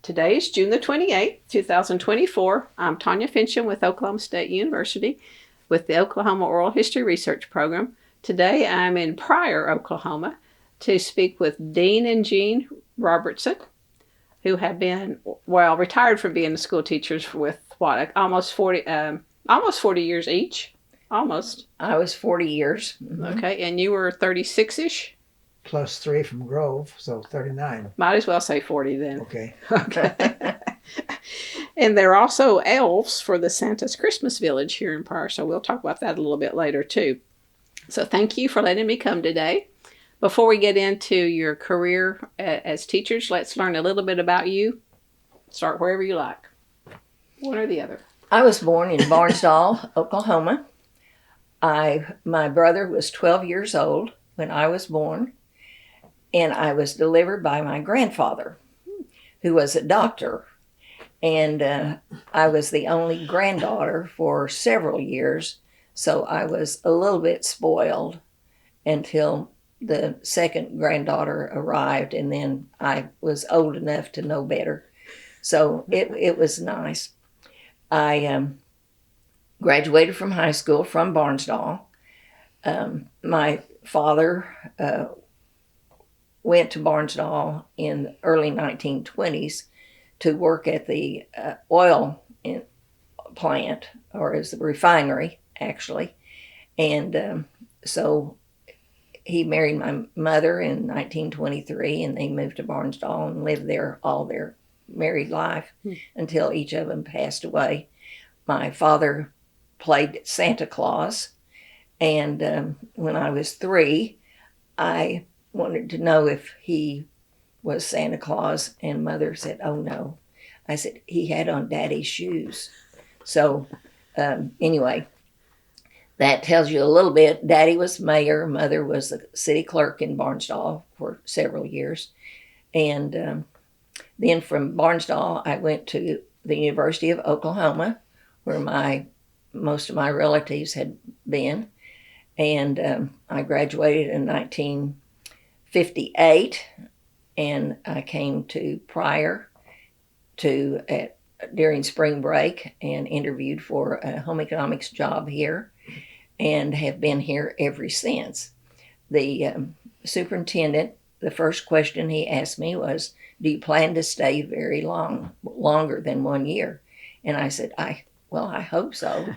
Today is June the 28th, 2024. I'm Tanya Finchum with Oklahoma State University with the Oklahoma Oral History Research Program. Today I'm in Pryor, Oklahoma to speak with Dean and Jean Robertson, who have been, retired from being school teachers with almost 40 years each. Almost. I was 40 years. Mm-hmm. Okay, and you were 36-ish? Plus 3 from Grove, so 39. Might as well say 40 then. Okay. And they're also elves for the Santa's Christmas Village here in Pryor, so we'll talk about that a little bit later too. So thank you for letting me come today. Before we get into your career as teachers, let's learn a little bit about you. Start wherever you like. One or the other. I was born in Barnsdall, Oklahoma. My brother was 12 years old when I was born, and I was delivered by my grandfather, who was a doctor. And I was the only granddaughter for several years, so I was a little bit spoiled until the second granddaughter arrived, and then I was old enough to know better. So it was nice. I graduated from high school from Barnsdall. My father went to Barnsdall in the early 1920s to work at the oil plant, or as the refinery, actually. And so he married my mother in 1923, and they moved to Barnsdall and lived there all their married life until each of them passed away. My father played Santa Claus, and when I was 3, I wanted to know if he was Santa Claus, and Mother said, "Oh no." I said, "He had on Daddy's shoes." So anyway, that tells you a little bit. Daddy was mayor, Mother was the city clerk in Barnsdall for several years. And then from Barnsdall, I went to the University of Oklahoma, where most of my relatives had been. And I graduated in 1958, and I came to Pryor during spring break and interviewed for a home economics job here, and have been here ever since. The superintendent, the first question he asked me was, "Do you plan to stay very longer than 1 year?" And I said, I hope so.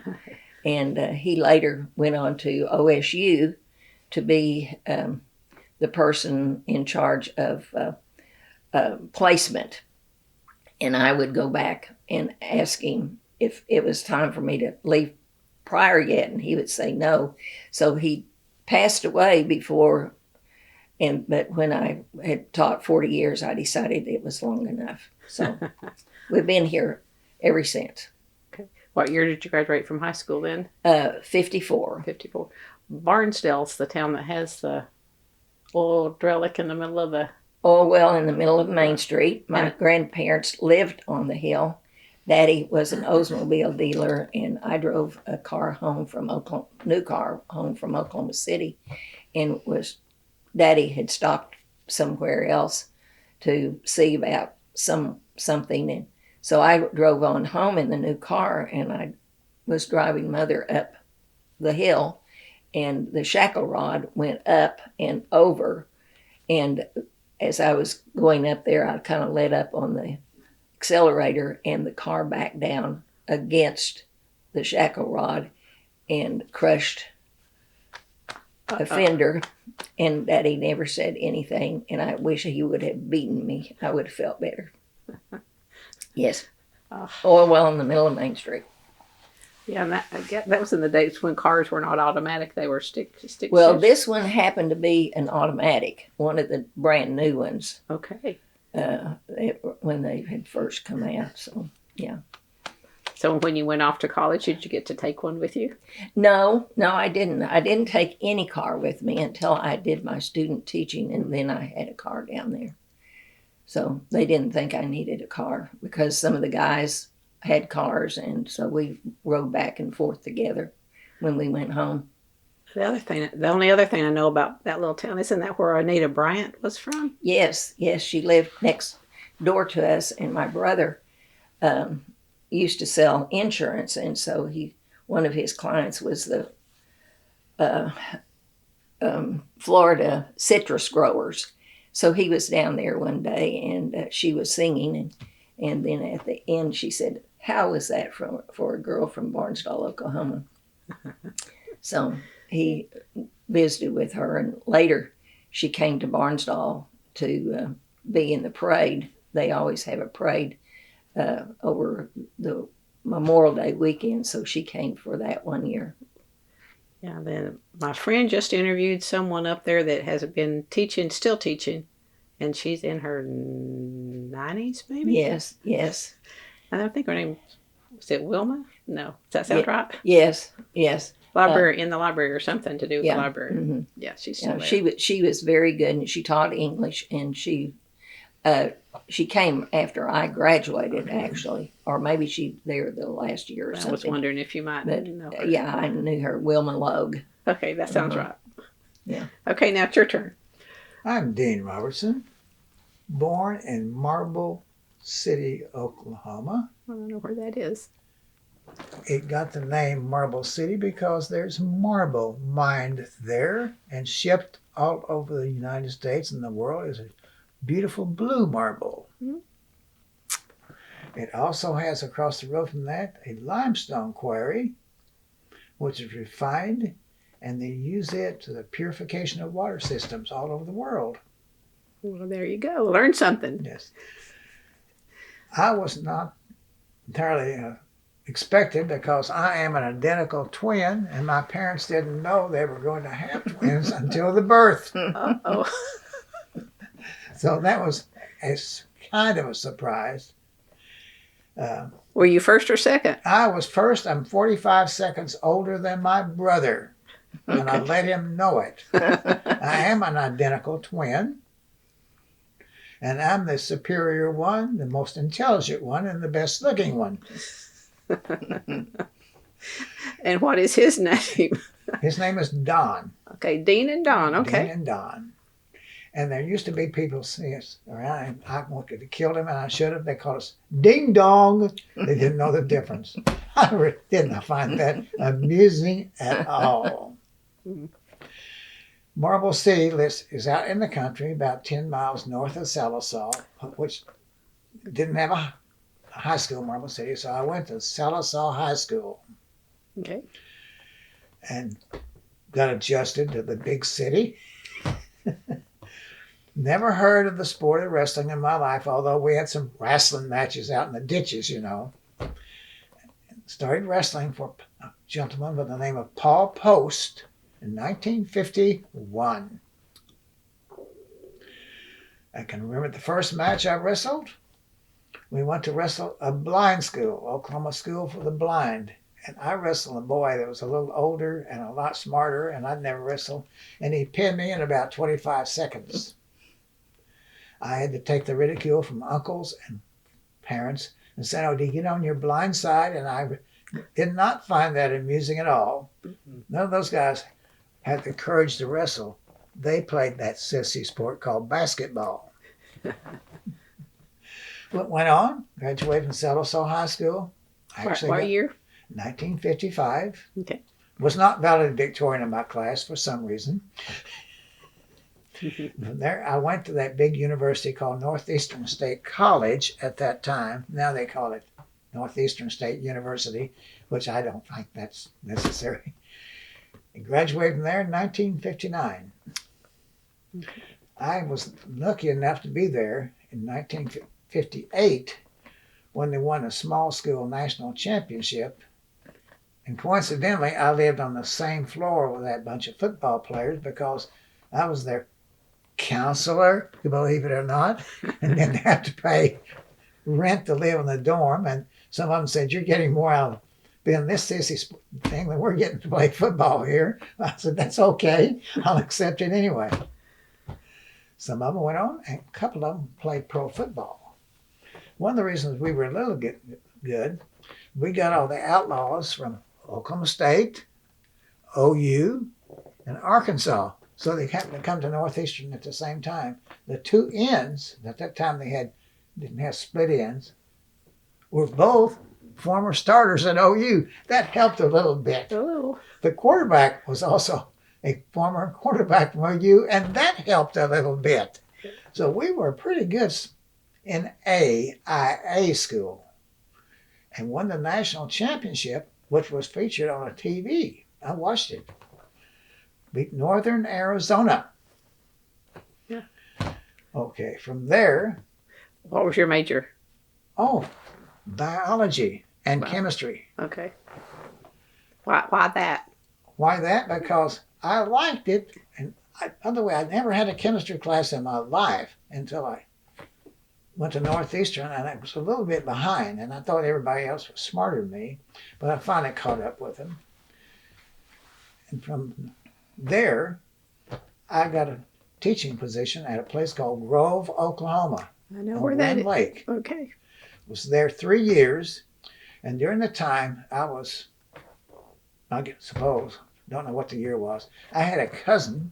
And he later went on to OSU to be the person in charge of placement. And I would go back and ask him if it was time for me to leave Pryor yet, and he would say no. So he passed away before, but when I had taught 40 years, I decided it was long enough. So we've been here ever since. Okay. What year did you graduate from high school then? 54. 54. Barnsdall's the town that has the oil relic in the middle of the... Oh, well, in the middle of Main Street. My grandparents lived on the hill. Daddy was an Oldsmobile dealer, and I drove a car home from new car home from Oklahoma City, and Daddy had stopped somewhere else to see about something, and so I drove on home in the new car, and I was driving Mother up the hill, and the shackle rod went up and over, and as I was going up there, I kind of let up on the accelerator, and the car backed down against the shackle rod and crushed a fender. And Daddy never said anything, and I wish he would have beaten me. I would have felt better. Yes. Well, in the middle of Main Street. Yeah, and that was in the days when cars were not automatic; they were stick. Well, shift. This one happened to be an automatic, one of the brand new ones. Okay. When they had first come out, so yeah. So when you went off to college, did you get to take one with you? No, I didn't. I didn't take any car with me until I did my student teaching, and then I had a car down there. So they didn't think I needed a car because some of the guys had cars, and so we rode back and forth together when we went home. The only other thing I know about that little town, isn't that where Anita Bryant was from? Yes, she lived next door to us, and my brother used to sell insurance, and so one of his clients was the Florida citrus growers. So he was down there one day, and she was singing, and then at the end she said, "How was that for a girl from Barnesdall, Oklahoma?" So he visited with her, and later she came to Barnesdall to be in the parade. They always have a parade over the Memorial Day weekend, so she came for that one year. Yeah, then my friend just interviewed someone up there that has been teaching, still teaching, and she's in her 90s, maybe? Yes, yes. I think her name, was it Wilma? No. Does that sound right? Yes, yes. Library, in the library or something to do with Yeah, the library. Mm-hmm. Yeah, she's still Yeah, there. she was very good, and she taught English, and she came after I graduated, actually, or maybe she there the last year or something. I was wondering if you might know her. Yeah, I knew her, Wilma Logue. Okay, that sounds right. Yeah. Okay, now it's your turn. I'm Dean Robertson, born in Marble City, Oklahoma. I don't know where that is. It got the name Marble City because there's marble mined there and shipped all over the United States and the world as a beautiful blue marble. Mm-hmm. It also has across the road from that a limestone quarry, which is refined, and they use it to the purification of water systems all over the world. Well, there you go. Learn something. Yes. I was not entirely expected because I am an identical twin, and my parents didn't know they were going to have twins until the birth. Uh-oh. So that was kind of a surprise. Were you first or second? I was first. I'm 45 seconds older than my brother, and I let him know it. I am an identical twin, and I'm the superior one, the most intelligent one, and the best looking one. And what is his name? His name is Don. Okay, Dean and Don. Okay. Dean and Don. And there used to be people seeing us around, and I wanted to kill them, and I should have. They called us Ding Dong. They didn't know the difference. I didn't find that amusing at all. Marble City is out in the country, about 10 miles north of Sallisaw, which didn't have a high school, Marble City, so I went to Sallisaw High School. Okay. And got adjusted to the big city. Never heard of the sport of wrestling in my life, although we had some wrestling matches out in the ditches, you know. Started wrestling for a gentleman by the name of Paul Post in 1951. I can remember the first match I wrestled. We went to wrestle a blind school, Oklahoma School for the Blind. And I wrestled a boy that was a little older and a lot smarter, and I'd never wrestled. And he pinned me in about 25 seconds. I had to take the ridicule from uncles and parents and said, "Oh, do you get on your blind side?" And I did not find that amusing at all. None of those guys had the courage to wrestle. They played that sissy sport called basketball. What went on? Graduated from Sallisaw High School. What year? 1955. Okay. Was not valedictorian in my class for some reason. From there, I went to that big university called Northeastern State College at that time. Now they call it Northeastern State University, which I don't think that's necessary. I graduated from there in 1959. I was lucky enough to be there in 1958 when they won a small school national championship. And coincidentally, I lived on the same floor with that bunch of football players because I was their counselor, believe it or not, and didn't have to pay rent to live in the dorm. And some of them said, "You're getting more out of being this sissy thing than we're getting to play football here." I said, "That's okay. I'll accept it anyway." Some of them went on, and a couple of them played pro football. One of the reasons we were a little good, we got all the outlaws from Oklahoma State, OU, and Arkansas. So they happened to come to Northeastern at the same time. The two ends, at that time they had didn't have split ends, were both former starters at OU. That helped a little bit. Oh, The quarterback was also a former quarterback from OU, and that helped a little bit. So we were pretty good in AIA school and won the national championship, which was featured on a TV. I watched it. Beat Northern Arizona. Yeah. Okay, from there, what was your major? Biology and Wow. chemistry. Okay. Why that? Why that? Because I liked it. And by the way, I never had a chemistry class in my life until I went to Northeastern, and I was a little bit behind, and I thought everybody else was smarter than me, but I finally caught up with them. And from there, I got a teaching position at a place called Grove, Oklahoma. I know on where that Grand is. Lake. Okay. Was there 3 years, and during the time I suppose, don't know what the year was, I had a cousin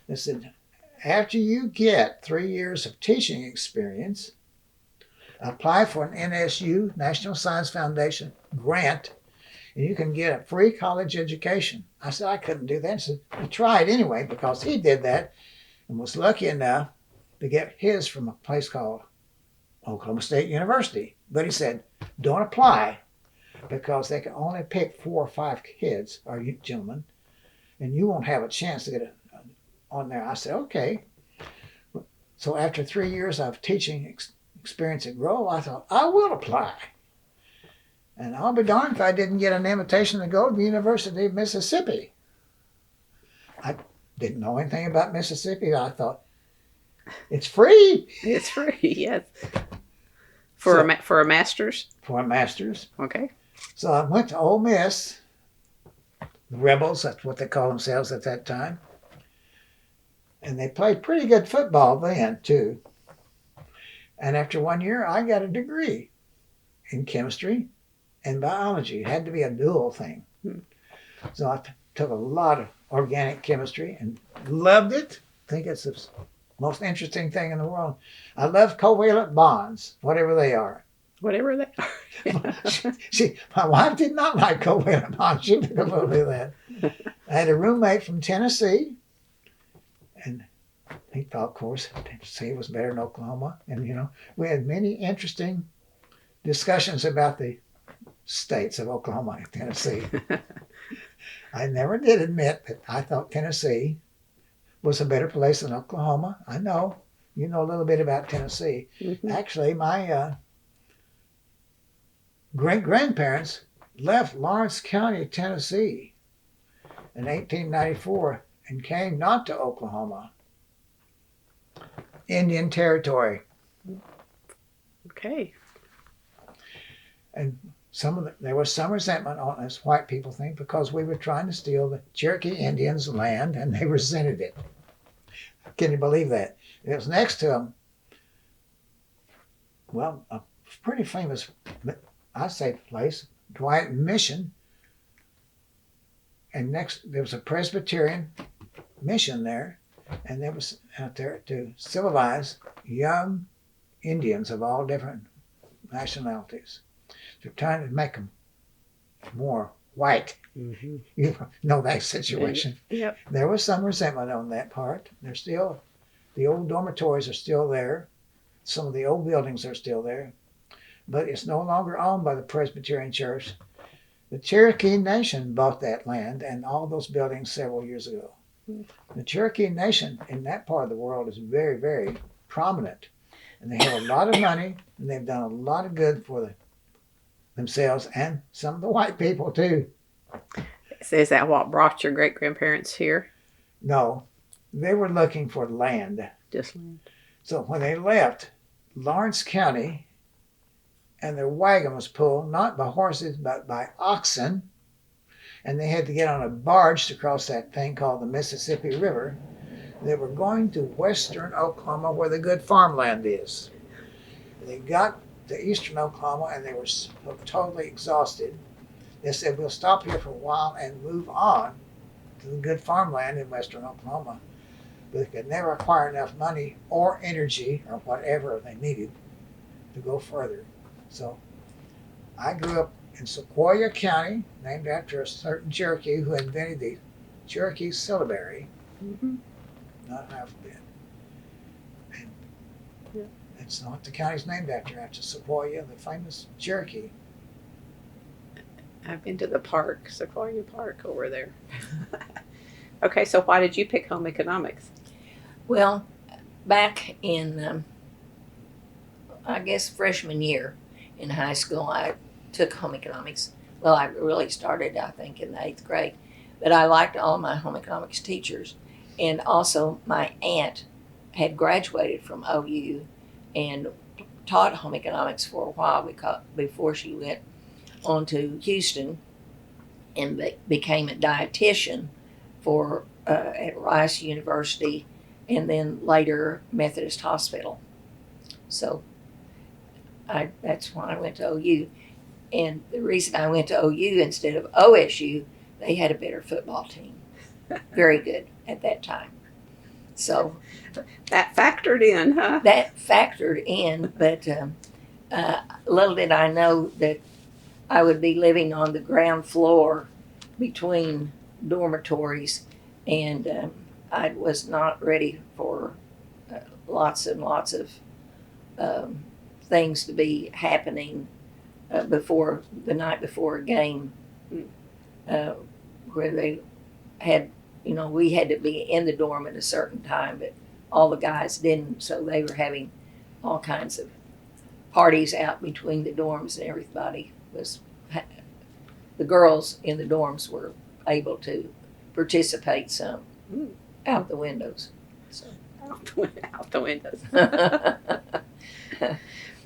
that said, after you get 3 years of teaching experience, apply for an NSU, National Science Foundation grant, and you can get a free college education. I said I couldn't do that. He said, I tried anyway, because he did that and was lucky enough to get his from a place called Oklahoma State University. But he said, don't apply, because they can only pick 4 or 5 kids, or you gentlemen, and you won't have a chance to get on there. I said, okay. So after 3 years of teaching experience at Grove, I thought, I will apply. And I'll be darned if I didn't get an invitation to go to the University of Mississippi. I didn't know anything about Mississippi. I thought, it's free. It's free, yes. For a master's? For a master's. Okay. So I went to Ole Miss, the Rebels, that's what they call themselves at that time. And they played pretty good football then, too. And after 1 year, I got a degree in chemistry and biology. It had to be a dual thing. So I took a lot of organic chemistry and loved it. I think it's the most interesting thing in the world. I love covalent bonds, whatever they are. Whatever they are. My wife did not like covalent bonds. She took a little bit of that. I had a roommate from Tennessee, and he thought, of course, Tennessee was better than Oklahoma. And, we had many interesting discussions about the states of Oklahoma and Tennessee. I never did admit that I thought Tennessee was a better place than Oklahoma. I know. You know a little bit about Tennessee. Mhm. Actually, my great-grandparents left Lawrence County, Tennessee in 1894 and came not to Oklahoma, Indian Territory. Okay. And there was some resentment on this white people thing, because we were trying to steal the Cherokee Indians' land, and they resented it. Can you believe that? It was next to them, well, a pretty famous, I'd say, place, Dwight Mission. And next, there was a Presbyterian mission there, and there was out there to civilize young Indians of all different nationalities. They're trying to make them more white. Mm-hmm. You know that situation. Yep. There was some resentment on that part. The old dormitories are still there. Some of the old buildings are still there. But it's no longer owned by the Presbyterian Church. The Cherokee Nation bought that land and all those buildings several years ago. The Cherokee Nation in that part of the world is very, very prominent. And they have a lot of money, and they've done a lot of good for themselves and some of the white people too. So is that what brought your great-grandparents here? No, they were looking for land. Just land. So when they left Lawrence County, and their wagon was pulled not by horses but by oxen, and they had to get on a barge to cross that thing called the Mississippi River. They were going to western Oklahoma, where the good farmland is. They got to eastern Oklahoma, and they were so totally exhausted. They said, we'll stop here for a while and move on to the good farmland in western Oklahoma. But they could never acquire enough money or energy or whatever they needed to go further. So I grew up in Sequoyah County, named after a certain Cherokee who invented the Cherokee syllabary, Mm-hmm. not alphabet. And Yeah. it's not the county's named after Sequoyah, the famous Cherokee. I've been to the park, Sequoia Park over there. Okay, so why did you pick home economics? Well, back in, I guess, freshman year in high school, I took home economics. Well, I really started, I think, in the 8th grade. But I liked all my home economics teachers. And also, my aunt had graduated from OU and taught home economics for a while before she went on to Houston and became a dietitian for at Rice University and then later Methodist Hospital. So that's why I went to OU. And the reason I went to OU instead of OSU, they had a better football team. Very good at that time. So That factored in, huh? that factored in, but little did I know that I would be living on the ground floor between dormitories, and I was not ready for lots and lots of things to be happening before the night before a game, where they had, we had to be in the dorm at a certain time, but all the guys didn't, so they were having all kinds of parties out between the dorms, and everybody was, the girls in the dorms were able to participate some out the windows. So. Out the windows.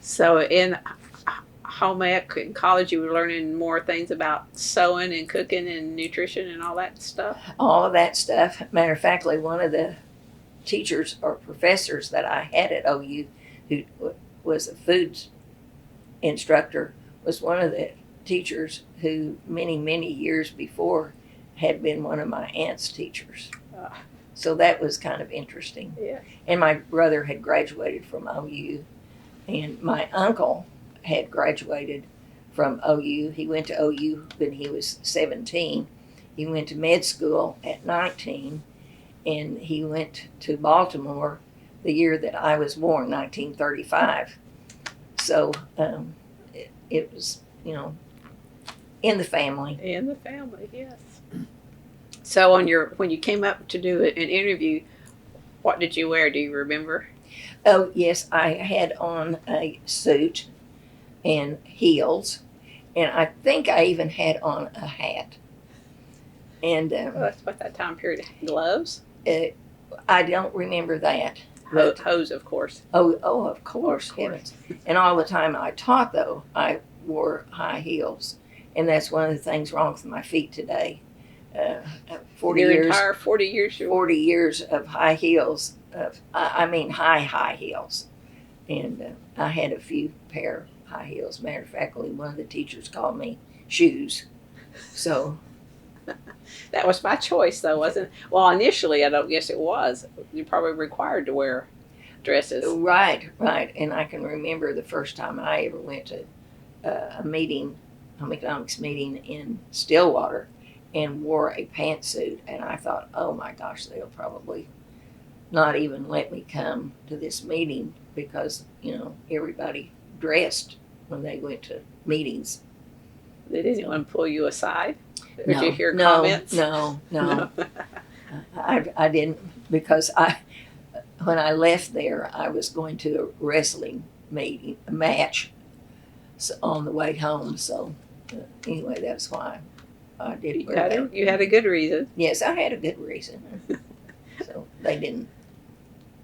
So in home ec in college, you were learning more things about sewing and cooking and nutrition and all that stuff? All of that stuff. Matter of fact, one of the teachers or professors that I had at OU, who was a food instructor, was one of the teachers who many, many years before had been one of my aunt's teachers. So that was kind of interesting. Yeah. And my brother had graduated from OU, and my uncle had graduated from OU. He went to OU when he was 17. He went to med school at 19, and he went to Baltimore the year that I was born, 1935. So it was, in the family. In the family, yes. So when you came up to do an interview, what did you wear? Do you remember? Oh, yes, I had on a suit and heels, and I think I even had on a hat. And That's about that time period. Gloves? I don't remember that. Hose, of course. Oh, of course, heavens. And all the time I taught, though, I wore high heels, and that's one of the things wrong with my feet today. 40 Your years, entire 40 years. 40 years of high heels. High heels, and I had a few pair of high heels. Matter of fact, one of the teachers called me shoes. So That was my choice, though, wasn't it? Well, initially, I don't guess it was. You're probably required to wear dresses. right, and I can remember the first time I ever went to a meeting, home economics meeting in Stillwater, and wore a pantsuit, and I thought, oh my gosh, they'll probably not even let me come to this meeting because, everybody dressed when they went to meetings. Did anyone pull you aside? Did No, you hear comments? No. I didn't, because when I left there, I was going to a wrestling match on the way home. So anyway, that's why I did wear that. You had a good reason. Yes, I had a good reason. So they didn't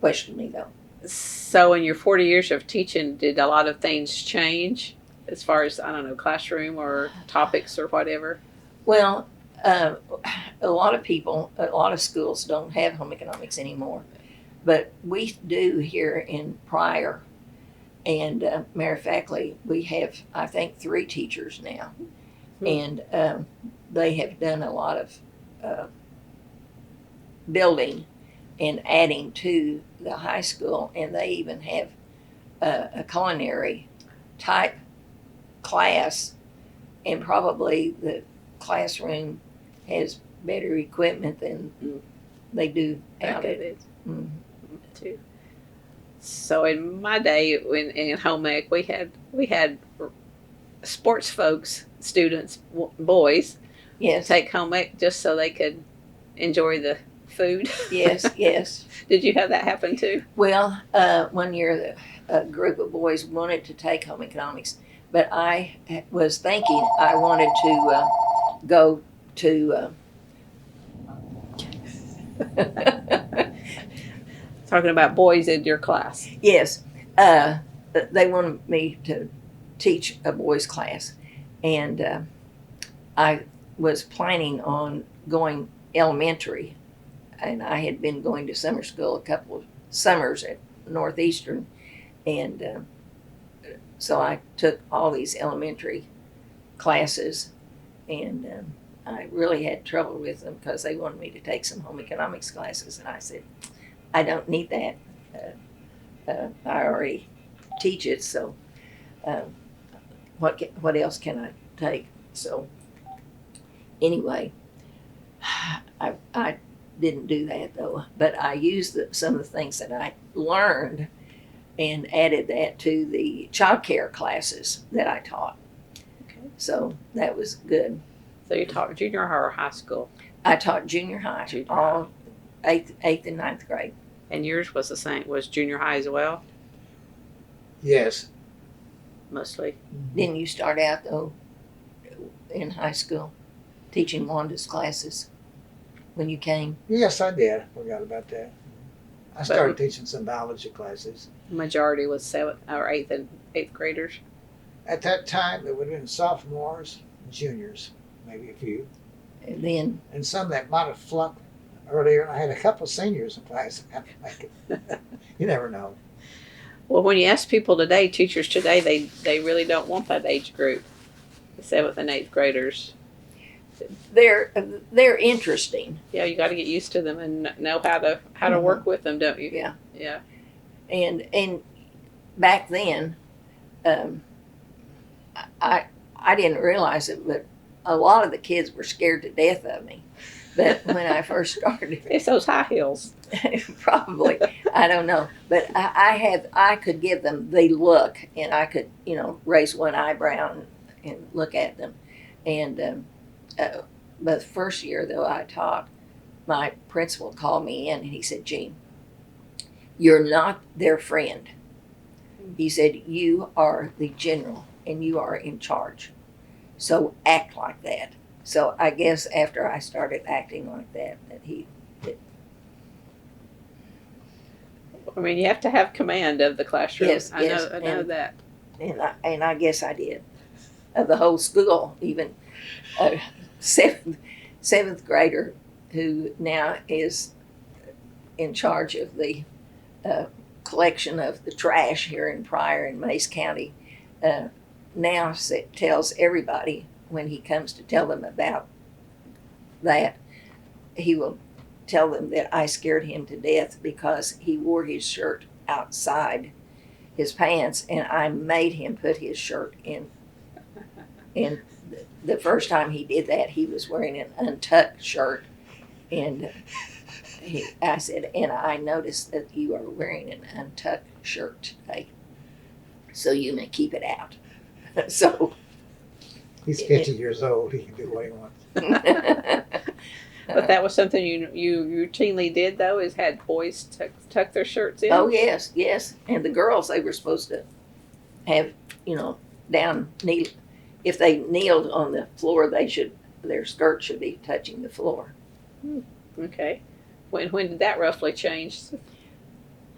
question me, though. So in your 40 years of teaching, did a lot of things change as far as, classroom or topics or whatever? Well, a lot of schools don't have home economics anymore, but we do here in Pryor. And matter of fact, we have, I think, 3 teachers now. And they have done a lot of building and adding to the high school, and they even have a culinary type class, and probably the classroom has better equipment than they do out at it. Mm. Too. So in my day, when in home ec, we had sports folks, students, boys, Yes. take home ec just so they could enjoy the food. Yes. Yes. Did you have that happen too? Well, one year a group of boys wanted to take home economics, but I was thinking I wanted to go to. Talking about boys in your class. Yes, they wanted me to teach a boys' class, and I was planning on going elementary, and I had been going to summer school a couple of summers at Northeastern, and so I took all these elementary classes, and I really had trouble with them because they wanted me to take some home economics classes, and I said, I don't need that. I already teach it, so what else can I take? So anyway, I didn't do that though, but I used some of the things that I learned and added that to the child care classes that I taught. Okay. So that was good. So you taught junior high or high school? I taught junior high, all eighth and ninth grade. And yours was the same, was junior high as well, Yes. mostly? Didn't you start out though in high school teaching Wanda's classes when you came? Yes, I did. Forgot about that. I started teaching some biology classes. Majority was seventh or eighth graders. At that time, it would have been sophomores, juniors, maybe a few, And then and some that might have flunked earlier. I had a couple of seniors in class. You never know. Well, when you ask people today, teachers today, they really don't want that age group, the seventh and eighth graders. they're interesting. Yeah, you got to get used to them and know how to work with them, don't you? Yeah. Yeah. And back then, I didn't realize it, but a lot of the kids were scared to death of me. But when I first started, It's those high heels. probably, I don't know, but I could give them the look, and I could raise one eyebrow and look at them, and but the first year though I taught, my principal called me in and he said, Jean, you're not their friend. He said, you are the general and you are in charge, so act like that. So I guess after I started acting like that he did. I mean, you have to have command of the classroom. Yes, I yes, know that. And I guess I did. Of the whole school, even a seventh grader who now is in charge of the collection of the trash here in Pryor and Mays County, now tells everybody when he comes to tell them about that, he will tell them that I scared him to death because he wore his shirt outside his pants, and I made him put his shirt in. And the first time he did that, he was wearing an untucked shirt, and I said, and I noticed that you are wearing an untucked shirt today, so you may keep it out. So He's 50 years old. He can do what he wants. But that was something you routinely did, though, is had boys tuck their shirts in? Oh, yes, yes. And the girls, they were supposed to have, down kneel. If they kneeled on the floor, their skirt should be touching the floor. Okay. When did that roughly change?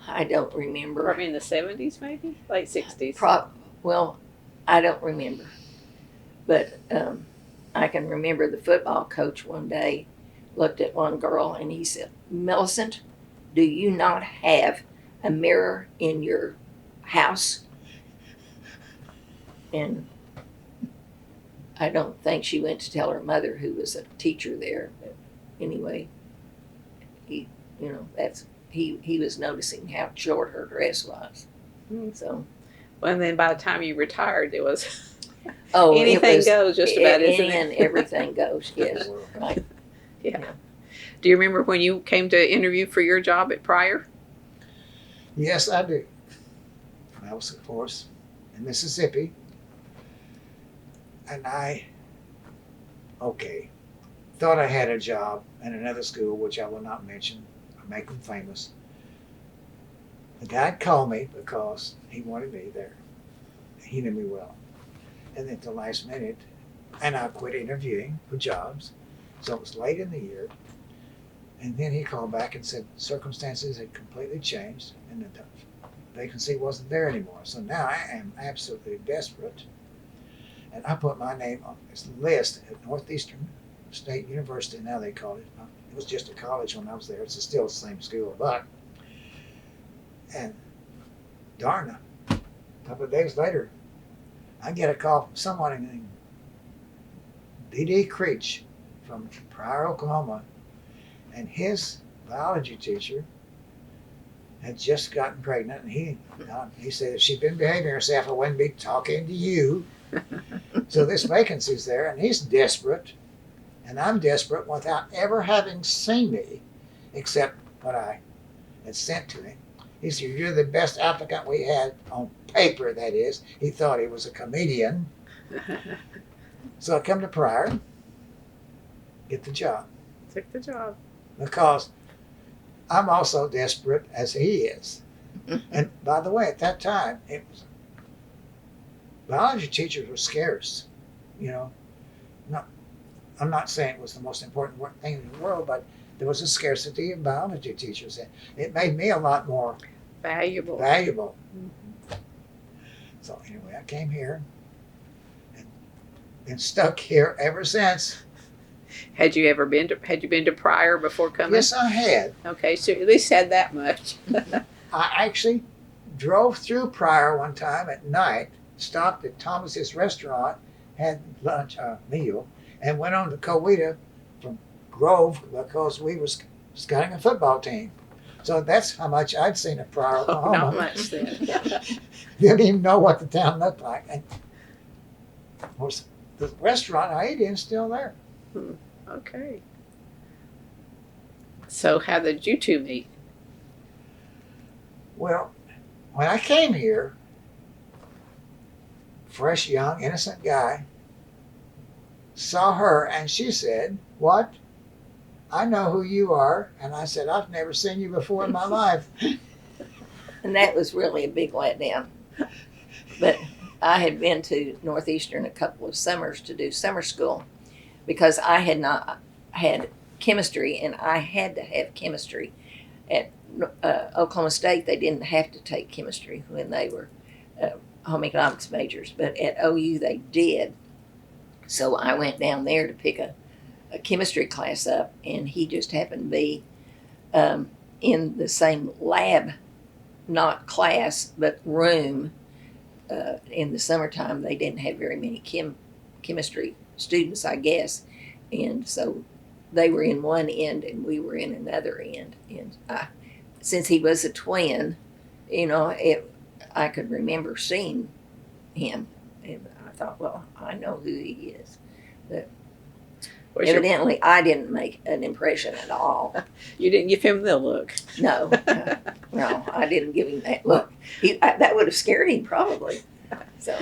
I don't remember. Probably in the 70s, maybe? Late 60s? Well, I don't remember. But I can remember the football coach one day looked at one girl and he said, Millicent, do you not have a mirror in your house? And I don't think she went to tell her mother, who was a teacher there. But anyway, he was noticing how short her dress was. So Well, and then by the time you retired, it was Oh, anything goes just about, isn't any and it? everything goes. Yes, right. Do you remember when you came to interview for your job at Pryor? Yes, I do. I was, of course, in Mississippi. And thought I had a job in another school, which I will not mention or make them famous. The guy called me because he wanted me there. He knew me well. And at the last minute, and I quit interviewing for jobs. So it was late in the year. And then he called back and said circumstances had completely changed and the vacancy wasn't there anymore. So now I am absolutely desperate. And I put my name on this list at Northeastern State University, now they call it. It was just a college when I was there. It's still the same school, and darn, a couple of days later, I get a call from someone named B.D. Creech from Pryor, Oklahoma, and his biology teacher had just gotten pregnant, and he said if she'd been behaving herself, I wouldn't be talking to you. So this vacancy's there, and he's desperate, and I'm desperate without ever having seen me, except what I had sent to him. He said, you're the best applicant we had on paper, that is. He thought he was a comedian. So I come to Pryor, get the job. Took the job. Because I'm also desperate as he is. And by the way, at that time, biology teachers were scarce. I'm not saying it was the most important thing in the world, but there was a scarcity of biology teachers. It made me a lot more Valuable. So anyway, I came here and been stuck here ever since. Had you been to Pryor before coming? Yes, I had. Okay, so you at least had that much. I actually drove through Pryor one time at night, stopped at Thomas's restaurant, had lunch, meal, and went on to Coweta from Grove because we was scouting a football team. So that's how much I'd seen of Pryor, Oklahoma. Not much then. Didn't even know what the town looked like. And of course, the restaurant I ate in is still there. Okay. So how did you two meet? Well, when I came here, fresh, young, innocent guy, saw her and she said, what? I know who you are. And I said, I've never seen you before in my life. And that was really a big letdown. But I had been to Northeastern a couple of summers to do summer school because I had not had chemistry, and I had to have chemistry. At Oklahoma State, they didn't have to take chemistry when they were home economics majors, but at OU they did. So I went down there to pick a chemistry class up, and he just happened to be in the same lab, not class, but room. In the summertime, they didn't have very many chemistry students, I guess, and so they were in one end and we were in another end. And since he was a twin, I could remember seeing him, and I thought, well, I know who he is. But evidently, I didn't make an impression at all. You didn't give him the look. No, I didn't give him that look. That would have scared him probably. So,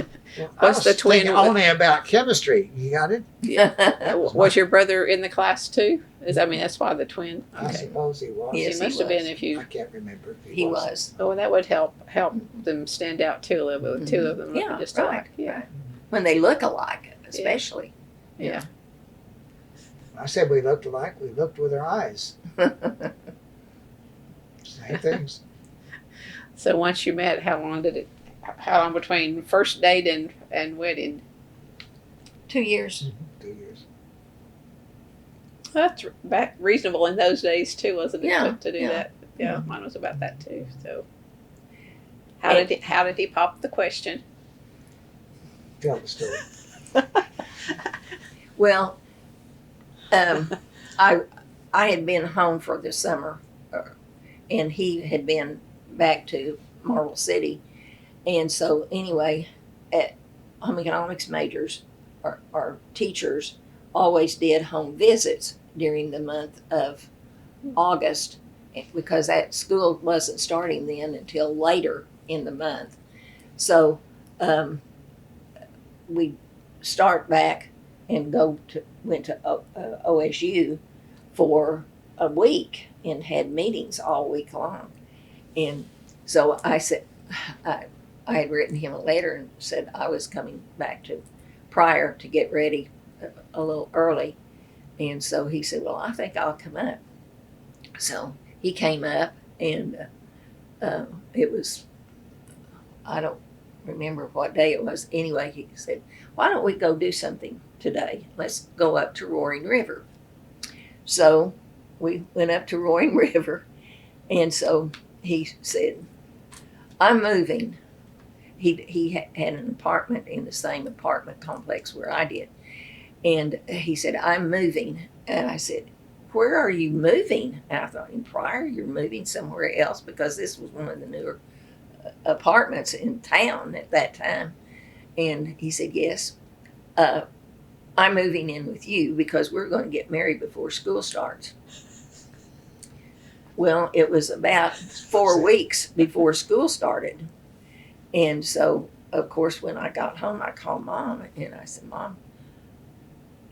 What's the twin? Only about chemistry. You got it? Yeah. Was your brother in the class too? That's why the twin. I Okay. suppose he was. Yes, He must have been if you. I can't remember if he was. Oh, that would help them stand out too a little bit. With two of them looking just right, alike. Yeah. right. When they look alike, especially. Yeah. I said we looked alike. We looked with our eyes. Same things. So once you met, how long between first date and wedding? 2 years. 2 years. That's back reasonable in those days too, wasn't it? Yeah, To do yeah. that. Yeah, mine was about that too. So how did he pop the question? Tell the story. Well, I had been home for the summer, and he had been back to Marble City, And so anyway, at home economics majors, our teachers always did home visits during the month of August because that school wasn't starting then until later in the month. So we start back and went to OSU for a week and had meetings all week long. And so I said, I had written him a letter and said I was coming back to Pryor to get ready a little early. And so he said, well, I think I'll come up. So he came up, and it was, I don't remember what day it was. Anyway, he said, why don't we go do something today? Let's go up to Roaring River. So we went up to Roaring River, and so he said, I'm moving. He had an apartment in the same apartment complex where I did. And he said, I'm moving. And I said, where are you moving? And I thought, in Pryor, you're moving somewhere else, because this was one of the newer apartments in town at that time. And he said, yes, I'm moving in with you because we're going to get married before school starts. Well, it was about 4 weeks before school started. And so, of course, when I got home, I called Mom and I said, Mom,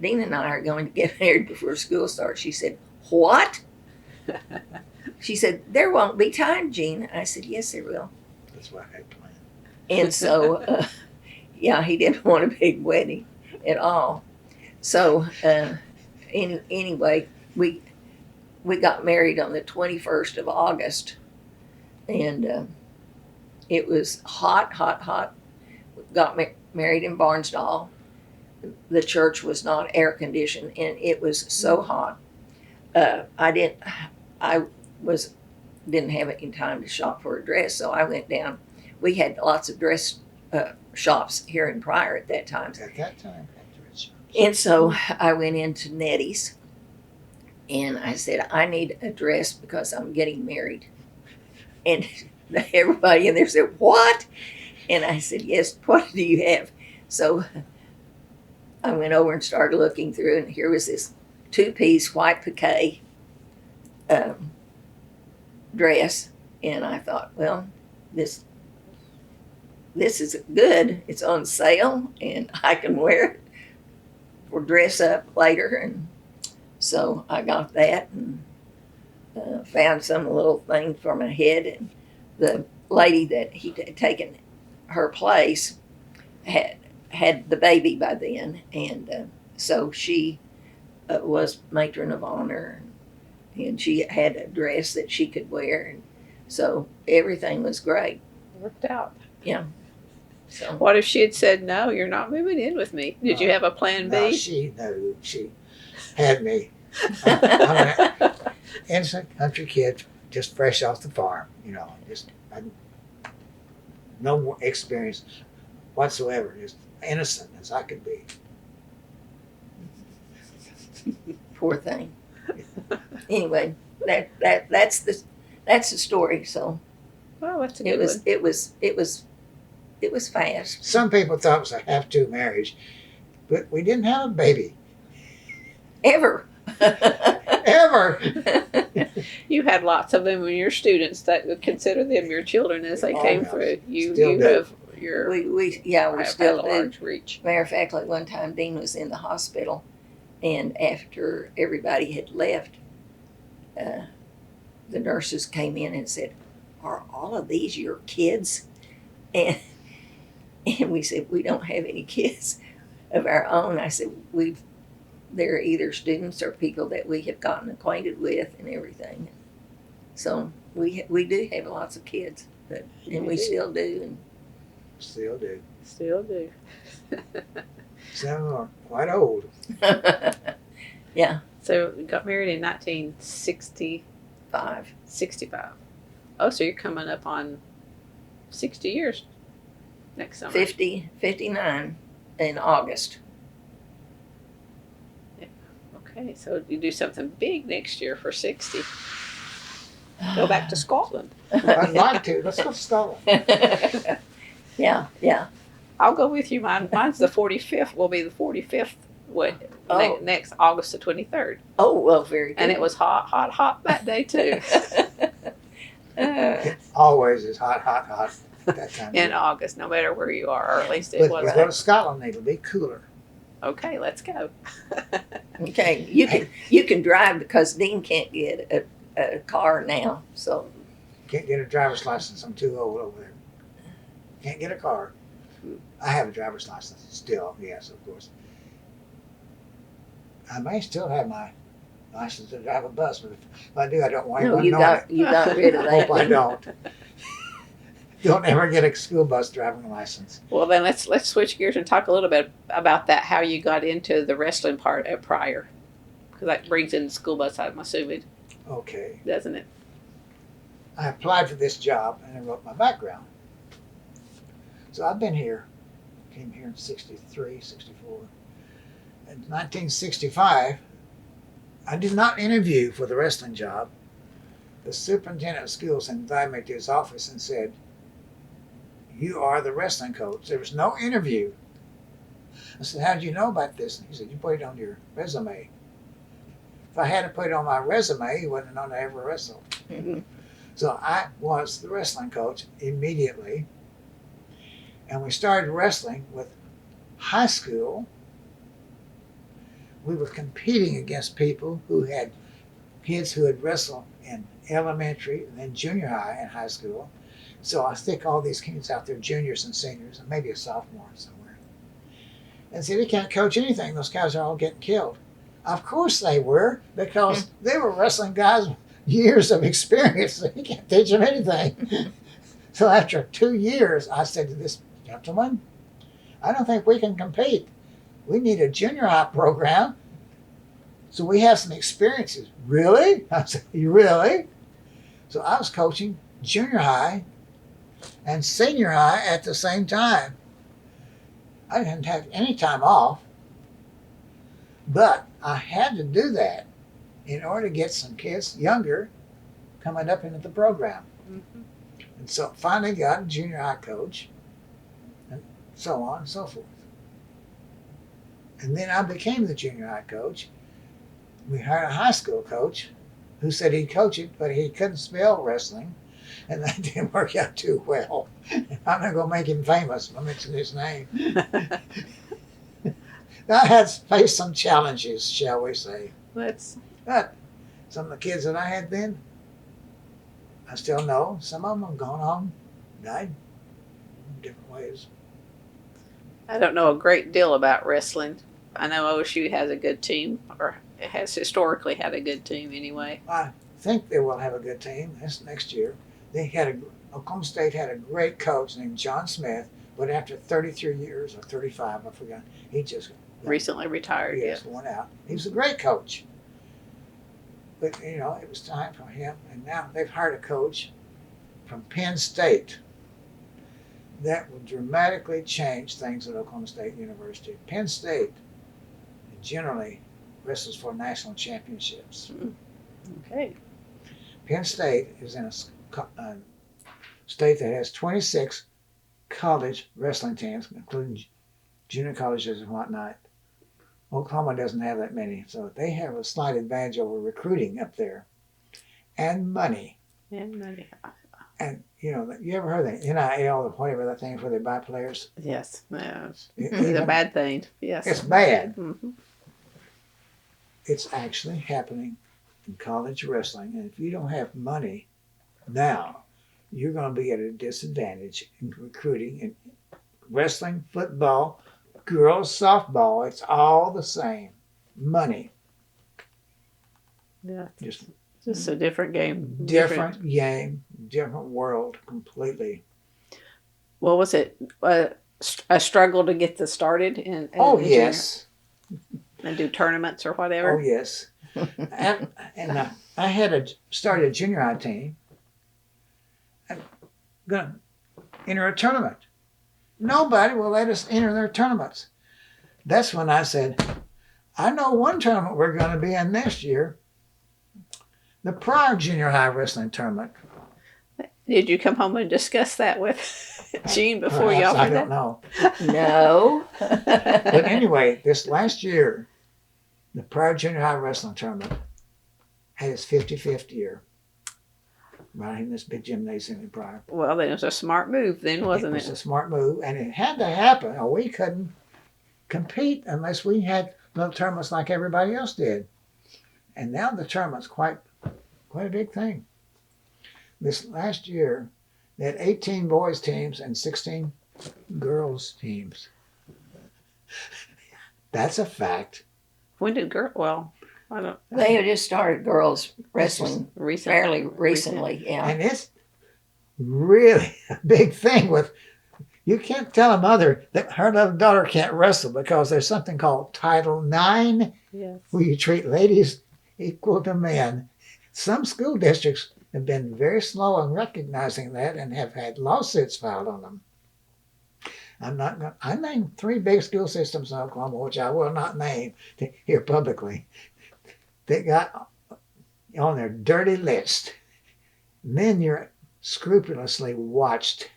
Dean and I are going to get married before school starts. She said, what? She said, there won't be time, Jean. I said, yes, there will. That's what I had planned. And so, yeah, he didn't want a big wedding at all. So, anyway, we got married on the 21st of August, and it was hot, hot, hot. We got married in Barnsdall. The church was not air conditioned, and it was so hot. I didn't have any time to shop for a dress, so I went down. We had lots of dress shops here in Pryor at that time. At that time, dress shops. And so I went into Nettie's, and I said, I need a dress because I'm getting married. And everybody in there said, what? And I said, yes, what do you have? So I went over and started looking through, and here was this 2-piece white piqué dress. And I thought, well, this is good. It's on sale, and I can wear it or dress up later. And so I got that and found some little thing for my head. And the lady that he had taken her place had the baby by then, and so she was matron of honor, and she had a dress that she could wear, and so everything was great. Worked out. Yeah. So What if she had said, no, you're not moving in with me? Did you have a plan No, B? she had me. I'm an innocent country kid, just fresh off the farm, no more experience whatsoever, just innocent as I could be. poor thing. Anyway, that's the story. So Well, that's a good one. it was fast. Some people thought it was a have-to marriage, but we didn't have a baby. Ever. Ever! You had lots of them when you're students that would consider them your children as they Oh, came yeah. through. You Still do. have your we have still had a do. large reach. Matter of fact, like one time Dean was in the hospital, and after everybody had left, the nurses came in and said, are all of these your kids? And we said, we don't have any kids of our own. I said, they're either students or people that we have gotten acquainted with and everything. So we do have lots of kids, and we still do. And Still do. Still do. Some are quite old. yeah, So we got married in 1965. 65, Oh, so you're coming up on 60 years next summer. 50, 59 in August. Okay, so you do something big next year for 60. Go back to Scotland. I'd like to. Let's go to Scotland. Yeah, yeah. I'll go with you. Mine's the 45th. Will be the 45th. Oh. Next August the 23rd. Oh, well, very good. And it was hot, hot, hot that day too. It always is hot, hot, hot at that time. In August, no matter where you are, or at least it But was. we go to Scotland, it'll be cooler. Okay, let's go. Okay, you can drive because Dean can't get a car now. So Can't get a driver's license. I'm too old over there. Can't get a car. I have a driver's license still. Yes, of course. I may still have my license to drive a bus, but if I do, I don't want no, anyone you knowing got it. you got rid of I hope I that. don't. Don't ever get a school bus driving license. Well, then let's switch gears and talk a little bit about that. How you got into the wrestling part at Pryor, because that brings in the school bus. I'm assuming, Okay. doesn't it? I applied for this job and I wrote my background. So I've been here, came here in 63, 64. In 1965, I did not interview for the wrestling job. The superintendent of schools invited me to his office and said, "You are the wrestling coach." There was no interview. I said, "How did you know about this?" And he said, "You put it on your resume." If I hadn't put it on my resume, he wouldn't have known I ever wrestled. Mhm. So I was the wrestling coach immediately. And we started wrestling with high school. We were competing against people who had kids who had wrestled in elementary and then junior high and high school. So I stick all these kids out there, juniors and seniors, and maybe a sophomore somewhere. And say, they can't coach anything. Those guys are all getting killed. Of course they were, because they were wrestling guys with years of experience. You can't teach them anything. So after 2 years, I said to this gentleman, "I don't think we can compete. We need a junior high program so we have some experiences." "Really?" I said, "You really?" So I was coaching junior high and senior high at the same time. I didn't have any time off, but I had to do that in order to get some kids younger coming up into the program. Mm-hmm. And so finally got a junior high coach, and so on and so forth. And then I became the junior high coach. We hired a high school coach who said he'd coach it, but he couldn't spell wrestling, and that didn't work out too well. I'm not going to make him famous if I mention his name. I had faced some challenges, shall we say. But some of the kids that I had then, I still know. Some of them have gone on, died in different ways. I don't know a great deal about wrestling. I know OSU has a good team, or it has historically had a good team anyway. I think they will have a good team this next year. Oklahoma State had a great coach named John Smith, but after 33 years or 35, I forgot, he just Recently retired. yes, went out. He was a great coach. But, it was time for him. And now they've hired a coach from Penn State that will dramatically change things at Oklahoma State University. Penn State generally wrestles for national championships. Okay. Penn State is in a state that has 26 college wrestling teams, including junior colleges and whatnot. Oklahoma doesn't have that many, so they have a slight advantage over recruiting up there, and money. And money. And you ever heard that NIL or whatever that thing is where they buy players? Yes, it's a bad thing. Yes, It's bad. Mm-hmm. It's actually happening in college wrestling, and if you don't have money now, you're going to be at a disadvantage in recruiting in wrestling, football, girls softball. It's all the same. Money. Yeah, Just a different game. different game, different world completely. Well, was it a struggle to get this started? Oh, yes. And do tournaments or whatever? Oh, yes. and I had started a junior high team. I'm going to enter a tournament. Nobody will let us enter their tournaments. That's when I said, I know one tournament we're going to be in next year. The Pryor Junior High Wrestling Tournament. Did you come home and discuss that with Jean before you Perhaps, I offered don't that? know. No. But anyway, this last year, the Pryor Junior High Wrestling Tournament had its 55th year. Right in this big gymnasium in Pryor. Well, then it was a smart move then, wasn't It was it? a smart move, and it had to happen, or we couldn't compete unless we had little tournaments like everybody else did. And now the tournament's quite a big thing. This last year, they had 18 boys teams and 16 girls teams. That's a fact. When did well, I don't They had just started girls wrestling recently. fairly recently. Yeah. And it's really a big thing with, you can't tell a mother that her little daughter can't wrestle because there's something called Title IX, Yes. where you treat ladies equal to men. Some school districts have been very slow in recognizing that and have had lawsuits filed on them. I named 3 big school systems in Oklahoma, which I will not name here publicly, that got on their dirty list. Then you're scrupulously watched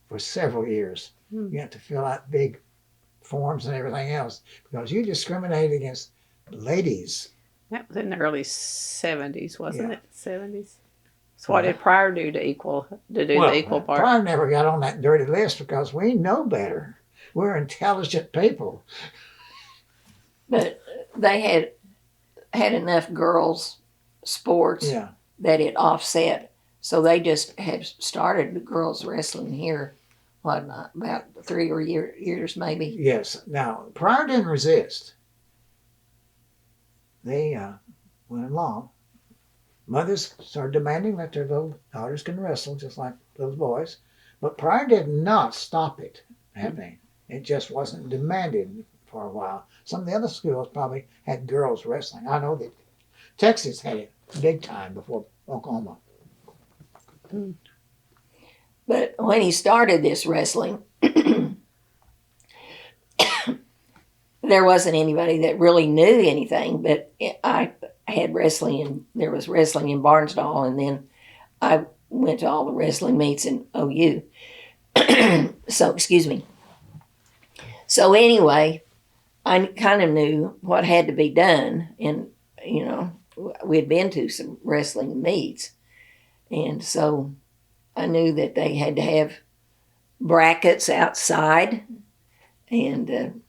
for several years. You have to fill out big forms and everything else because you discriminate against ladies. That was in the early 70s, wasn't Yeah. it? 70s. So what did Pryor do to do the equal part? Pryor never got on that dirty list because we know better. We're intelligent people. But they had enough girls sports Yeah. that it offset. So they just had started the girls wrestling here, about 3 years maybe. Yes. Now, Pryor didn't resist. They went along. Mothers started demanding that their little daughters can wrestle just like little boys. But Pryor did not stop it happening. It just wasn't demanded for a while. Some of the other schools probably had girls wrestling. I know that Texas had it big time before Oklahoma. But when he started this wrestling, there wasn't anybody that really knew anything. But I had wrestling, there was wrestling in Barnesdall, and then I went to all the wrestling meets in OU. So, excuse me. So anyway, I kind of knew what had to be done, and we had been to some wrestling meets, and so I knew that they had to have brackets outside and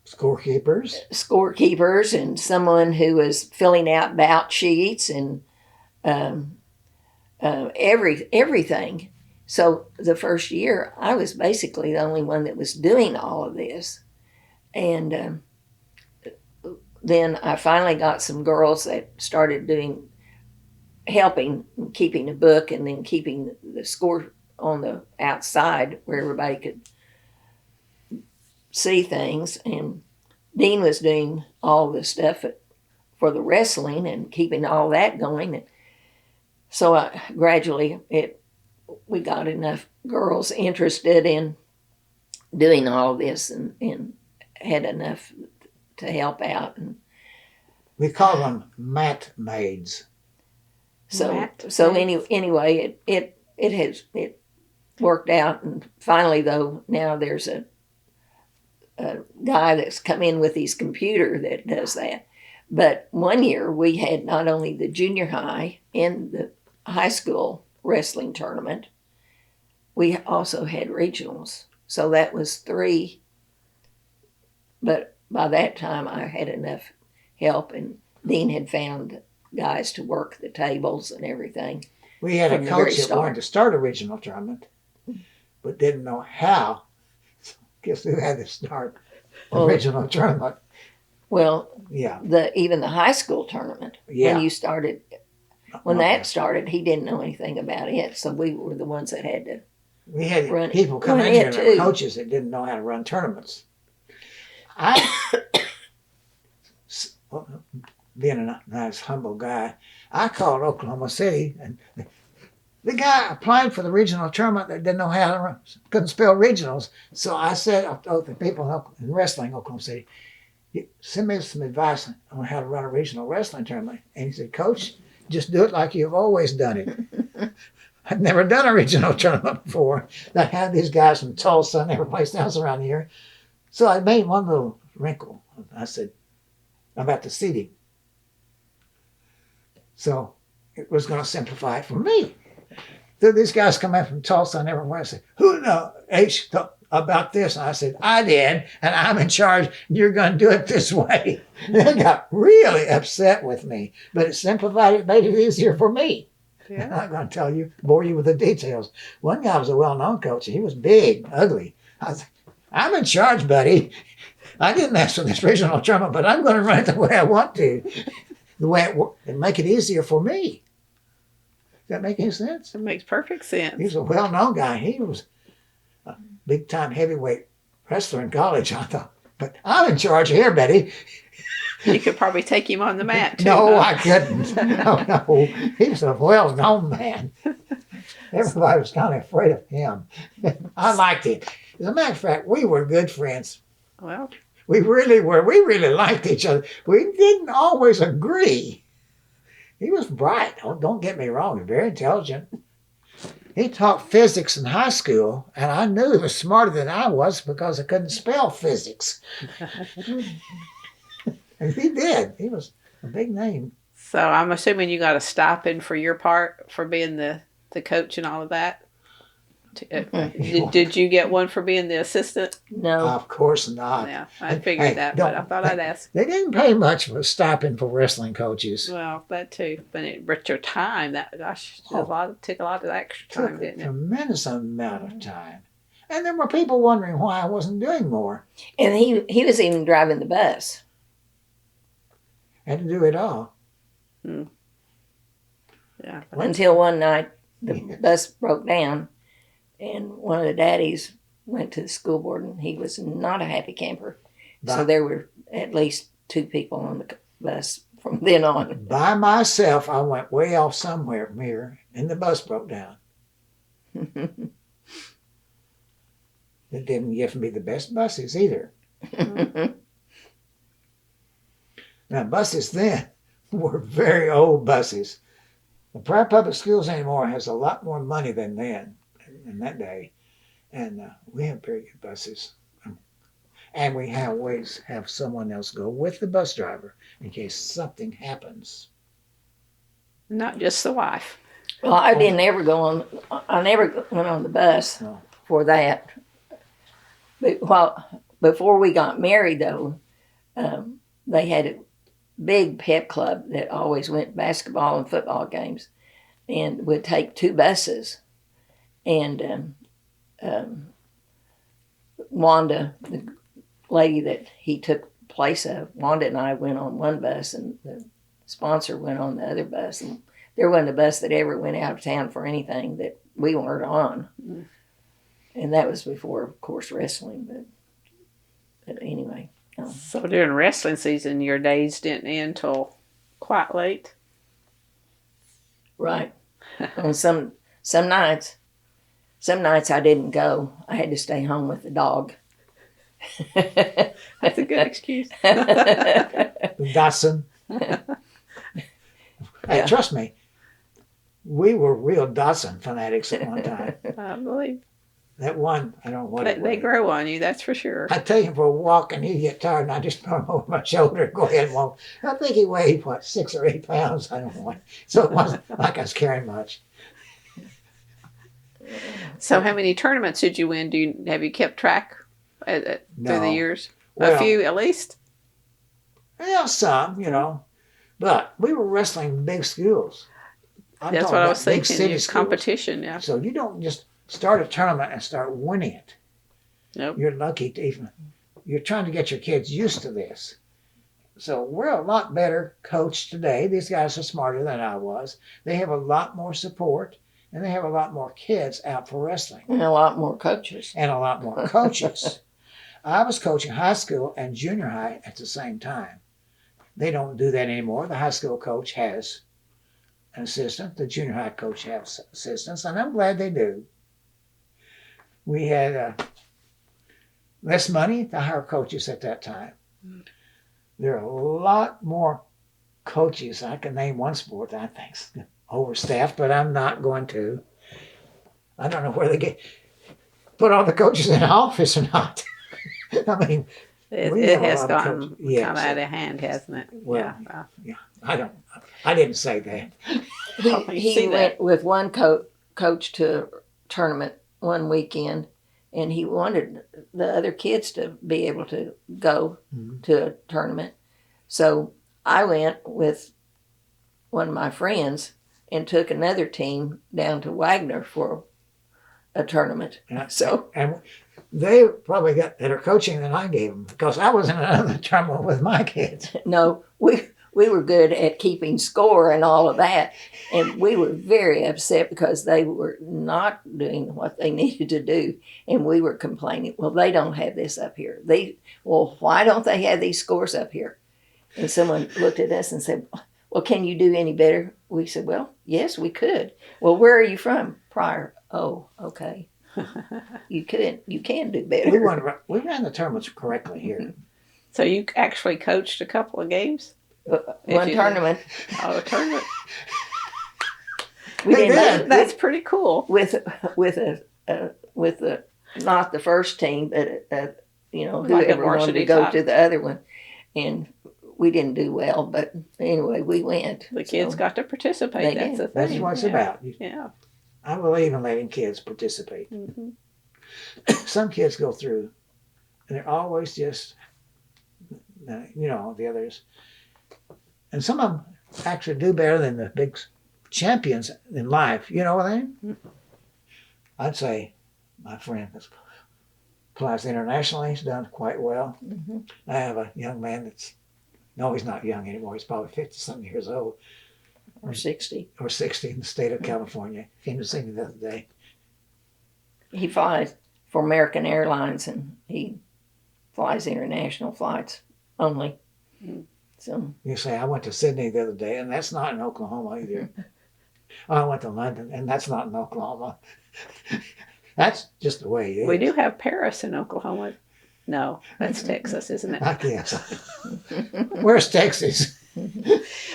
scorekeepers and someone who was filling out bout sheets and everything. So the first year, I was basically the only one that was doing all of this. And then I finally got some girls that started helping, keeping a book and then keeping the score on the outside where everybody could see things. And Dean was doing all the stuff for the wrestling and keeping all that going. And so gradually we got enough girls interested in doing all this and had enough to help out. And We call them mat maids. Anyway, it worked out. And finally, though, now there's a guy that's come in with his computer that does that. But one year we had not only the junior high and the high school wrestling tournament, we also had regionals. So that was 3. But by that time I had enough help, and Dean had found guys to work the tables and everything. We had From a the very coach that start. wanted to start a regional tournament, but didn't know how. So guess who had to start the Well- regional tournament? Well, Yeah. even the high school tournament, Yeah. when you started, when Okay. that started, he didn't know anything about it. So we were the ones that had to. We had run- people come run in here it that were too. coaches that didn't know how to run tournaments. Being a nice, humble guy, I called Oklahoma City, and the guy applied for the regional tournament that didn't know how to run, couldn't spell regionals. So I said, I told the people in wrestling, Oklahoma City, send me some advice on how to run a regional wrestling tournament. And he said, Coach, just do it like you've always done it. I'd never done a regional tournament before. I had these guys from Tulsa and every place else around here. So I made one little wrinkle. I said, about the seating. So it was going to simplify it for me. So these guys come in from Tulsa and everywhere. I said, who know H about this? And I said, I did, and I'm in charge, and you're going to do it this way. They got really upset with me, but it simplified it, made it easier for me. Yeah. I'm not going to bore you with the details. One guy was a well-known coach. He was big, ugly. I was like, I'm in charge, buddy. I didn't ask for this regional tournament, but I'm going to run it the way I want to, the way it works, and make it easier for me. Does that make any sense? It makes perfect sense. He was a well-known guy. He was a big-time heavyweight wrestler in college, I thought. But I'm in charge here, Betty. You could probably take him on the mat, too. No, I couldn't. No. He was a well-known man. Everybody was kind of afraid of him. I liked it. As a matter of fact, we were good friends. Well, we really were. We really liked each other. We didn't always agree. He was bright. Don't get me wrong. He's very intelligent. He taught physics in high school, and I knew he was smarter than I was because I couldn't spell physics. And he did. He was a big name. So I'm assuming you got a stipend for your part for being the coach and all of that? Did you get one for being the assistant? No. Of course not. Yeah, I figured that, but I thought I'd ask. They didn't pay much for a stipend for wrestling coaches. Well, that too. But your time, took a lot of extra time, didn't it? Tremendous amount of time. And there were people wondering why I wasn't doing more. And he was even driving the bus. Had to do it all. Hmm. Yeah. Until one night the bus broke down, and one of the daddies went to the school board, and he was not a happy camper. So there were at least 2 people on the bus from then on. By myself, I went way off somewhere from here, and the bus broke down. It didn't give me the best buses either. Now, buses then were very old buses. The Pryor Public Schools anymore has a lot more money than then, in that day. And we have very good buses. And we always have someone else go with the bus driver in case something happens. Not just the wife. Well, I never went on the bus for that. But before we got married, though, they had a big pep club that always went to basketball and football games, and would take 2 buses. And Wanda, the lady that he took place of, Wanda and I went on one bus, and the sponsor went on the other bus. And there wasn't a bus that ever went out of town for anything that we weren't on. Mm. And that was before, of course, wrestling. But anyway. So during wrestling season, your days didn't end till quite late? Right. On some nights. Some nights I didn't go. I had to stay home with the dog. That's a good excuse. Dotson. Hey, trust me, we were real Dotson fanatics at one time. I believe. That one, I don't know what it was. They grow on you, that's for sure. I'd take him for a walk, and he'd get tired, and I'd just throw him over my shoulder and go ahead and walk. I think he weighed, 6 or 8 pounds? I don't know. So it wasn't like I was carrying much. So how many tournaments did you win? Have you kept track through the years? Well, a few at least? Yeah, some, But we were wrestling big schools. That's what I was thinking. It's competition, yeah. So you don't just start a tournament and start winning it. Nope. You're lucky to you're trying to get your kids used to this. So we're a lot better coached today. These guys are smarter than I was. They have a lot more support, and they have a lot more kids out for wrestling. And a lot more coaches. And a lot more coaches. I was coaching high school and junior high at the same time. They don't do that anymore. The high school coach has an assistant. The junior high coach has assistants, and I'm glad they do. We had less money to hire coaches at that time. There are a lot more coaches. I can name one sport that I think's overstaffed, but I'm not going to. I don't know where they put all the coaches in office or not. I mean, we It have a has lot of gotten coaches. Yes. kind of out of hand, hasn't it? Well, Yeah. I didn't say that. You He see went that. with one coach to a tournament one weekend, and he wanted the other kids to be able to go to a tournament. So I went with one of my friends and took another team down to Wagner for a tournament. And they probably got better coaching than I gave them because I was in another tournament with my kids. No, we were good at keeping score and all of that. And we were very upset because they were not doing what they needed to do. And we were complaining, well, they don't have this up here. Well, why don't they have these scores up here? And someone looked at us and said, well, can you do any better? We said, well, yes, we could. Well, where are you from? Pryor. Oh, okay. You can do better. We ran the tournaments correctly here. So you actually coached a couple of games? One tournament. Oh, a tournament. We didn't. That's pretty cool. With not the first team, but Like whoever a wanted varsity to go type. to the other one, and we didn't do well. But anyway, we went. The kids got to participate. They That's did. the thing. That's what it's about. Yeah. I believe in letting kids participate. Mm-hmm. Some kids go through, and they're always just, the others. And some of them actually do better than the big champions in life. You know what I mean? Mm-hmm. I'd say my friend that applies internationally, he's done quite well. Mm-hmm. I have a young man he's not young anymore. He's probably 50-something years old. Or 60. Or 60 in the state of California. Came to see me the other day. He flies for American Airlines, and he flies international flights only. So You say, I went to Sydney the other day, and that's not in Oklahoma either. I went to London, and that's not in Oklahoma. That's just the way it is. We do have Paris in Oklahoma. No, that's Texas, isn't it? I guess. Where's Texas?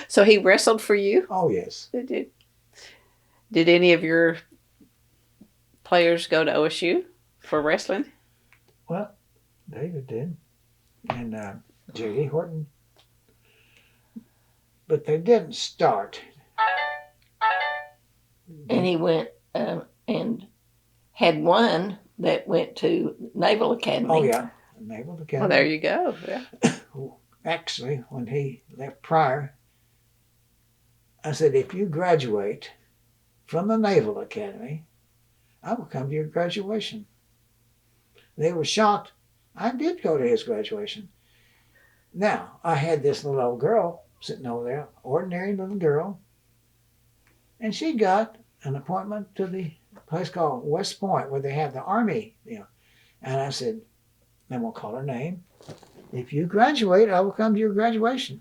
So he wrestled for you? Oh, yes. Did any of your players go to OSU for wrestling? Well, David did. And J.D. Horton. But they didn't start. and he went and had one that went to Naval Academy. Oh, yeah. Naval Academy. Well, there you go. Yeah. Actually, when he left Pryor, I said, if you graduate from the Naval Academy, I will come to your graduation. They were shocked. I did go to his graduation. Now, I had this little old girl sitting over there, ordinary little girl, and she got an appointment to the place called West Point where they have the Army. And I said, then we'll call her name. If you graduate, I will come to your graduation.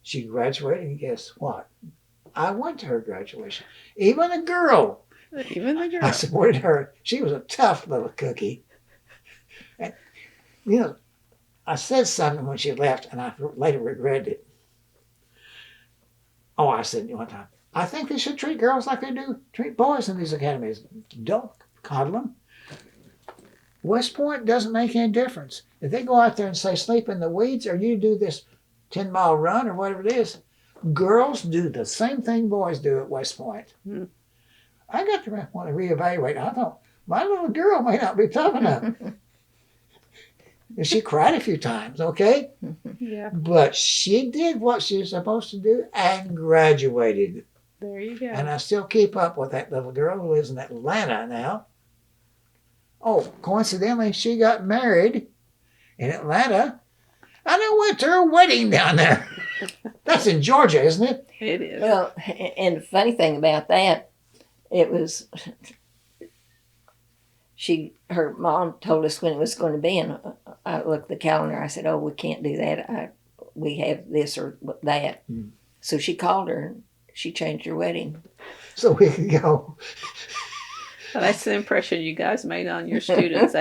She graduated, and guess what? I went to her graduation. Even the girl. I supported her. She was a tough little cookie. And, I said something when she left, and I later regretted it. Oh, I said one time, I think they should treat girls like they do treat boys in these academies. Don't coddle them. West Point doesn't make any difference. If they go out there and say sleep in the weeds or you do this 10-mile run or whatever it is, girls do the same thing boys do at West Point. Mm-hmm. I got to want to reevaluate. I thought, my little girl may not be tough enough. And she cried a few times, okay? Yeah. But she did what she was supposed to do and graduated. There you go. And I still keep up with that little girl who lives in Atlanta now. Oh, coincidentally, she got married in Atlanta. And I went to her wedding down there. That's in Georgia, isn't it? It is. Well, and the funny thing about that, it was her mom told us when it was going to be, and I looked at the calendar. I said, "Oh, we can't do that. We have this or that." Mm. So she called her, and she changed her wedding. So we could go. Well, that's the impression you guys made on your students.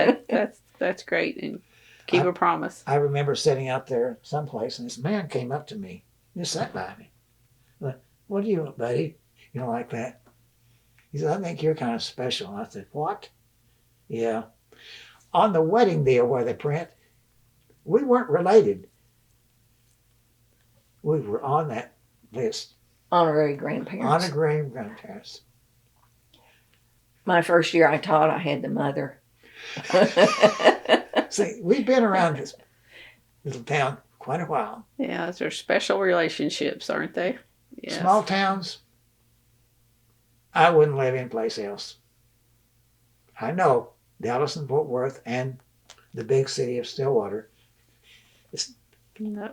That's great, and keep a promise. I remember sitting out there someplace, and this man came up to me, just sat by me. What do you want, buddy? Like that. He said, I think you're kind of special. And I said, what? Yeah. On the wedding deal where they print, we weren't related. We were on that list. Honorary grandparents. Honorary grandparents. My first year I taught, I had the mother. See, we've been around this little town quite a while. Yeah, those are special relationships, aren't they? Yes. Small towns, I wouldn't live anyplace else. I know Dallas and Fort Worth and the big city of Stillwater. No.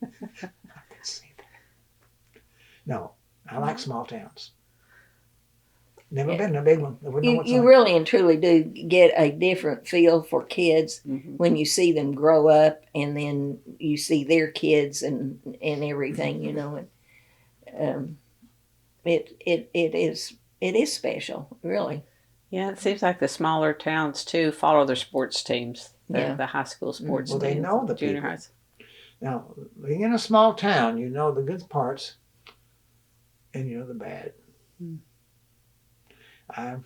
I can see that. No, I like small towns. Never been in a big one. You really and truly do get a different feel for kids when you see them grow up, and then you see their kids and everything, you know. And it is special, really. Yeah, it seems like the smaller towns too follow their sports teams. The high school sports well, teams. they know the junior people. highs. Now, being in a small town, you know the good parts and you know the bad. I've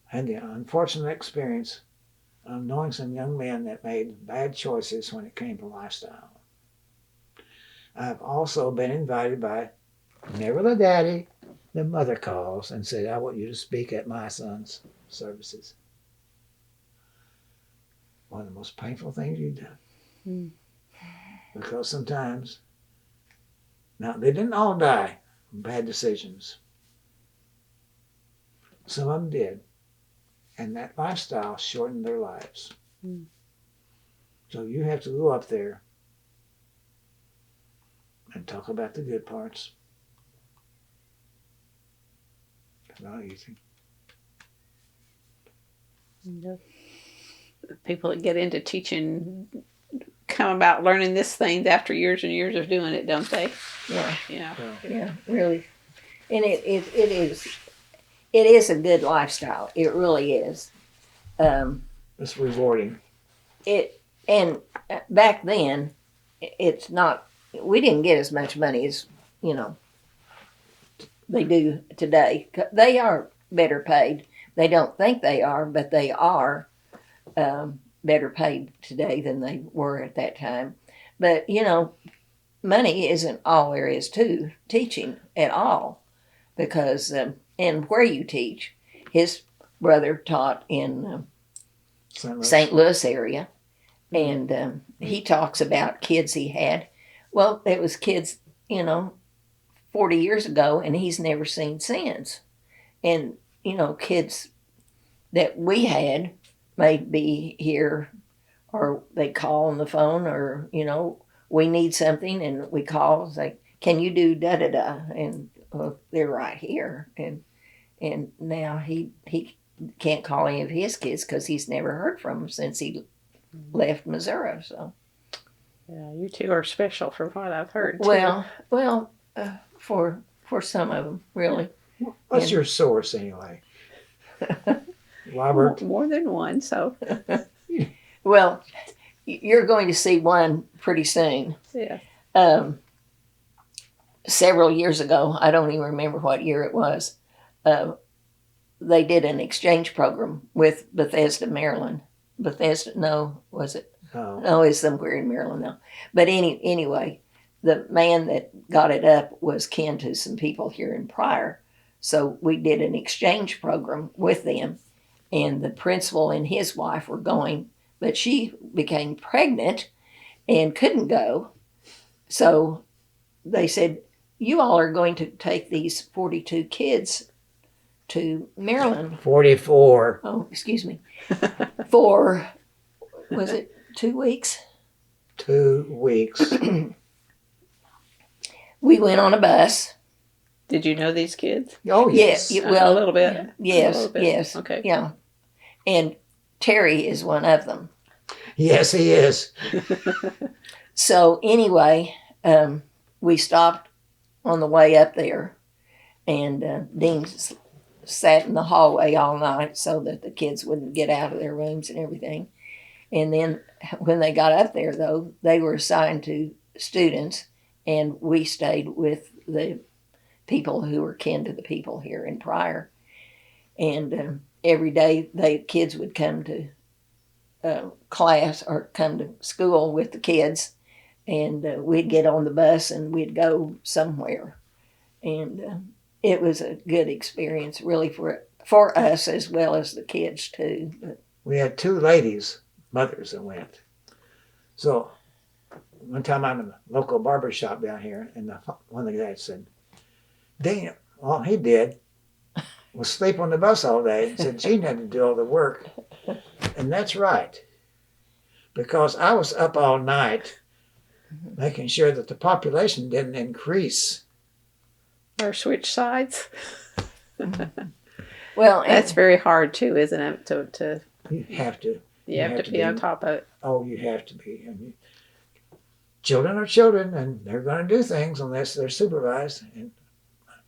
had the unfortunate experience of knowing some young men that made bad choices when it came to lifestyle. I've also been invited by never the daddy, the mother calls and said, I want you to speak at my son's services. One of the most painful things you do. Because sometimes, now they didn't all die from bad decisions. Some of them did. And that lifestyle shortened their lives. So you have to go up there and talk about the good parts. It's not easy. People that get into teaching come about learning this thing after years and years of doing it, don't they? Yeah, really. And it is a good lifestyle. It really is. It's rewarding. And back then, it's not. We didn't get as much money as they do today. They are better paid. They don't think they are, but they are better paid today than they were at that time. But money isn't all there is to teaching at all, because and where you teach, his brother taught in St. Louis area, and he talks about kids he had. Well, it was kids, 40 years ago, and he's never seen since. And, kids that we had may be here, or they call on the phone, or, we need something, and we call and say, can you do da-da-da? And they're right here. And now he can't call any of his kids because he's never heard from them since he left Missouri. So, yeah, you two are special from what I've heard. Too. Well, for some of them, really. What's your source anyway, Robert? More than one. So, well, you're going to see one pretty soon. Yeah. Several years ago, I don't even remember what year it was. They did an exchange program with Bethesda, Maryland. Bethesda, no, was it? No, it's somewhere in Maryland now. But anyway, the man that got it up was kin to some people here in Pryor. So we did an exchange program with them, and the principal and his wife were going, but she became pregnant and couldn't go. So they said, you all are going to take these 42 kids to Maryland. 44. Oh, excuse me. For, was it 2 weeks? 2 weeks. We went on a bus. Did you know these kids? Oh, yes. Yeah, well, a little bit. Yes, A little bit. yes. Okay. Yeah. And Terry is one of them. Yes, he is. So anyway, we stopped on the way up there, and Dean sat in the hallway all night so that the kids wouldn't get out of their rooms and everything. And then when they got up there, though, they were assigned to students, and we stayed with the people who were kin to the people here in Pryor. And every day the kids would come to class or come to school with the kids, and we'd get on the bus and we'd go somewhere. And it was a good experience, really, for us as well as the kids too. But We had two ladies, mothers, that went. So one time I'm in a local barber shop down here, and one of the guys said, Dean, all he did was sleep on the bus all day. He said Jean had to do all the work. And that's right. Because I was up all night making sure that the population didn't increase. Or switch sides. well, That's very hard too, isn't it? To You have to. you have to be on top of it. Oh, you have to be. And children are children, and they're going to do things unless they're supervised. And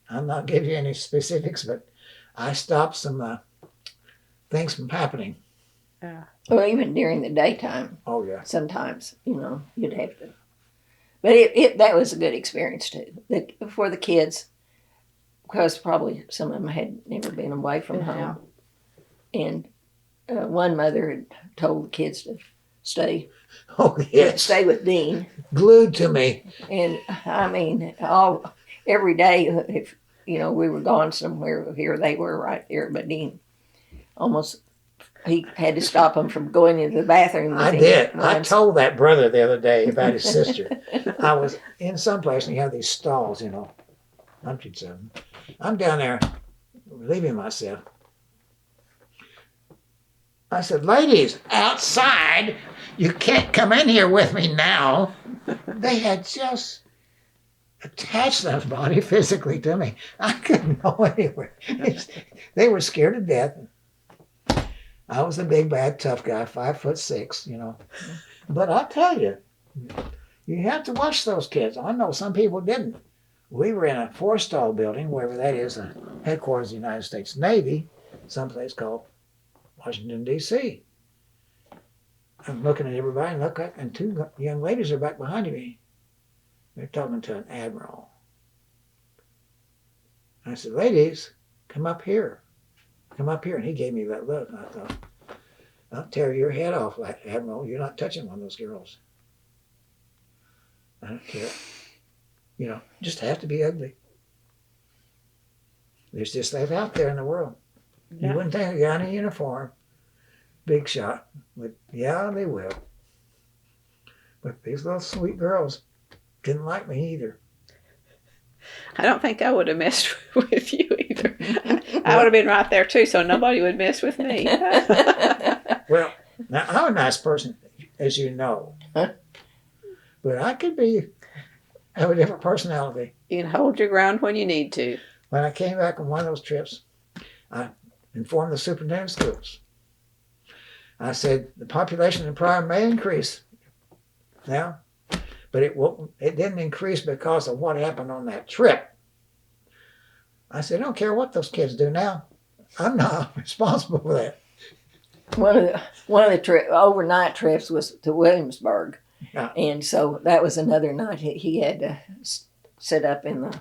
I'm not giving you any specifics, but I stopped some things from happening. Yeah. well, even during the daytime, Oh, yeah. sometimes you'd have to. But that was a good experience too. For the kids, because probably some of them had never been away from home, and one mother had told the kids to stay Oh, yes. stay with Dean. Glued to me. And I mean, every day, if we were gone somewhere, here they were right there. But Dean he had to stop them from going into the bathroom. I did. I told that brother the other day about his sister. I was in some place, and you have these stalls, hundreds of them. I'm down there relieving myself. I said, ladies, outside, you can't come in here with me now. They had just attached their body physically to me. I couldn't go anywhere. They were scared to death. I was a big, bad, tough guy, 5'6", But I tell you, you have to watch those kids. I know some people didn't. We were in a 4-stall building, wherever that is, the headquarters of the United States Navy, someplace called Washington, D.C. I'm looking at everybody, and two young ladies are back behind me. They're talking to an admiral. I said, ladies, come up here. Come up here. And he gave me that look. And I thought, I'll tear your head off, Admiral. You're not touching one of those girls. I don't care. Just have to be ugly. There's just that out there in the world. Yeah. You wouldn't think a guy in a uniform, big shot, but yeah, they will. But these little sweet girls didn't like me either. I don't think I would have messed with you either. I would have been right there too, so nobody would mess with me. Well, now I'm a nice person, as you know. But I could have a different personality. You can hold your ground when you need to. When I came back on one of those trips, I informed the superintendent of schools. I said, the population in Pryor may increase now, but it didn't increase because of what happened on that trip. I said, I don't care what those kids do now. I'm not responsible for that. One of the overnight trips was to Williamsburg, Yeah. and so that was another night he had to sit up in the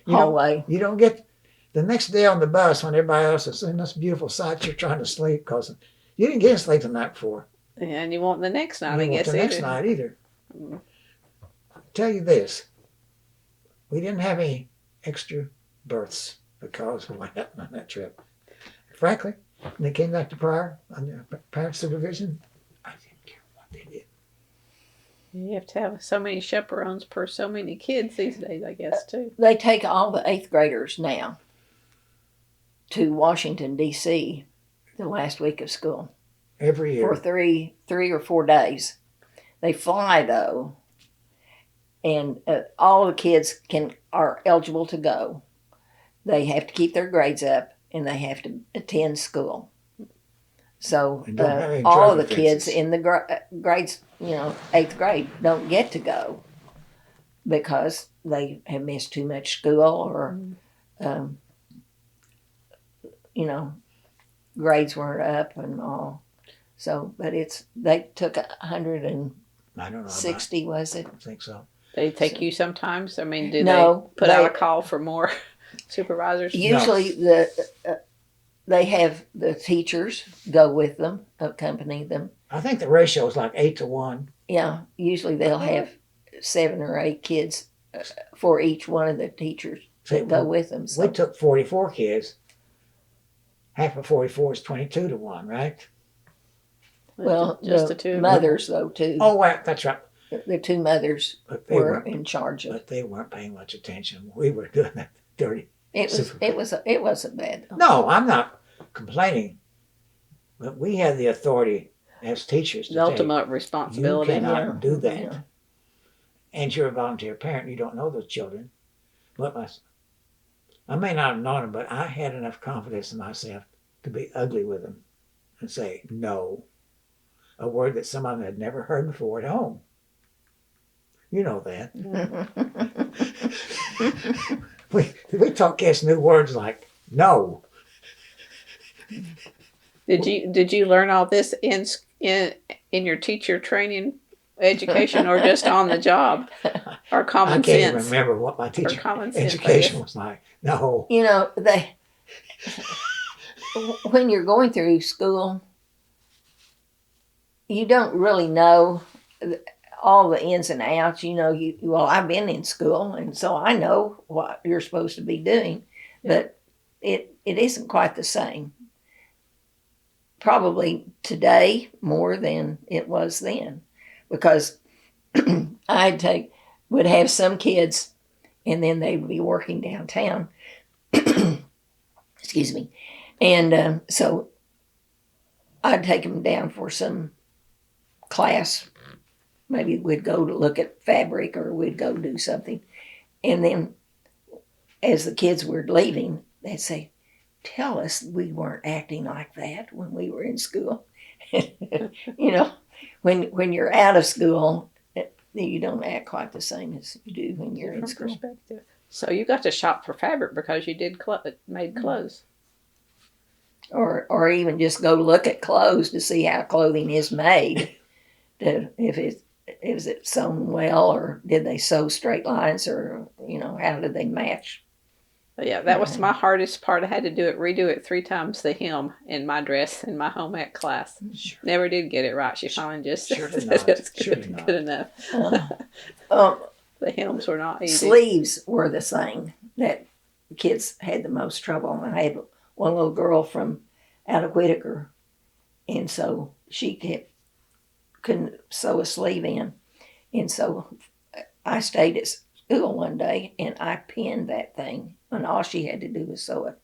hallway. You don't get the next day on the bus when everybody else is seeing this beautiful sight. You're trying to sleep because you didn't get to sleep the night before. And you won't the next night, I You won't guess, the next night either. I'll tell you this, we didn't have any extra berths because of what happened on that trip. Frankly, when they came back to Pryor under parent supervision, I didn't care what they did. You have to have so many chaperones per so many kids these days, I guess, too. They take all the 8th graders now to Washington, D.C. the last week of school Every year. for three or 4 days. They fly, though, and all the kids are eligible to go. They have to keep their grades up, and they have to attend school. So And don't have any all of the traffic kids fences. in the grades, 8th grade, don't get to go because they have missed too much school or, grades weren't up and all. So, but they took 160, I don't know. was it? I think so. They take you sometimes? I mean, do No, they put out a call for more supervisors? Usually they have the teachers go with them, accompany them. I think the ratio is like 8-1. Yeah, usually they'll have 7 or 8 kids for each one of the teachers that go with them. So. We took 44 kids. Half of 44 is 22-1, right? Well, just the the two mothers, though, too. Oh, wow, that's right. The 2 mothers were in charge of. But they weren't paying much attention. We were doing that dirty. It wasn't bad, though. No, I'm not complaining. But we had the authority as teachers to the ultimate responsibility. You cannot do that. Yeah. And you're a volunteer parent. You don't know those children. But I may not have known them, but I had enough confidence in myself to be ugly with them and say no. A word that someone had never heard before at home. You know that. we taught kids new words like no. Did you learn all this in your teacher training education, or just on the job, or common sense? I can't even remember what my teacher education was like. No. You know, when you're going through school, you don't really know all the ins and outs. You know, well, I've been in school, and so I know what you're supposed to be doing, but it isn't quite the same. Probably today more than it was then, because would have some kids, and then they would be working downtown. Excuse me, and so I'd take them down for some class. Maybe we'd go to look at fabric, or we'd go do something. And then as the kids were leaving, they'd say, "Tell us we weren't acting like that when we were in school." You know, when you're out of school, you don't act quite the same as you do when you're in school. Perspective. So you got to shop for fabric because you made clothes. Or even just go look at clothes to see how clothing is made. Is it sewn well, or did they sew straight lines, or how did they match? But yeah, that was my hardest part. I had to redo it 3 times the hem in my dress in my home ec class. Sure. Never did get it right. She finally just said Surely good enough. The hems were not easy. Sleeves were the thing that kids had the most trouble. I had one little girl from out of Whitaker, and so she couldn't sew a sleeve in. And so I stayed at school one day, and I pinned that thing, and all she had to do was sew it.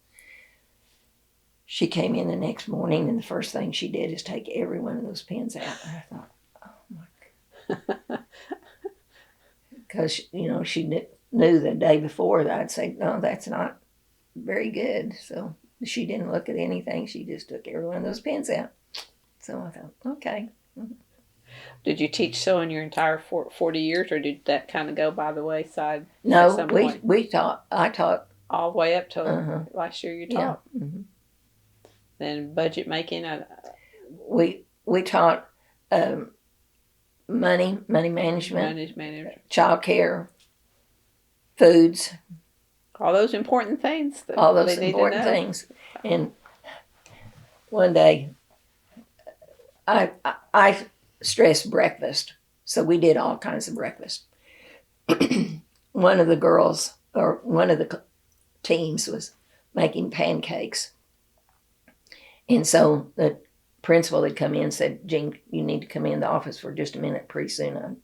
She came in the next morning, and the first thing she did is take every one of those pins out. And I thought, oh my God. Because, she knew the day before that I'd say, no, that's not very good. So she didn't look at anything. She just took every one of those pins out. So I thought, okay. Did you teach sewing your entire 40 years, or did that kind of go by the wayside? No, we taught. I taught all the way up till last year. You taught. Yeah. Mm-hmm. Then budget making. We taught money management, child care, foods. All those important things. All those important things. And one day, I stressed breakfast, so we did all kinds of breakfast. One of the girls, or one of the teams, was making pancakes. And so the principal had come in and said, "Jean, you need to come in the office for just a minute pretty soon. I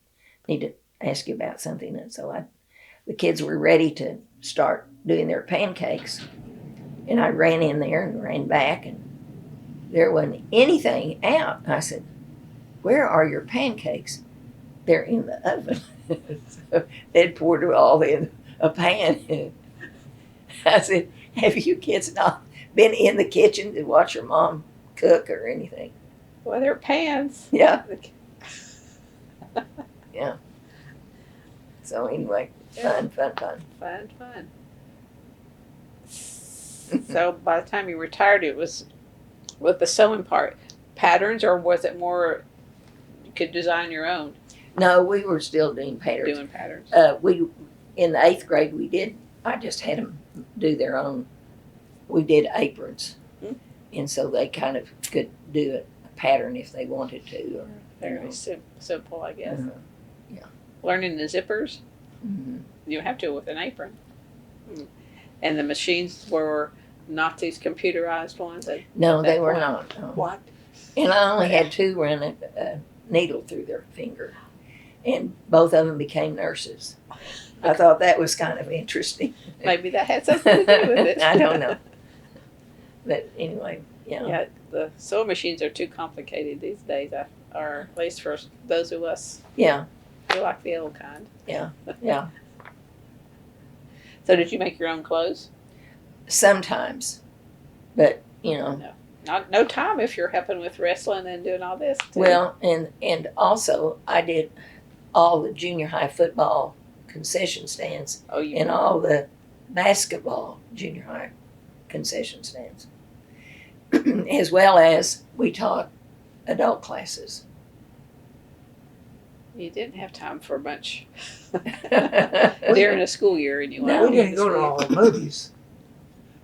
need to ask you about something." And so the kids were ready to start doing their pancakes. And I ran in there and ran back, and there wasn't anything out. I said, "Where are your pancakes?" "They're in the oven." So they'd poured it all in a pan. I said, "Have you kids not been in the kitchen to watch your mom cook or anything?" Well, they're pans. Yeah. Yeah. So anyway, fun. So by the time you retired, it was with the sewing part, patterns, or was it more you could design your own? No, we were still doing patterns. doing patterns? We in the 8th grade we did. I just had them do their own. We did aprons, and so they kind of could do a pattern if they wanted to. Or, Very simple, I guess. Yeah. Learning the zippers, Mm-hmm. you have to with an apron. And the machines were not these computerized ones. No, they that were point. not. No. What? And I only had 2 run a needle through their finger, and both of them became nurses. I thought that was kind of interesting. Maybe that had something to do with it. I don't know. But anyway, yeah. Yeah, the sewing machines are too complicated these days, or at least for those of us Yeah, who like the old kind. yeah. So did you make your own clothes? Sometimes, but No time if you're helping with wrestling and doing all this. Too. well, and also I did all the junior high football concession stands oh, you and all the basketball junior high concession stands, as well as we taught adult classes. You didn't have time for much We during the school year anyway. No, We didn't go to all the movies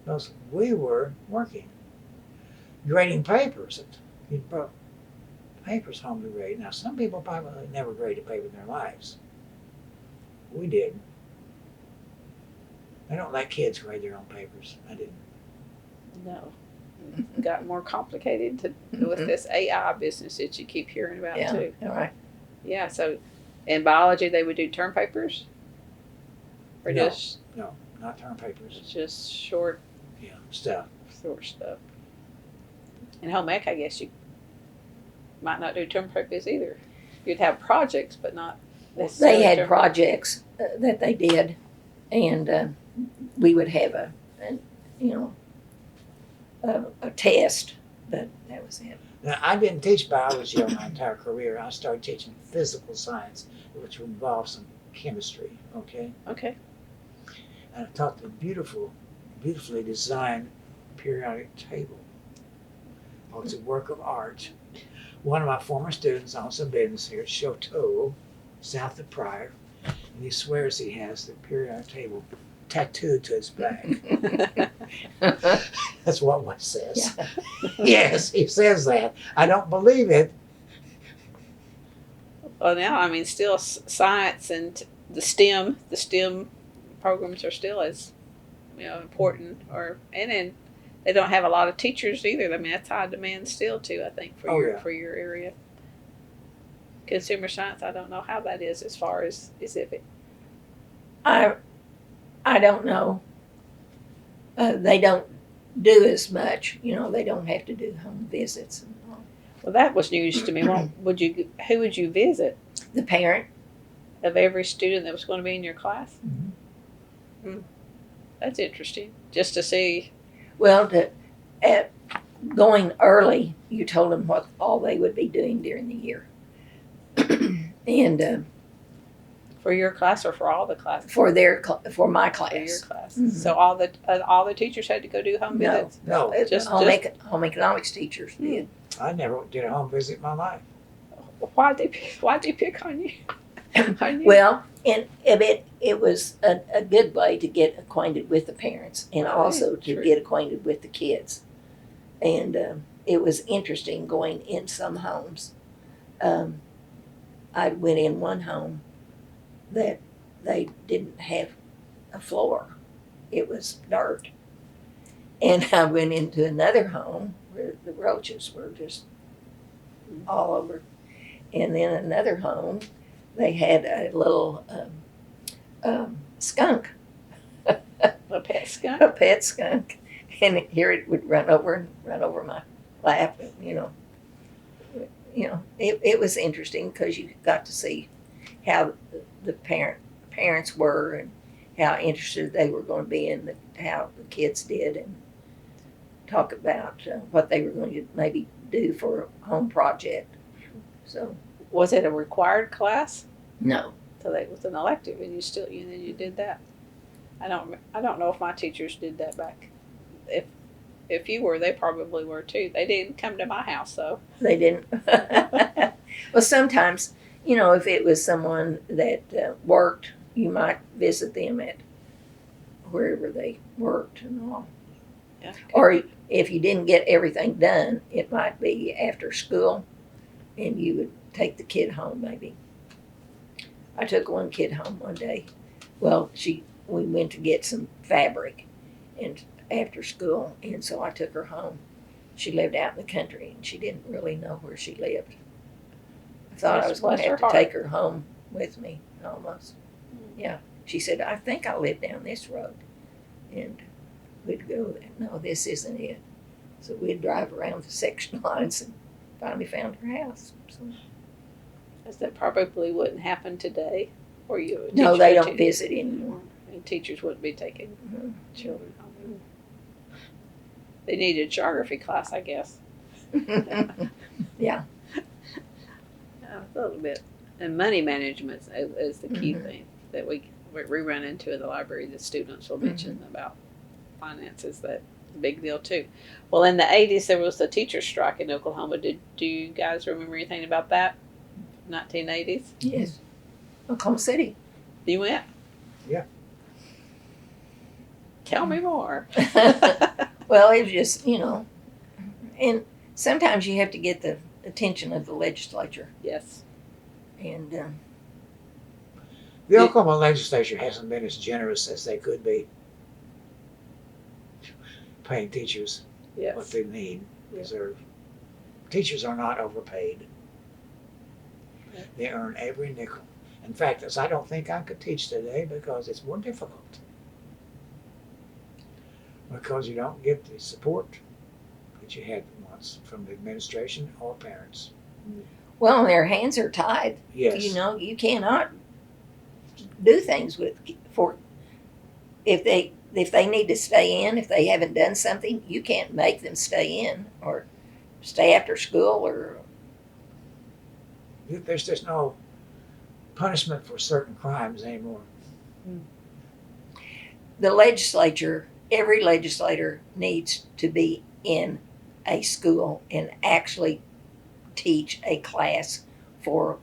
because we were working, grading papers. You brought papers home to grade. Now, some people probably never graded paper in their lives. We did. They don't let kids grade their own papers. I didn't. No. Got more complicated with this AI business that you keep hearing about Yeah, too. all right. Yeah, so in biology they would do term papers? Or No. just No, not term papers. short Yeah, stuff. stuff. In home ec, I guess you might not do term papers either. You'd have projects, but not necessarily They had term projects that they did, and we would have a test, but that was it. Now, I didn't teach biology all my entire career. I started teaching physical science, which involves some chemistry, okay? Okay. And I taught the beautifully designed periodic table. Oh, it's a work of art. One of my former students owns a business here at Chateau, south of Pryor, and he swears he has the periodic table tattooed to his back. That's what one says. Yeah. Yes, he says that. I don't believe it. Well, now, I mean, still science and the STEM programs are still as, important. And then they don't have a lot of teachers either. I mean, that's high demand still too, I think, for your area. Consumer science, I don't know how that is as far as if it. I don't know. They don't do as much. They don't have to do home visits and all. Well, that was news to me. Well, who would you visit The parent. of every student that was going to be in your class? Mhm. That's interesting. Just to see. Well, going early, you told them what all they would be doing during the year, and For your class or for all the classes? for my For your class. class. Mhm. So all the teachers had to go do home No. visits? No, Home economics teachers did. I never did a home visit in my life. Why'd they pick on you? On you? Well, and it was a good way to get acquainted with the parents and Right, also to true. get acquainted with the kids. And it was interesting going in some homes. I went in one home that they didn't have a floor. It was dirt. And I went into another home where the roaches were just all over. And then another home, they had a little skunk, A pet skunk? a pet skunk. And here it would run over my lap, It was interesting because you got to see how the parents were and how interested they were going to be in how the kids did, and talk about what they were going to maybe do for a home project. So Was it a required class? no, So that was an elective, and you did that. I don't know if my teachers did that back. If you were, they probably were too. They didn't come to my house though. they didn't. Well, sometimes you know, if it was someone that worked, you might visit them at wherever they worked and all. Yeah. Or if you didn't get everything done, it might be after school and you would take the kid home maybe. I took one kid home one day. Well, we went to get some fabric and after school, and so I took her home. She lived out in the country and she didn't really know where she lived. I thought I was going to have to take her home with me almost. Yeah. She said, I think I live down this road. And we'd go there. No, this isn't it. So we'd drive around the section lines and finally found her house. So, That probably wouldn't happen today. Or you? no, they don't visit anymore. And teachers wouldn't be taking Mhm. children home. They need a geography class, I guess. Yeah. A little bit. And money management is the key Mhm. thing that we run into in the library. The students will mention about finances. That's a big deal too. Well, in the 80s, there was the teacher strike in Oklahoma. Do you guys remember anything about that? 1980s? Yes. Oklahoma City. You went? Yeah. Tell me more. Well, it was just, you know, and sometimes you have to get the attention of the legislature. Yes. And The Oklahoma legislature hasn't been as generous as they could be paying teachers what Yes. they need, deserve. Teachers are not overpaid. Yeah. They earn every nickel. In fact, I don't think I could teach today because it's more difficult. Because you don't get the support that you had once from the administration or parents. well, their hands are tied. Yes. You know, you cannot do things if they need to stay in, if they haven't done something, you can't make them stay in or stay after school or There's just no punishment for certain crimes anymore. the legislature. Every legislator needs to be in a school and actually teach a class for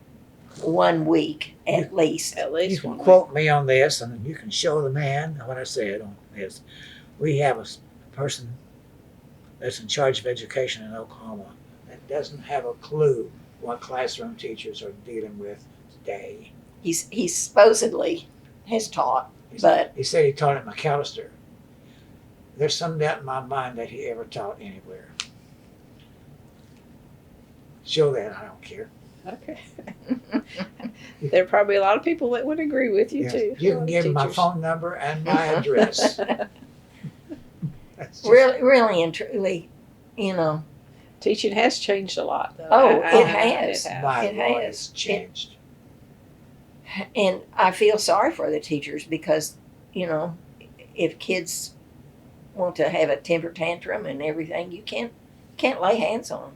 1 week at least. At You least can one. quote me on this, and you can show the man what I said on this. We have a person that's in charge of education in Oklahoma that doesn't have a clue what classroom teachers are dealing with today. He supposedly has taught, but He said he taught at McAllister. There's some doubt in my mind that he ever taught anywhere. Show that, I don't care. Okay. There are probably a lot of people that would agree with you Yes. too. You can give him my Teachers. phone number and my address. That's just- really and truly, you know, Teaching has changed a lot, though. Oh, it has. my It Lord, has. it's changed. and I feel sorry for the teachers because, you know, if kids want to have a temper tantrum and everything, you can't lay hands on them.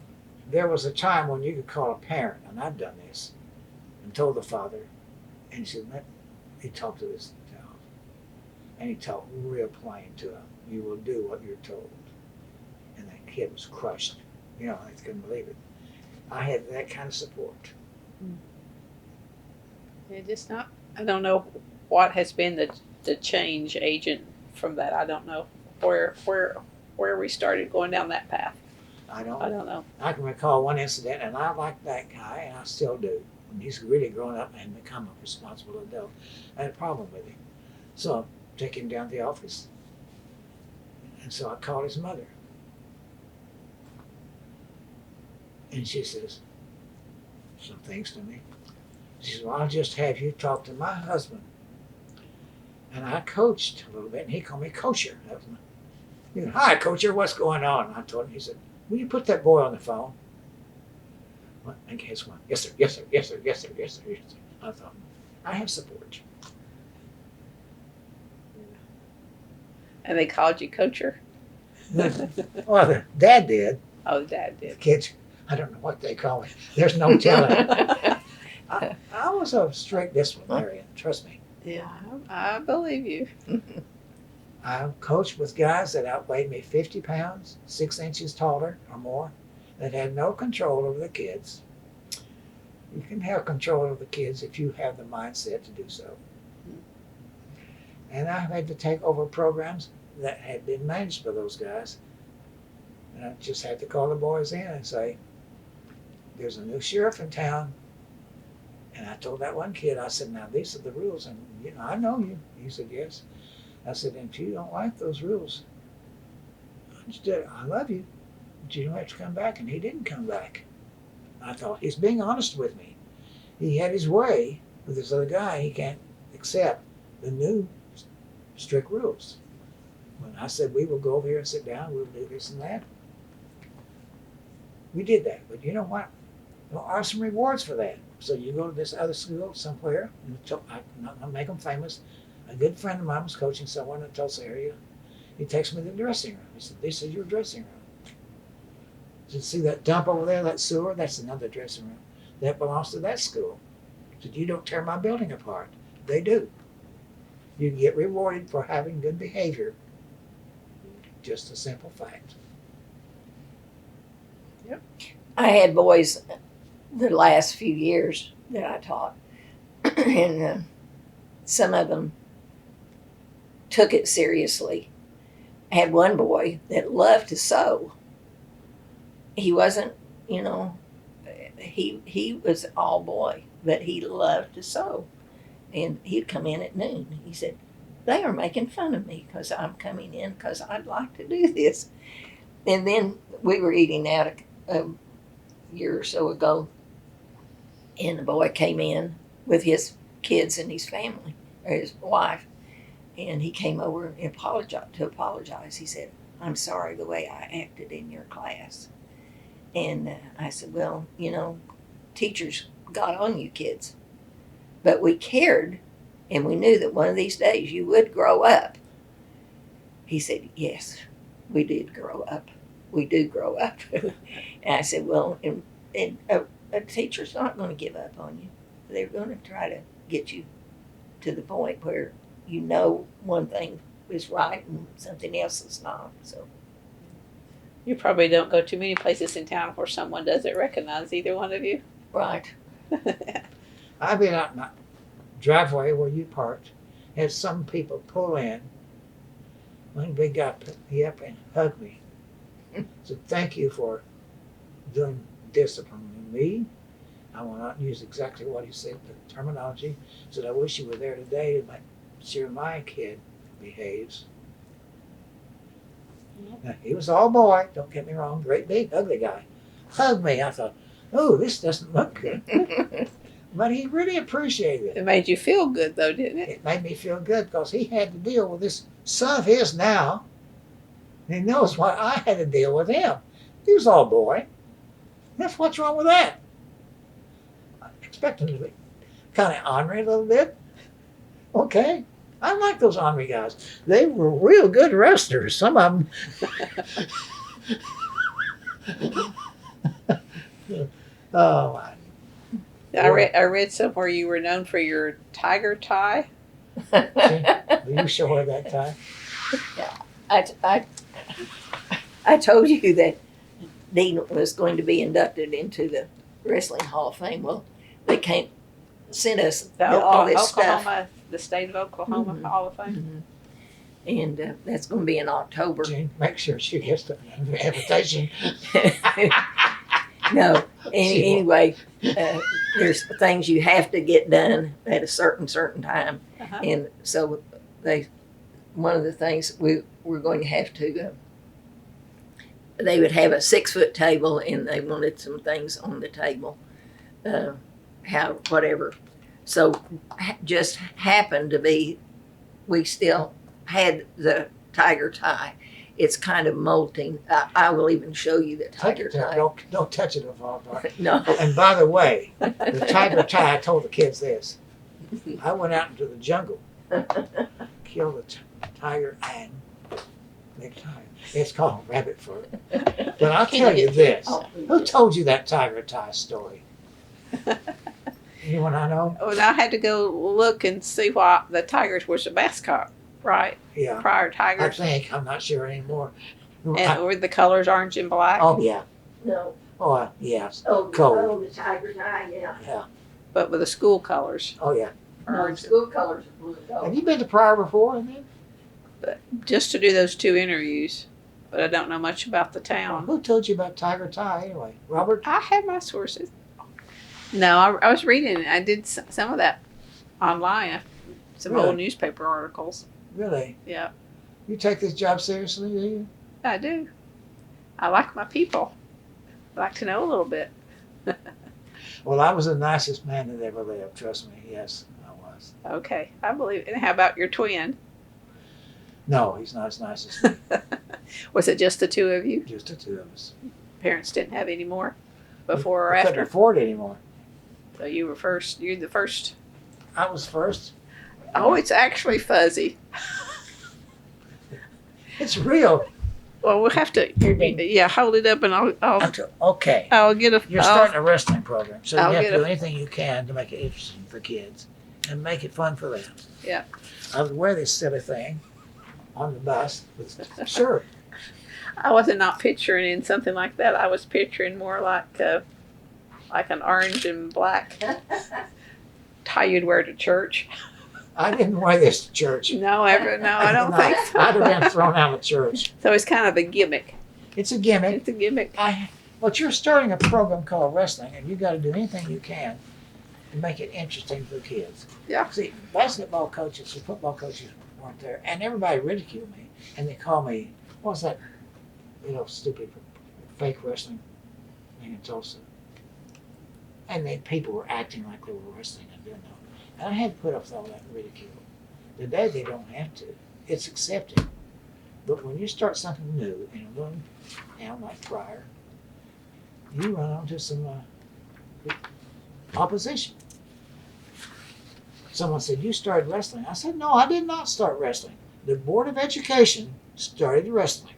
There was a time when you could call a parent, and I've done this, and told the father, and he said, he talked to his child, and he talked real plain to him. You will do what you're told. And that kid was crushed. You know, I couldn't believe it. I had that kind of support. It just not. I don't know what has been the change agent from that. I don't know where we started going down that path. I I don't. don't know. I can recall one incident, and I liked that guy, and I still do. And he's really grown up and become a responsible adult. I had a problem with him, so I took him down to the office, and so I called his mother, and she says some things to me. She says, "Well, I'll just have you talk to my husband." And I coached a little bit, and he called me Coacher. That was my, "Hi, Coacher, what's going on?" I told him. He said, "Will you put that boy on the phone?" What? And guess what? Yes, sir. Yes, sir. Yes, sir. Yes, sir. Yes, sir. Yes, sir. I thought, I have support. And they called you Coacher. Well, the dad did. Oh, Dad The did. kids, I don't know what they call it. There's no telling. I was a strict disciplinarian. Trust me. Yeah, I believe you. I coached with guys that outweighed me 50 pounds, 6 inches taller or more, that had no control over the kids. You can have control of the kids if you have the mindset to do so. And I've had to take over programs that had been managed by those guys. And I just had to call the boys in and say, there's a new sheriff in town. And I told that one kid, I said, now these are the rules. And, I know you. He said, yes. I said, and if you don't like those rules, I love you, but you don't have to come back. And he didn't come back. I thought, he's being honest with me. He had his way with this other guy. He can't accept the new strict rules. When I said, we will go over here and sit down, we'll do this and that. We did that. But you know what? There are some rewards for that. So you go to this other school somewhere, and I'm not going to make them famous. A good friend of mine was coaching someone in the Tulsa area. He takes me to the dressing room. He said, this is your dressing room. Did you see that dump over there, that sewer? That's another dressing room. That belongs to that school. He said, you don't tear my building apart. They do. You get rewarded for having good behavior. Just a simple fact. Yep. I had boys the last few years that I taught, and some of them took it seriously. I had one boy that loved to sew. He wasn't, he was all boy, but he loved to sew. And he'd come in at noon. He said, they are making fun of me because I'm coming in because I'd like to do this. And then we were eating out a year or so ago, and the boy came in with his kids and his family, or his wife, and he came over and apologize. He said, I'm sorry the way I acted in your class. And I said, well, teachers got on you kids, but we cared, and we knew that one of these days you would grow up. He said, yes, we did grow up. We do grow up. And I said, well, and a teacher's not going to give up on you. They're going to try to get you to the point where one thing is right and something else is not. So You probably don't go to many places in town where someone doesn't recognize either one of you. right. I've been out in my driveway where you parked, had some people pull in. One big guy picked me up and hugged me. Said, thank you for doing disciplining me. I will not use exactly what he said, the terminology. Said, I wish you were there today to make sure my kid behaves. Now, he was all boy, don't get me wrong, great big ugly guy. Hugged me. I thought, oh, this doesn't look good. But he really appreciated it. It made you feel good, though, didn't it? It made me feel good because he had to deal with this son of his now. And he knows what I had to deal with him. He was all boy. That's what's wrong with that. I expect him to be kind of ornery a little bit. Okay. I like those ornery guys. They were real good wrestlers. Some of them. Oh, my. I read somewhere you were known for your tiger tie. Will you show her that tie? I told you that Dean was going to be inducted into the Wrestling Hall of Fame. Well, they sent us all this stuff. The state of Oklahoma Hall of Fame. Mm-hmm. And that's going to be in October. Jane, make sure she gets the invitation. No. Anyway, there's things you have to get done at a certain time. Uh-huh. And so one of the things we're going to have to, they would have a 6-foot table and they wanted some things on the table, whatever. So just happened to be, we still had the tiger tie. It's kind of molting. I will even show you the tiger tie. Don't touch it, Bar. No. And by the way, the tiger tie, I told the kids this. I went out into the jungle, killed a tiger and big tiger. It's called rabbit fur. But I'll tell you this. Who told you that tiger tie story? Anyone I know? Well, I had to go look and see why the tigers was a mascot, right? Yeah. Pryor I tigers. think. I'm not sure anymore. And were the colors orange and black? Oh, yeah. No. Oh, yes. Oh, Cold. the tiger tie, yeah. But with the school colors. Oh, yeah. No, the school colors are blue and Have gold. you been to Pryor before? Just to do those 2 interviews. But I don't know much about the town. Who told you about tiger tie anyway? Robert? I have my sources. No, I was reading. I did some of that online. Some Really? old newspaper articles. Really? Yeah, You take this job seriously, do you? I do. I like my people. I like to know a little bit. Well, I was the nicest man that ever lived. Trust me. Yes, I was. Okay, I believe it. And how about your twin? No, he's not as nice as me. Was it just the 2 of you? Just the 2 of us. Parents didn't have any more before or We couldn't after? afford it anymore. So you were first. You're the first. I was first. Oh, it's actually fuzzy. It's real. Well, we'll have to. Yeah, hold it up, and Okay. I'll get a. You're starting a wrestling program, so I'll you have get to do a- anything you can to make it interesting for kids and make it fun for them. Yeah. I would wear this silly thing on the bus with a shirt. I wasn't not picturing in something like that. I was picturing more like an orange and black tie you'd wear to church. I didn't wear this to church. No, I don't think so. I'd have been thrown out of church. So it's kind of a gimmick. It's a gimmick. It's a gimmick. But you're starting a program called wrestling, and you got to do anything you can to make it interesting for kids. Yeah. See, basketball coaches or football coaches weren't there, and everybody ridiculed me, and they called me, what's that, stupid fake wrestling thing in Tulsa. And then people were acting like they were wrestling and didn't know. And I had to put up with all that ridicule. Today they don't have to. It's accepted. But when you start something new in a little town like Pryor, you run onto some opposition. Someone said, you started wrestling. I said, no, I did not start wrestling. The Board of Education started wrestling.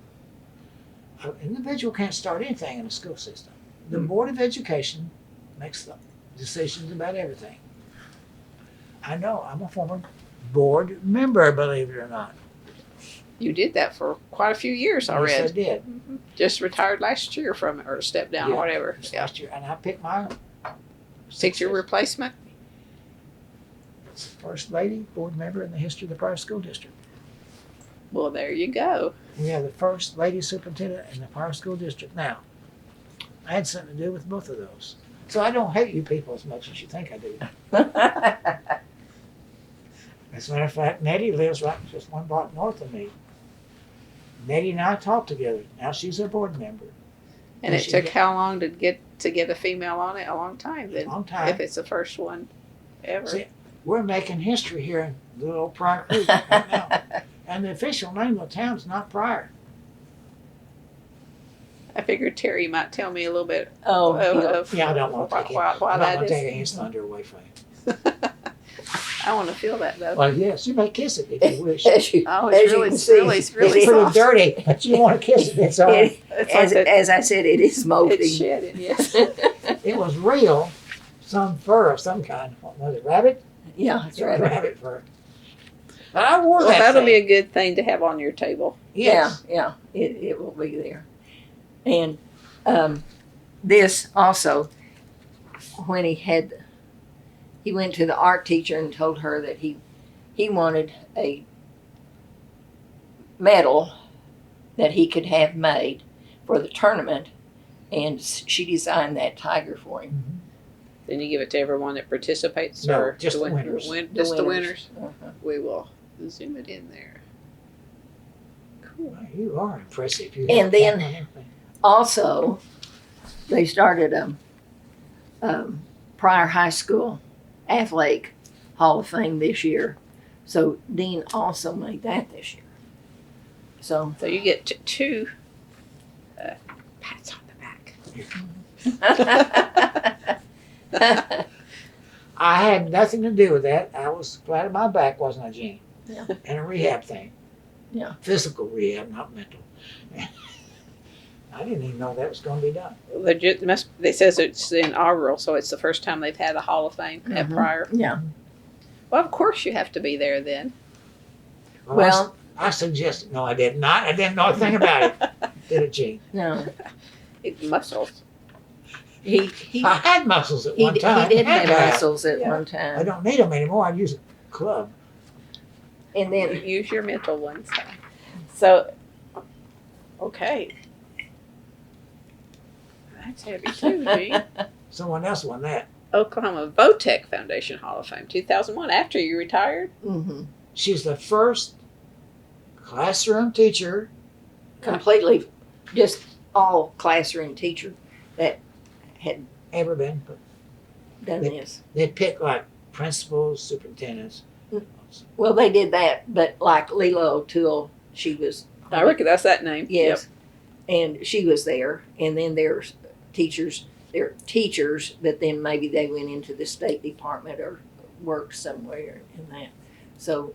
An individual can't start anything in a school system. The Board of Education makes the decisions about everything. I know, I'm a former board member, believe it or not. You did that for quite a few years, I Yes, I read. did. Just retired last year from it, or stepped down, Yeah, or whatever. This Yeah. last year, and I picked my Picked your replacement. first lady board member in the history of the Pryor School District. Well, there you go. We have the first lady superintendent in the Pryor School District now. I had something to do with both of those. So I don't hate you people as much as you think I do. As a matter of fact, Nettie lives right just 1 block north of me. Nettie and I talk together. Now she's a board member. And it took how long to get a female on it? A long time then. A long time. If it's the first one ever. See, we're making history here in little old Pryor Creek right now. And the official name of the town is not Pryor. I figured Terry might tell me a little bit Oh, of Yeah, I don't want to take it. why I'm not that going to is. take his thunder away from him. I want to feel that though. Well, yes, you may kiss it if you wish. as you, Oh, as it's you really, can see, really, It's really pretty soft. dirty, but you want to kiss it. It's all right. It's like that, as I said, it is moldy. it's shedding, yes. It was real, some fur of some kind. What was it, rabbit? Yeah, that's right. Rabbit fur. But I wore Well, that that'll be thing. a good thing to have on your table. Yes. Yeah, it will be there. And this also, when he went to the art teacher and told her that he wanted a medal that he could have made for the tournament, and she designed that tiger for him. Mhm. Then you give it to everyone that participates, No, or just the winners. Just the winners. Uh-huh. We will zoom it in there. Cool. Well, you are impressive. You And have then- that on everything. Also, they started Pryor High School Athletic Hall of Fame this year. So Dean also made that this year. So So you get two pats on the back. I had nothing to do with that. I was flat on my back, wasn't I, Gene? Yeah. And a rehab thing. Yeah. Physical rehab, not mental. I didn't even know that was going to be done. Legit, it says it's inaugural, so it's the first time they've had a Hall of Fame at Mhm. Pryor. Yeah. Well, of course you have to be there then. Well- I suggested. No, I did not. I didn't know a thing about it. Did it, Gene? No. Muscles. He I had muscles at one time. He did Had have to have. muscles at Yeah. one I time. don't need them anymore. I use a club. And then Use your mental ones. So, okay. That's heavy too, Jean. Someone else won that. Oklahoma Votech Foundation Hall of Fame, 2001, after you retired. hmm She's the first classroom teacher. completely just all classroom teacher that had Ever been. done They- this. They pick like principals, superintendents. Well, they did that, but like Leela O'Toole, she was. I recognize that name. Yes. And she was there. And then there's teachers, that then maybe they went into the State Department or worked somewhere in that. So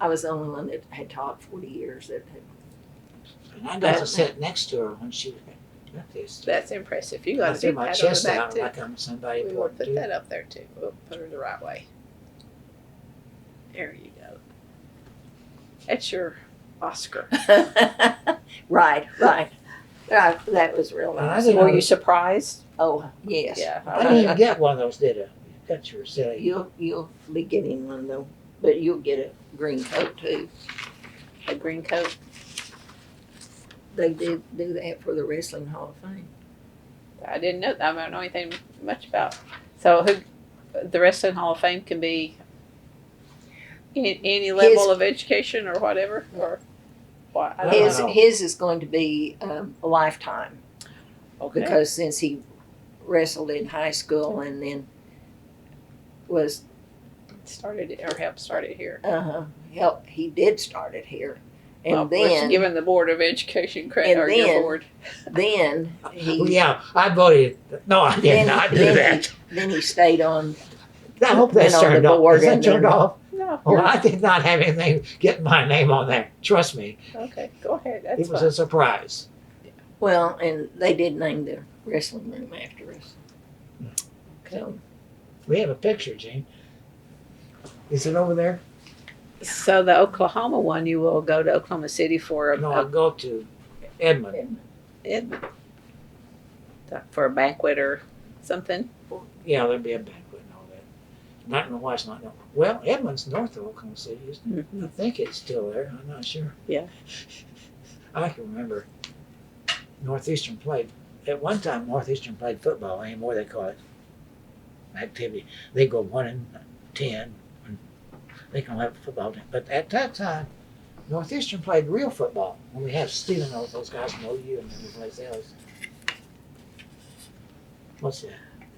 I was the only one that had taught 40 years that had. And I got to sit next to her when she got this. That's impressive. You I got a threw big my pat on the chest back out too. like I'm somebody We will important put too. that up there too. We'll put her the right way. There you go. That's your Oscar. right. That was real And I nice. didn't Were know- you surprised? Oh, yes. Yeah. I didn't even get one of those, did I? You got your silly. You'll be getting one though, but you'll get a green coat too. A green coat. They did do that for the Wrestling Hall of Fame. I didn't know. I don't know anything much about. So the Wrestling Hall of Fame can be any level of education or whatever, or what? I don't His- know. His is going to be a lifetime Okay. because since he wrestled in high school and then was Started it or helped start it here. he did start it here, and Well, we're then giving the Board of Education credit, and or your then- board. then he Oh, yeah, I voted. No, I did then, not do then that. then he stayed on. I hope that's been on the turned off. board Is that and turned then- off? No. Oh, I did not have anything get my name on there. Trust me. Okay, go ahead. That's It was fine. a surprise. Well, and they did name the wrestling room after us. So We have a picture, Gene. Is it over there? So the Oklahoma one, you will go to Oklahoma City for No, I'll go to Edmond. for a banquet or something. Yeah, there'll be a banquet and all that. Not in the West, not no. Well, Edmond's north of Oklahoma City, isn't it? Mhm. I think it's still there. I'm not sure. Yeah. I can remember Northeastern played at one time. Northeastern played football. Anymore, they call it activity. They go 1-10. And they can have a football team. But at that time, Northeastern played real football. When we have Stephen, those guys from OU and every place else. What's that?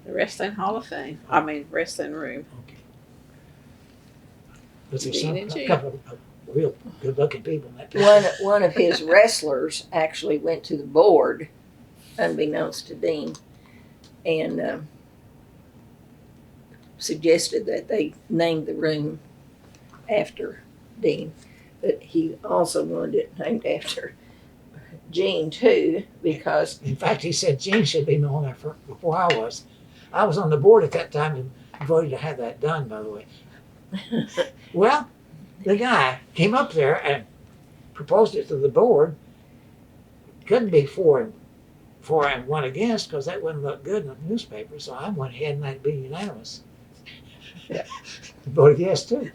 The Wrestling Hall of Fame. I mean, wrestling room. Okay. But there's Dean some, and a Jean. couple of real good-looking people in that picture. one of his wrestlers actually went to the board, unbeknownst to Dean, and suggested that they name the room after Dean. But he also wanted it named after Jean too, because In fact, he said Gene should be on there before I was. I was on the board at that time and voted to have that done, by the way. Well, the guy came up there and proposed it to the board. Couldn't be for and one against because that wouldn't look good in the newspaper. So I went ahead and that'd be unanimous. Yeah. Voted yes too.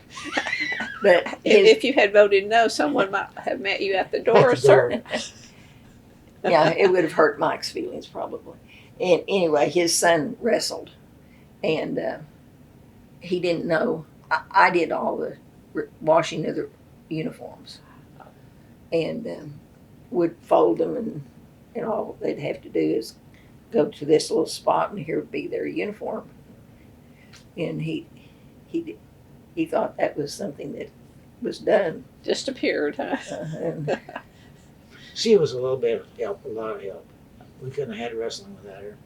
but If you had voted no, someone might have met you at the door, At the door. certain. yeah, it would have hurt Mike's feelings probably. And anyway, his son wrestled, and he didn't know. I did all the washing of the uniforms, and would fold them, and all they'd have to do is go to this little spot, and here would be their uniform. And he thought that was something that was done. Just appeared, huh? And She was a little bit of help, a lot of help. We couldn't have had wrestling without her.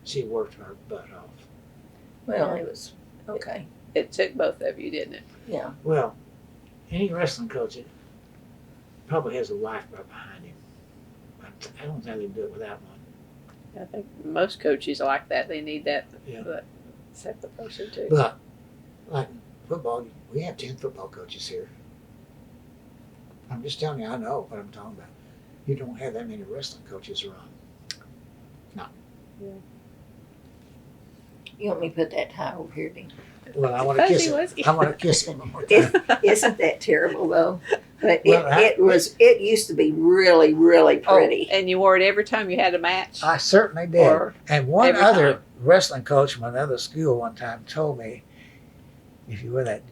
She worked her butt off. well, it was okay. It took both of you, didn't it? Yeah. Well, any wrestling coach probably has a wife right behind him. I don't think they'd do it without one. I think most coaches are like that. They need that Yeah. separate person too. But like football, we have 10 football coaches here. I'm just telling you, I know what I'm talking about. You don't have that many wrestling coaches around. No. You want me to put that tie over here, Dean? Well, I want to kiss Fuzzy him. wuzzy. I want to kiss him one more time. Isn't that terrible though? But Well, it used to be really, really pretty. And you wore it every time you had a match? I certainly did. Or And one every other time? wrestling coach from another school one time told me, if you wear that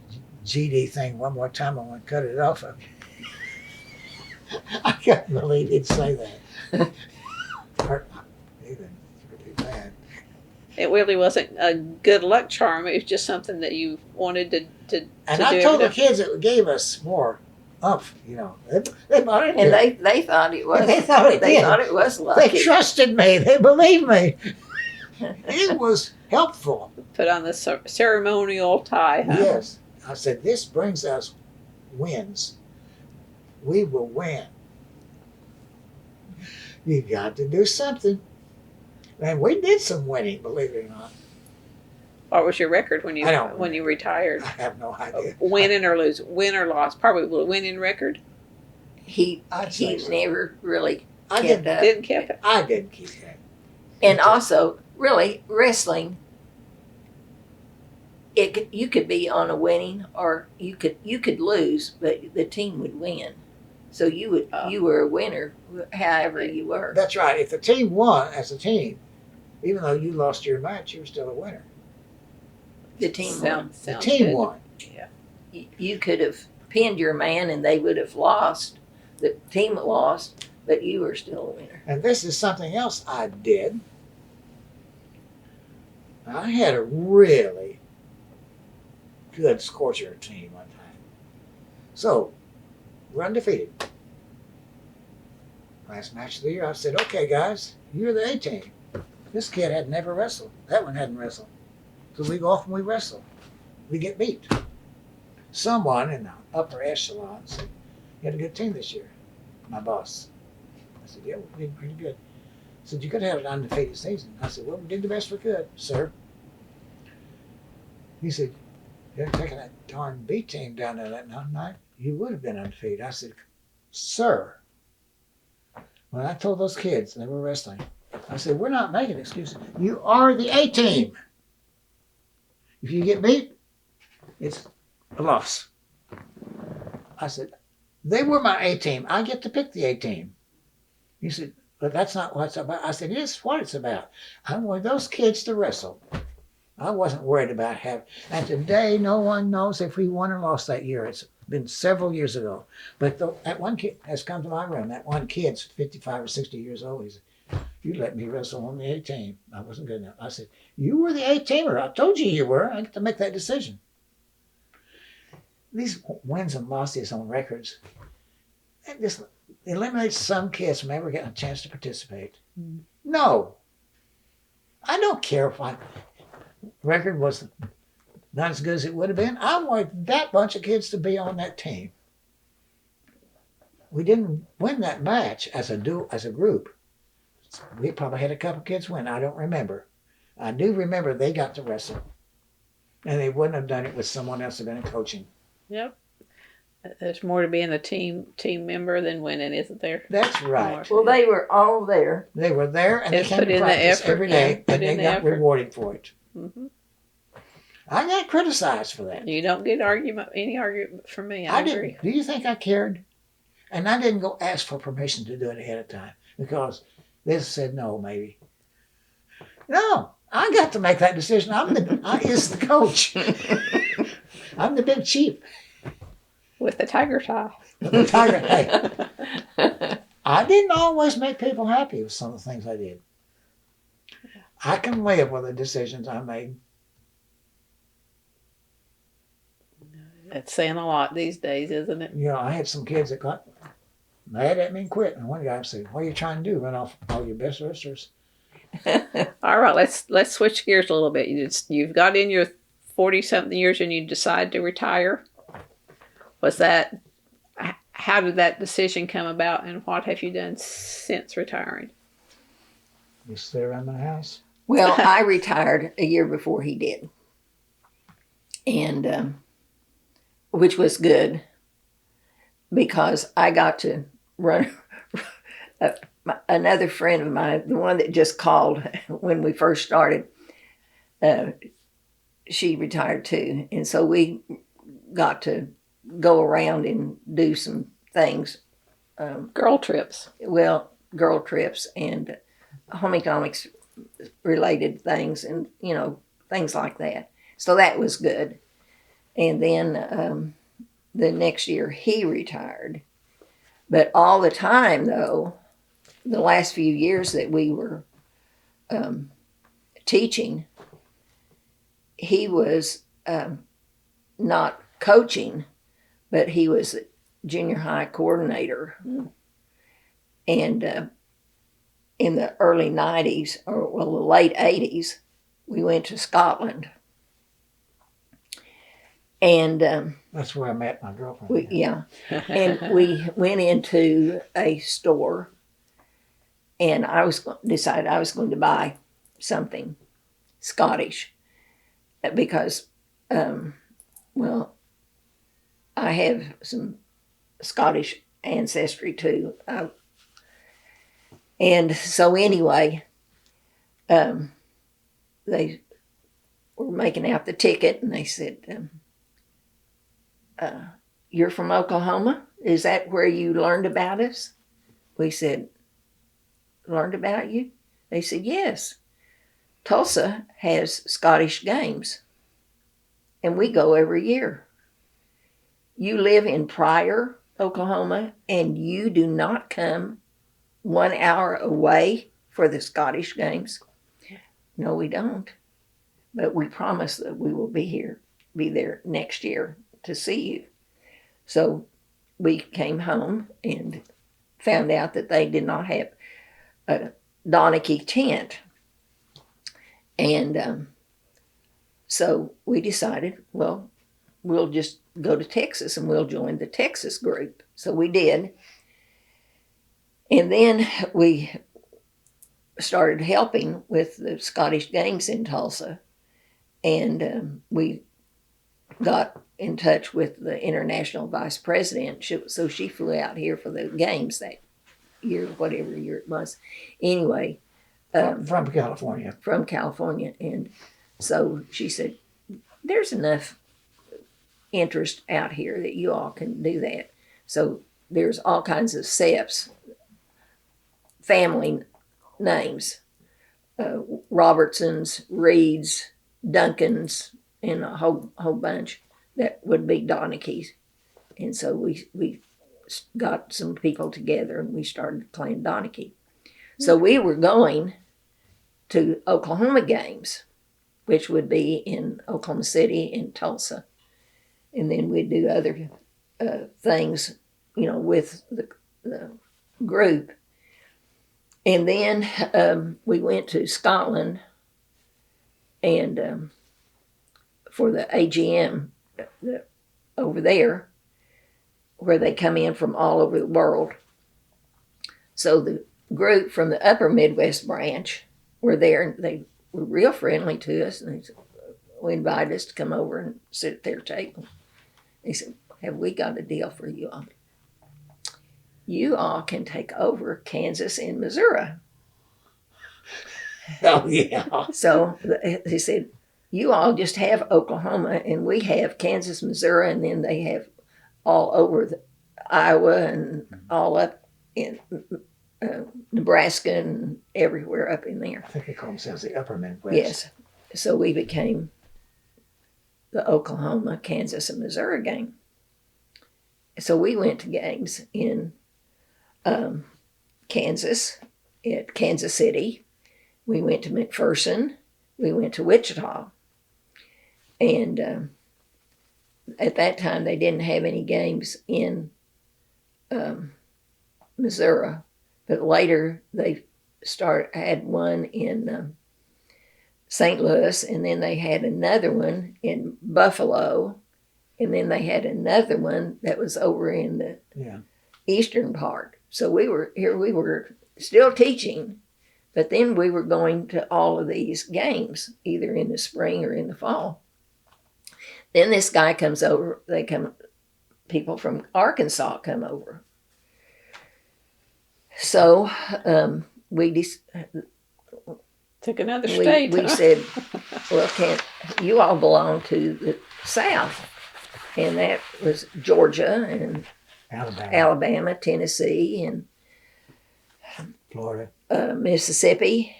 GD thing one more time, I'm going to cut it off of you. I couldn't believe he'd say that. Hurt my feelings really bad. It really wasn't a good luck charm. It was just something that you wanted to And do I told the every kids it gave us more umph, They bought into And it. they thought it was. They thought it did. thought it was lucky. They trusted me. They believed me. It was helpful. put on the ceremonial tie, huh? Yes. I said, this brings us wins. We will win. You got to do something. And we did some winning, believe it or not. What was your record when you I don't when you retired? I have no idea. Winning or lose, win or loss? Probably a winning record. I'd say He so. never really I kept didn't. up. Didn't keep it. I didn't keep that. And also, really, wrestling. You could be on a winning, or you could lose, but the team would win. So you were a winner, however you were. That's right. If the team won as a team, even though you lost your match, you were still a winner. The team won. The Sounds team good. won. You could have pinned your man, and they would have lost. The team lost, but you were still a winner. And this is something else I did. I had a really good scorcher team one time. So, we're undefeated. Last match of the year, I said, okay, guys, you're the A team. This kid had never wrestled. That one hadn't wrestled. So we go off and we wrestle. We get beat. Someone in the upper echelon said, you had a good team this year. My boss. I said, yeah, we did pretty good. He said, you could have had an undefeated season. I said, well, we did the best we could, sir. He said, you had taken that darn B team down there that night, you would have been undefeated. I said, sir, when I told those kids they were wrestling, I said, we're not making excuses. You are the A team. If you get beat, it's a loss. I said, they were my A team. I get to pick the A team. He said, but that's not what it's about. I said, it is what it's about. I want those kids to wrestle. I wasn't worried about having. And today, no one knows if we won or lost that year. It's been several years ago. But that one kid has come to my room. That one kid's 55 or 60 years old. He said, you let me wrestle on the A team. I wasn't good enough. I said, you were the A teamer. I told you you were. I get to make that decision. These wins and losses on records, it just eliminates some kids from ever getting a chance to participate. No. I don't care if my record was not as good as it would have been. I wanted that bunch of kids to be on that team. We didn't win that match as a group. We probably had a couple kids win. I don't remember. I do remember they got to wrestle. And they wouldn't have done it with someone else who had been coaching. Yep. There's more to being a team member than winning, isn't there? That's right. Well, they were all there. They were there and they Just came put to in the practice effort, every day yeah, put and in they the got effort. rewarded for it. Mm-hmm. I got criticized for that. You don't get any argument from me. I agree. didn't. Do you think I cared? And I didn't go ask for permission to do it ahead of time because they said no, maybe. No, I got to make that decision. I is the coach. I'm the big chief. With the tiger tie. The tiger. Hey, I didn't always make people happy with some of the things I did. I can live with the decisions I made. That's saying a lot these days, isn't it? You know, I had some kids that got mad at me and quit. And one guy said, what are you trying to do? Run off all your best wrestlers? All right, let's switch gears a little bit. You've got in your 40-something years and you decide to retire. How did that decision come about, and what have you done since retiring? You sit around my house. Well, I retired a year before he did. And which was good because I got to run another friend of mine, the one that just called when we first started, she retired too. And so we got to go around and do some things. Girl trips. Well, girl trips and home economics related things and, things like that. So that was good. And then the next year he retired. But all the time, though, the last few years that we were teaching, he was not coaching, but he was junior high coordinator. And in the early 90s, or the late 80s, we went to Scotland. And That's where I met my girlfriend. and we went into a store, and I decided I was going to buy something Scottish because, I have some Scottish ancestry too. And so anyway, they were making out the ticket, and they said, you're from Oklahoma? Is that where you learned about us? We said, learned about you? They said, yes. Tulsa has Scottish games, and we go every year. You live in Pryor, Oklahoma, and you do not come 1 hour away for the Scottish games? No, we don't. But we promise that we will be there next year to see you. So we came home and found out that they did not have a Donachie tent. And so we decided, well, we'll just go to Texas and we'll join the Texas group. So we did. And then we started helping with the Scottish games in Tulsa. And we got in touch with the international vice president. So she flew out here for the games that year, whatever year it was. Anyway. From California. From California. And so she said, there's enough interest out here that you all can do that. So there's all kinds of SEPs, family names, Robertsons, Reeds, Duncans, and a whole bunch that would be Donachies. And so we got some people together and we started playing Donachie. So we were going to Oklahoma games, which would be in Oklahoma City and Tulsa. And then we'd do other things, with the group. And then we went to Scotland and for the AGM over there, where they come in from all over the world. So the group from the upper Midwest branch were there, and they were real friendly to us, and they invited us to come over and sit at their table. They said, have we got a deal for you all? You all can take over Kansas and Missouri. Oh, yeah. So they said, you all just have Oklahoma, and we have Kansas, Missouri, and then they have all over Iowa and all up in Nebraska and everywhere up in there. I think they call themselves the upper Midwest. Yes. So we became the Oklahoma, Kansas, and Missouri game. So we went to games in Kansas, at Kansas City. We went to McPherson. We went to Wichita. And at that time, they didn't have any games in Missouri. But later, they had one in St. Louis, and then they had another one in Buffalo, and then they had another one that was over in the eastern part. So we were still teaching, but then we were going to all of these games, either in the spring or in the fall. Then this guy comes over, people from Arkansas come over. So we Took another state. we said, well, can't you all belong to the South? And that was Georgia and Alabama, Tennessee, and Florida. Mississippi.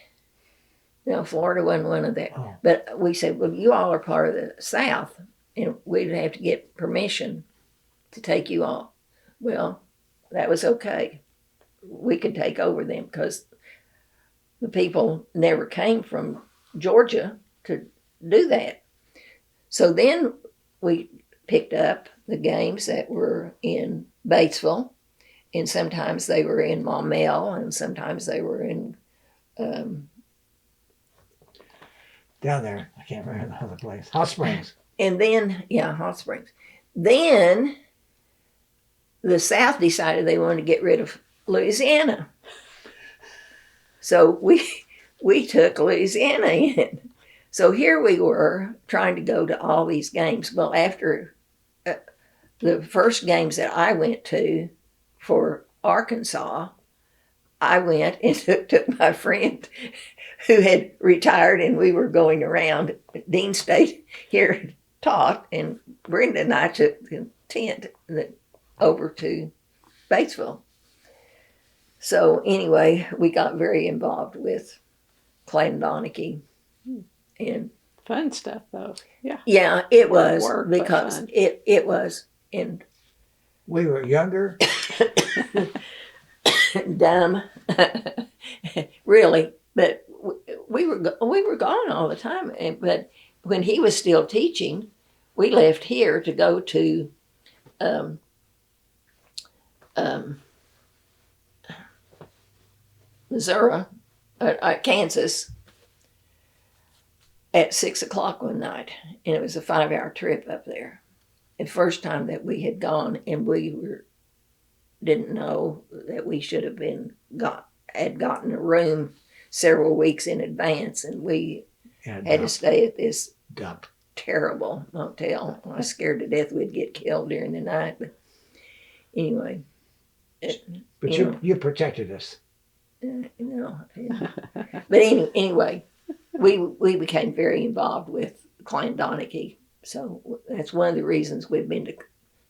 No, Florida wasn't one of that. Oh. But we said, well, you all are part of the South, and we'd have to get permission to take you all. Well, that was okay. We could take over them because the people never came from Georgia to do that. So then we picked up the games that were in Batesville, and sometimes they were in Maumelle, and sometimes they were in Down there. I can't remember the other place. Hot Springs. and then Hot Springs. Then the South decided they wanted to get rid of Louisiana. So we took Louisiana in. So here we were trying to go to all these games. Well, after the first games that I went to for Arkansas, I went and took my friend who had retired, and we were going around. Dean stayed here and taught, and Brenda and I took the tent over to Batesville. So anyway, we got very involved with Clandonicky, and Fun stuff, though. Yeah. yeah, it was Work, but because fun. it was and We were younger. dumb, really. But we were gone all the time. But when he was still teaching, we left here to go to Missouri, Kansas, at 6:00 one night, and it was a 5-hour trip up there. The first time that we had gone, and didn't know that we should have had gotten a room several weeks in advance, and we had to stay at this dump. terrible motel. I was scared to death we'd get killed during the night, but anyway. But you protected us. But anyway, we became very involved with Clandonicky. So that's one of the reasons we've been to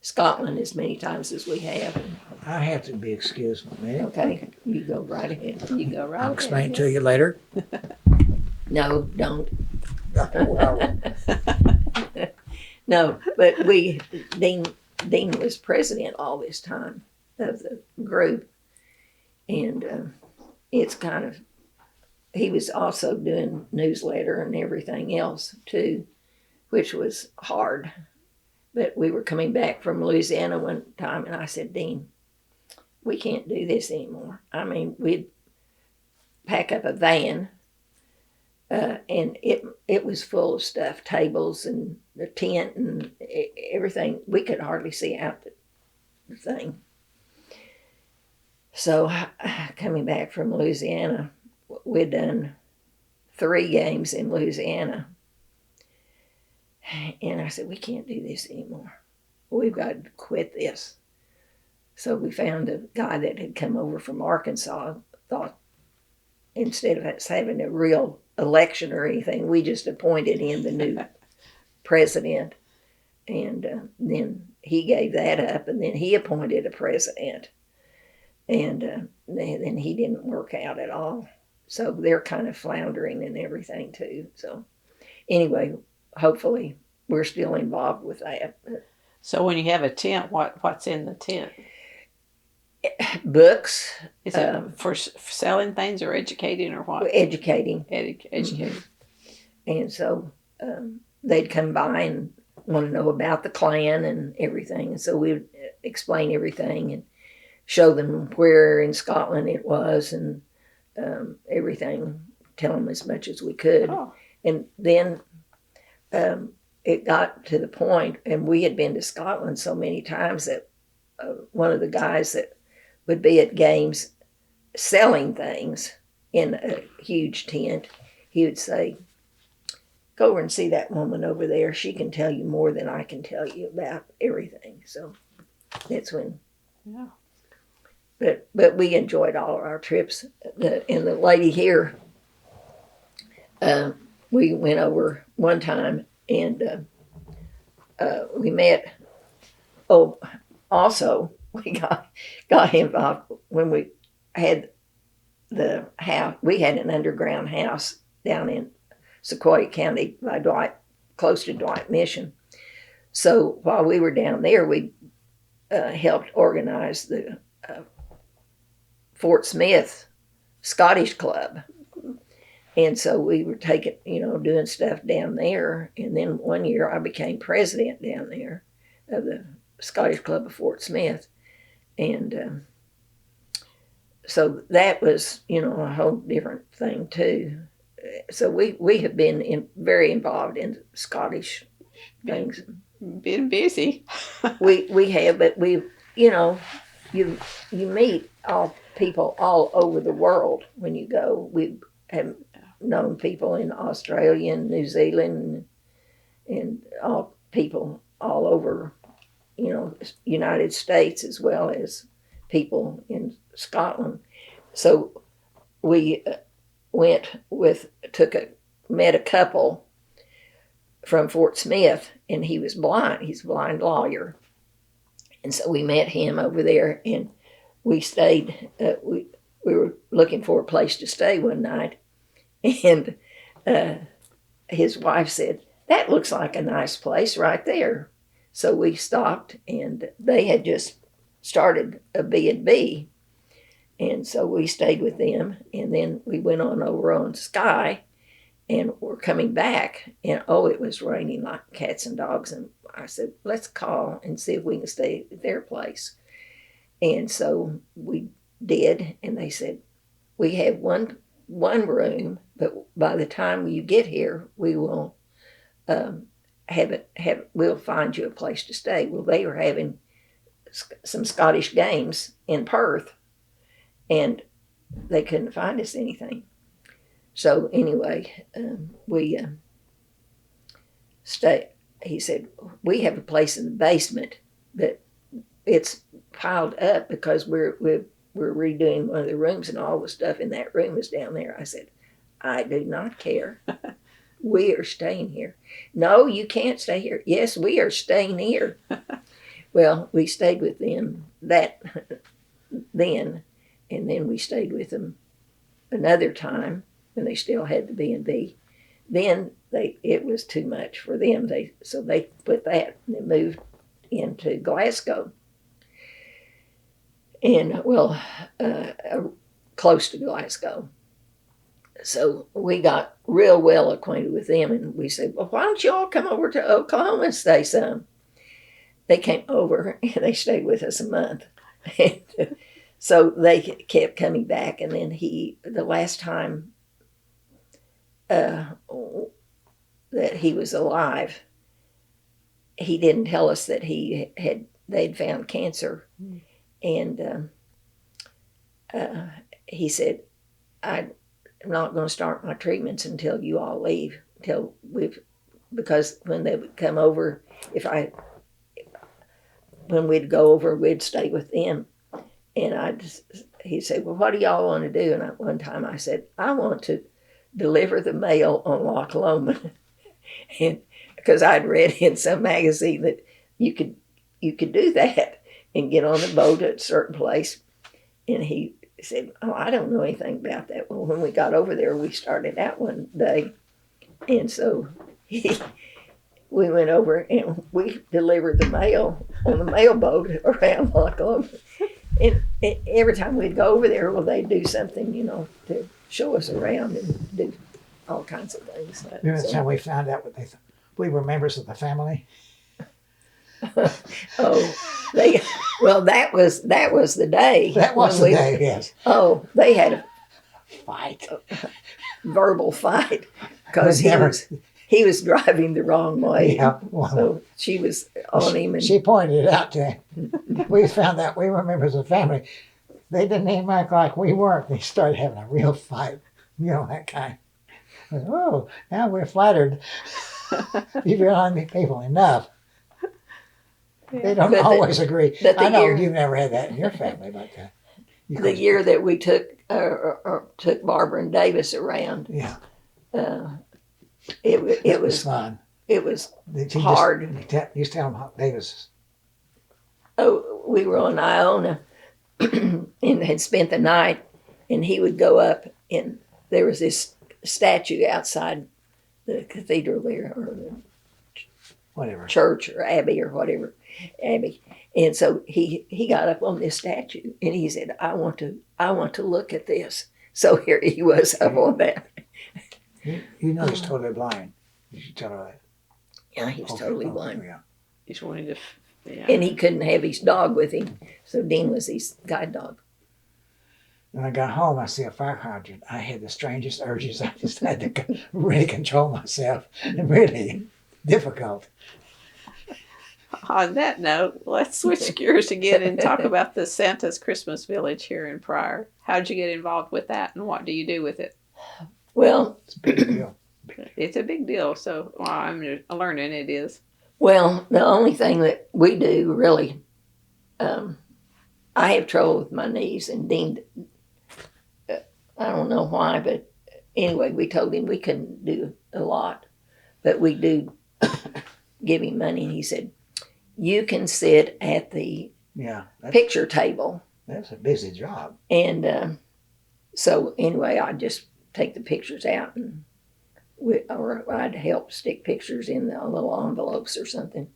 Scotland as many times as we have. I have to be excused for a minute. Okay, you go right ahead. You go right I'll ahead. explain it to you later. No, don't. Well, No, but Dean was president all this time of the group, and it's kind of, he was also doing newsletter and everything else too, which was hard. But we were coming back from Louisiana one time, and I said, Dean, we can't do this anymore. I mean, we'd pack up a van, and it was full of stuff, tables and the tent and everything. We could hardly see out the thing. So coming back from Louisiana, we'd done 3 games in Louisiana. And I said, we can't do this anymore. We've got to quit this. So we found a guy that had come over from Arkansas, thought instead of us having a real election or anything, we just appointed him the new president. And then he gave that up, and then he appointed a president. And then he didn't work out at all. So they're kind of floundering and everything too. So anyway, hopefully we're still involved with that. So when you have a tent, what's in the tent? Books. Is it for selling things or educating or what? Educating. Educating. And so they'd come by and want to know about the Klan and everything. And so we'd explain everything and show them where in Scotland it was and everything, tell them as much as we could. Oh. And then it got to the point, and we had been to Scotland so many times that one of the guys that would be at games selling things in a huge tent, he would say, go over and see that woman over there. She can tell you more than I can tell you about everything. So that's when. Yeah. but we enjoyed all of our trips. And the lady here, we went over one time, and we met. Oh, also we got involved when we had the house. We had an underground house down in Sequoia County by Dwight, close to Dwight Mission. So while we were down there, we helped organize the Fort Smith Scottish Club. And so we were taking, doing stuff down there. And then one year I became president down there of the Scottish Club of Fort Smith. And so that was, a whole different thing too. So we have been very involved in Scottish things. Been busy. we have, but you meet all people all over the world when you go. We have known people in Australia and New Zealand and all people all over, United States, as well as people in Scotland. So we met a couple from Fort Smith, and he was blind. He's a blind lawyer. And so we met him over there, and we stayed. We were looking for a place to stay one night, and his wife said, "That looks like a nice place right there." So we stopped, and they had just started a B&B, and so we stayed with them, and then we went on over on Sky, and we're coming back, and it was raining like cats and dogs, and I said, let's call and see if we can stay at their place. And so we did, and they said, we have one room, but by the time you get here, we will we'll find you a place to stay. Well, they were having some Scottish games in Perth, and they couldn't find us anything. So anyway, we stayed. He said, we have a place in the basement, but it's piled up because we're redoing one of the rooms, and all the stuff in that room is down there. I said, I do not care. We are staying here. No, you can't stay here. Yes, we are staying here. Well, we stayed with them then, and then we stayed with them another time when they still had the B&B. Then it was too much for them. So they put that and they moved into Glasgow. And close to Glasgow. So we got real well acquainted with them, and we said, well, why don't you all come over to Oklahoma and stay some? They came over and they stayed with us a month. And so they kept coming back, and then the last time that he was alive, he didn't tell us that they'd found cancer. And he said, I'm not going to start my treatments until you all leave, because when they would come over, when we'd go over, we'd stay with them. And he said, well, what do y'all want to do? And one time I said, I want to deliver the mail on Loch Lomond. And because I'd read in some magazine that you could do that and get on the boat at a certain place. And he said, oh, I don't know anything about that. Well, when we got over there, we started out one day. And so we went over and we delivered the mail on the mailboat around Loch Lomond. And every time we'd go over there, they'd do something, to show us around and do all kinds of things. That's how we found out what they thought. We were members of the family. That was the day. That was the day, yes. Oh, they had a fight, verbal fight, because he was driving the wrong way. Yeah, so she was on him, and she pointed it out to him. We found out we were members of the family. They didn't even act like we weren't. They started having a real fight, that kind. Oh, now we're flattered. You've been on me people enough. They don't always agree. I know you've never had that in your family, but the year that we took Barbara and Davis around. Yeah. It was fun. It was hard. You tell them how Davis. Oh, we were on Iona and had spent the night, and he would go up, and there was this statue outside the cathedral there, or the Whatever. church or abbey or whatever, abbey. And so he got up on this statue and he said, I want to look at this. So here he was up on that. You know he's totally blind. You should tell her that. Yeah, he was totally blind. Yeah. Just wanted to. Yeah. And he couldn't have his dog with him. So Dean was his guide dog. When I got home, I see a fire hydrant. I had the strangest urges. I just had to really control myself. Really difficult. On that note, let's switch gears again and talk about the Santa's Christmas Village here in Pryor. How'd you get involved with that, and what do you do with it? Well, It's a big deal. It's a big deal, so I'm learning it is. well, the only thing that we do really, I have trouble with my knees, and Dean, I don't know why, but anyway, we told him we couldn't do a lot, but we do give him money, and he said, you can sit at the Yeah. picture table. That's a busy job. And so anyway, I'd just take the pictures out, and or I'd help stick pictures in the little envelopes or something.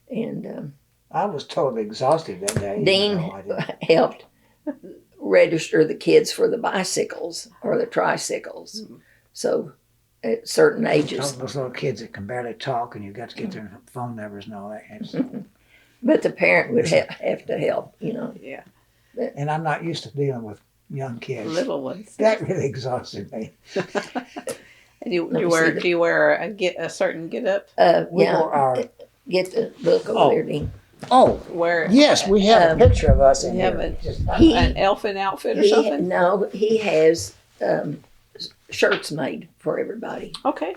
And I was totally exhausted that day. Dean helped register the kids for the bicycles or the tricycles. So at certain ages. Those little kids that can barely talk, and you got to get their phone numbers and all that kind of stuff. But the parent would have to help, you know. Yeah. And I'm not used to dealing with young kids. Little ones. That really exhausted me. And do you wear a certain get up? We Yeah. wore our. Get the book over there, Dean. Oh, Where yes, we have a picture of us in you have here. an elfin outfit or something? No, he has shirts made for everybody. Okay.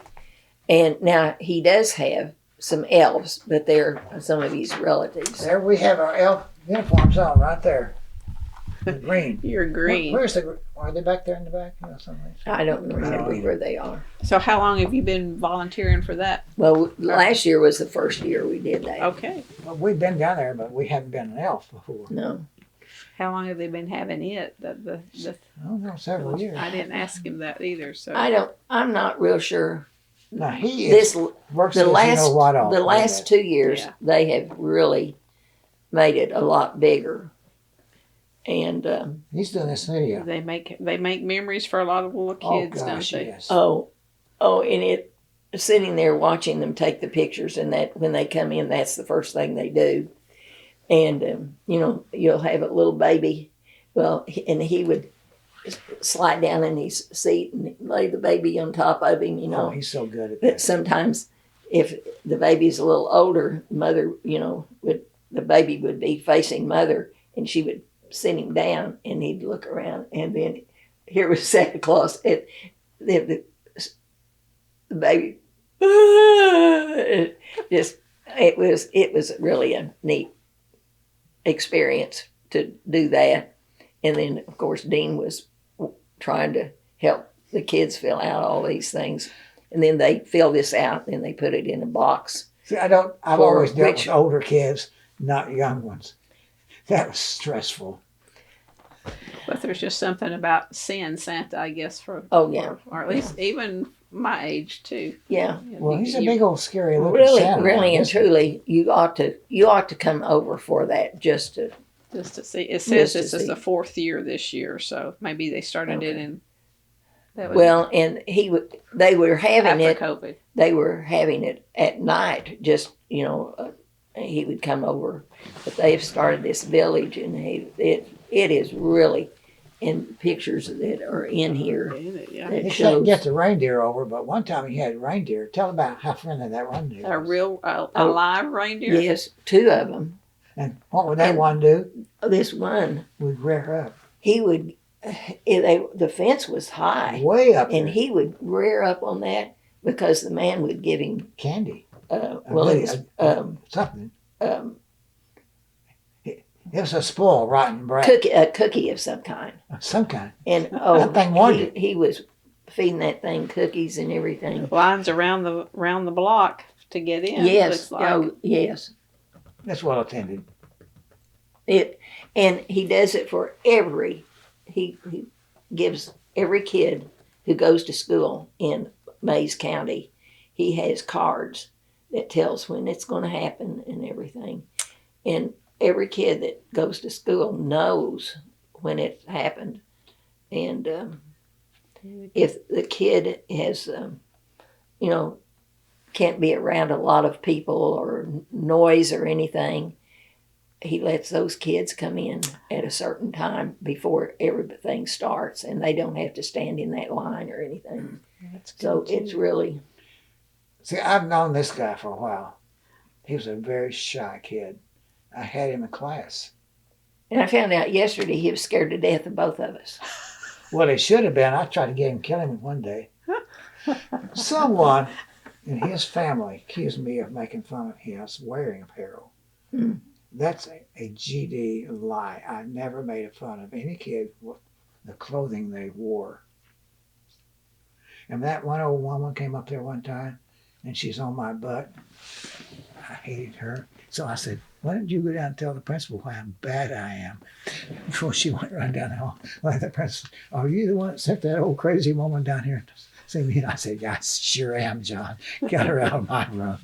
And now he does have some elves, but they're some of his relatives. There we have our elf uniforms on right there. The green. You're green. Where's the? Are they back there in the back? You know, something. I don't remember where they are. So how long have you been volunteering for that? Well, last year was the first year we did that. Okay. Well, we've been down there, but we haven't been an elf before. No. How long have they been having it? The I don't know, several years. I didn't ask him that either. So I'm not real sure. Now he is, works The as last you know what off. the last 2 years Yeah. they have really made it a lot bigger. And He's doing this video. they make memories for a lot of little kids, oh gosh, don't they? yes. and it sitting there watching them take the pictures, and that when they come in, that's the first thing they do. And you know, you'll have a little baby, and he would slide down in his seat and lay the baby on top of him, you know. Oh, he's so good at But that. sometimes, if the baby's a little older, mother, you know, the baby would be facing mother, and she would sit him down, and he'd look around, and then here was Santa Claus, and the baby, it was really a neat experience to do that. And then, of course, Dean was trying to help the kids fill out all these things. And then they fill this out, and they put it in a box. See, I've always dealt with older kids, not young ones. That was stressful. But there's just something about seeing Santa, I guess, for or at least even my age too. Yeah. Well, he's a big old scary looking Really, Santa. really and truly, you ought to come over for that just to. Just to see. It says Just to this is see. the 4th year this year, so maybe they started it in. Well, and they were having after it. COVID. They were having it at night. Just he would come over, but they've started this village, and it is really in pictures that are in here. Yeah. That He shows can't get the reindeer over, but one time he had reindeer. Tell about how friendly that reindeer A was. real a live reindeer. yes, 2 of them. And what would that one do? This one, We'd rear up. he would. The fence was high, Way up and there. he would rear up on that because the man would give him. Candy. Well, it was Something. It was a spoiled, rotten brat. a cookie of some kind. Some kind. And That thing wanted it. he was feeding that thing cookies and everything. Lines around the block to get in. Yes. Looks like. Oh, yes. That's well attended. And he does it for he gives every kid who goes to school in Mays County, he has cards that tells when it's going to happen and everything. And every kid that goes to school knows when it happened. And if the kid has, can't be around a lot of people or noise or anything, he lets those kids come in at a certain time before everything starts, and they don't have to stand in that line or anything. So it's really... See, I've known this guy for a while. He was a very shy kid. I had him in class. And I found out yesterday he was scared to death of both of us. Well, he should have been. I tried to get him, kill him one day. Someone in his family accused me of making fun of his wearing apparel. Hmm. That's a GD lie. I never made fun of any kid with the clothing they wore. And that one old woman came up there one time, and she's on my butt. I hated her. So I said, why don't you go down and tell the principal how bad I am? Before she went right down the hall. Like the principal, are you the one that sent that old crazy woman down here to see me? And I said, yeah, I sure am, John. Got her out of my room.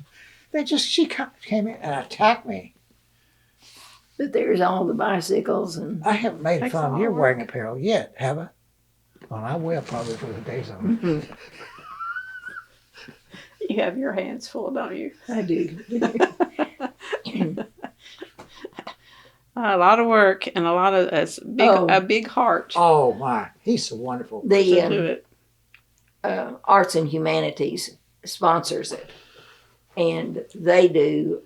She came in and attacked me. But there's all the bicycles and... I haven't made Takes fun a of your lot of wearing work. apparel yet, have I? Well, I will probably for the days on it. Mhm. You have your hands full, don't you? I do. A lot of work and a lot of a big heart Oh my, he's so wonderful. to The do it. Arts and Humanities sponsors it. And they do,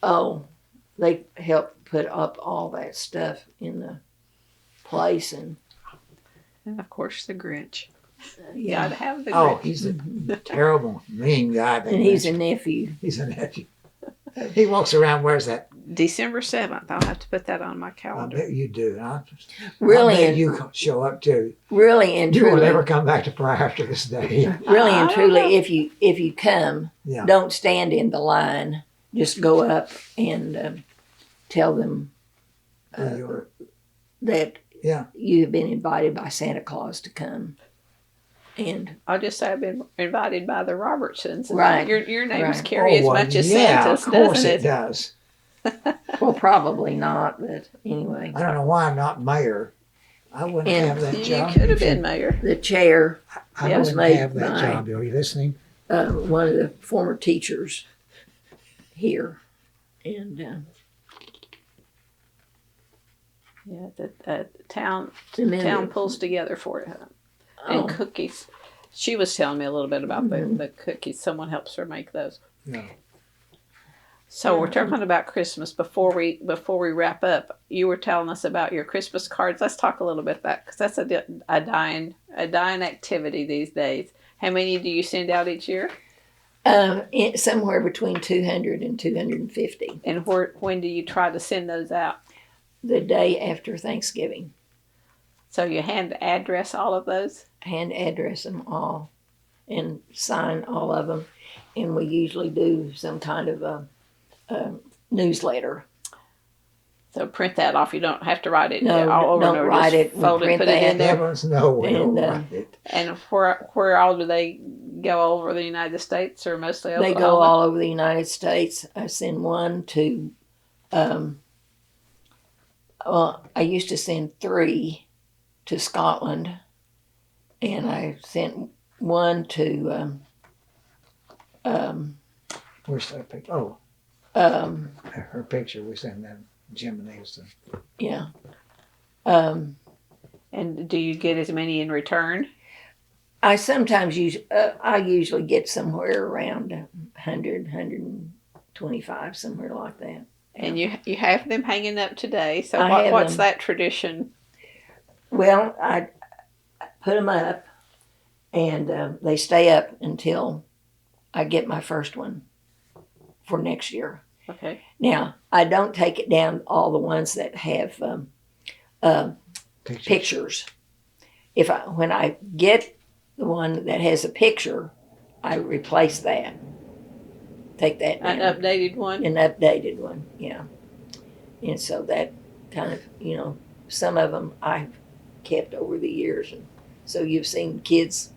they help put up all that stuff in the place. And And of course the Grinch. You yeah, gotta have the Oh, Grinch. he's a terrible, mean guy. that and he's a Grinch. nephew. He's a nephew. He walks around, wears that. December 7th. I'll have to put that on my I calendar. bet you do. I Really, bet and, you show up too. really and You will truly, never come back to Pryor after this day. really and I don't truly, know. if you come, Yeah. don't stand in the line. Just go up and tell them Who you are. that Yeah. you have been invited by Santa Claus to come. And I'll just say I've been invited by the Robertsons. Right. Your names Right. carry as well, much as yeah, Santa's, of course doesn't it does. well, probably not, but anyway, I don't know why I'm not mayor. I wouldn't And have that You job. could have been mayor. the chair, I Yeah, wouldn't made have that by- job. Are you listening? one of the former teachers here, and Yeah, the town and then town pulls together for it. And oh, cookies. She was telling me a little bit about Mhm. the cookies. Someone helps her make those. No. So we're talking about Christmas. Before we wrap up, you were telling us about your Christmas cards. Let's talk a little bit about, because that's a dying activity these days. How many do you send out each year? somewhere between 200 and 250 And when do you try to send those out? the day after Thanksgiving. So you hand address all of those? Hand address them all and sign all of them, and we usually do some kind of a newsletter. So print that off. You don't have to write it No, all over. don't or write just it. We Fold it, print put it in that. there. Heavens, no, we don't And, write it. And where all do they go all over the United States, or mostly They Oklahoma? go all over the United States. I send one to, I used to send 3 to Scotland, and I sent one to, Where's that picture? Oh, um, her picture. We sent that Jim and Houston. yeah. And do you get as many in return? I sometimes I usually get somewhere around 100, 125, somewhere like that. And you have them hanging up today. So I have what's them. that tradition? Well, I put them up, and they stay up until I get my first one for next year. Okay. Now, I don't take it down all the ones that have pictures. When I get the one that has a picture, I replace that. Take that down. An updated one? An updated one, yeah. And so that kind of, some of them I've kept over the years. And so you've seen kids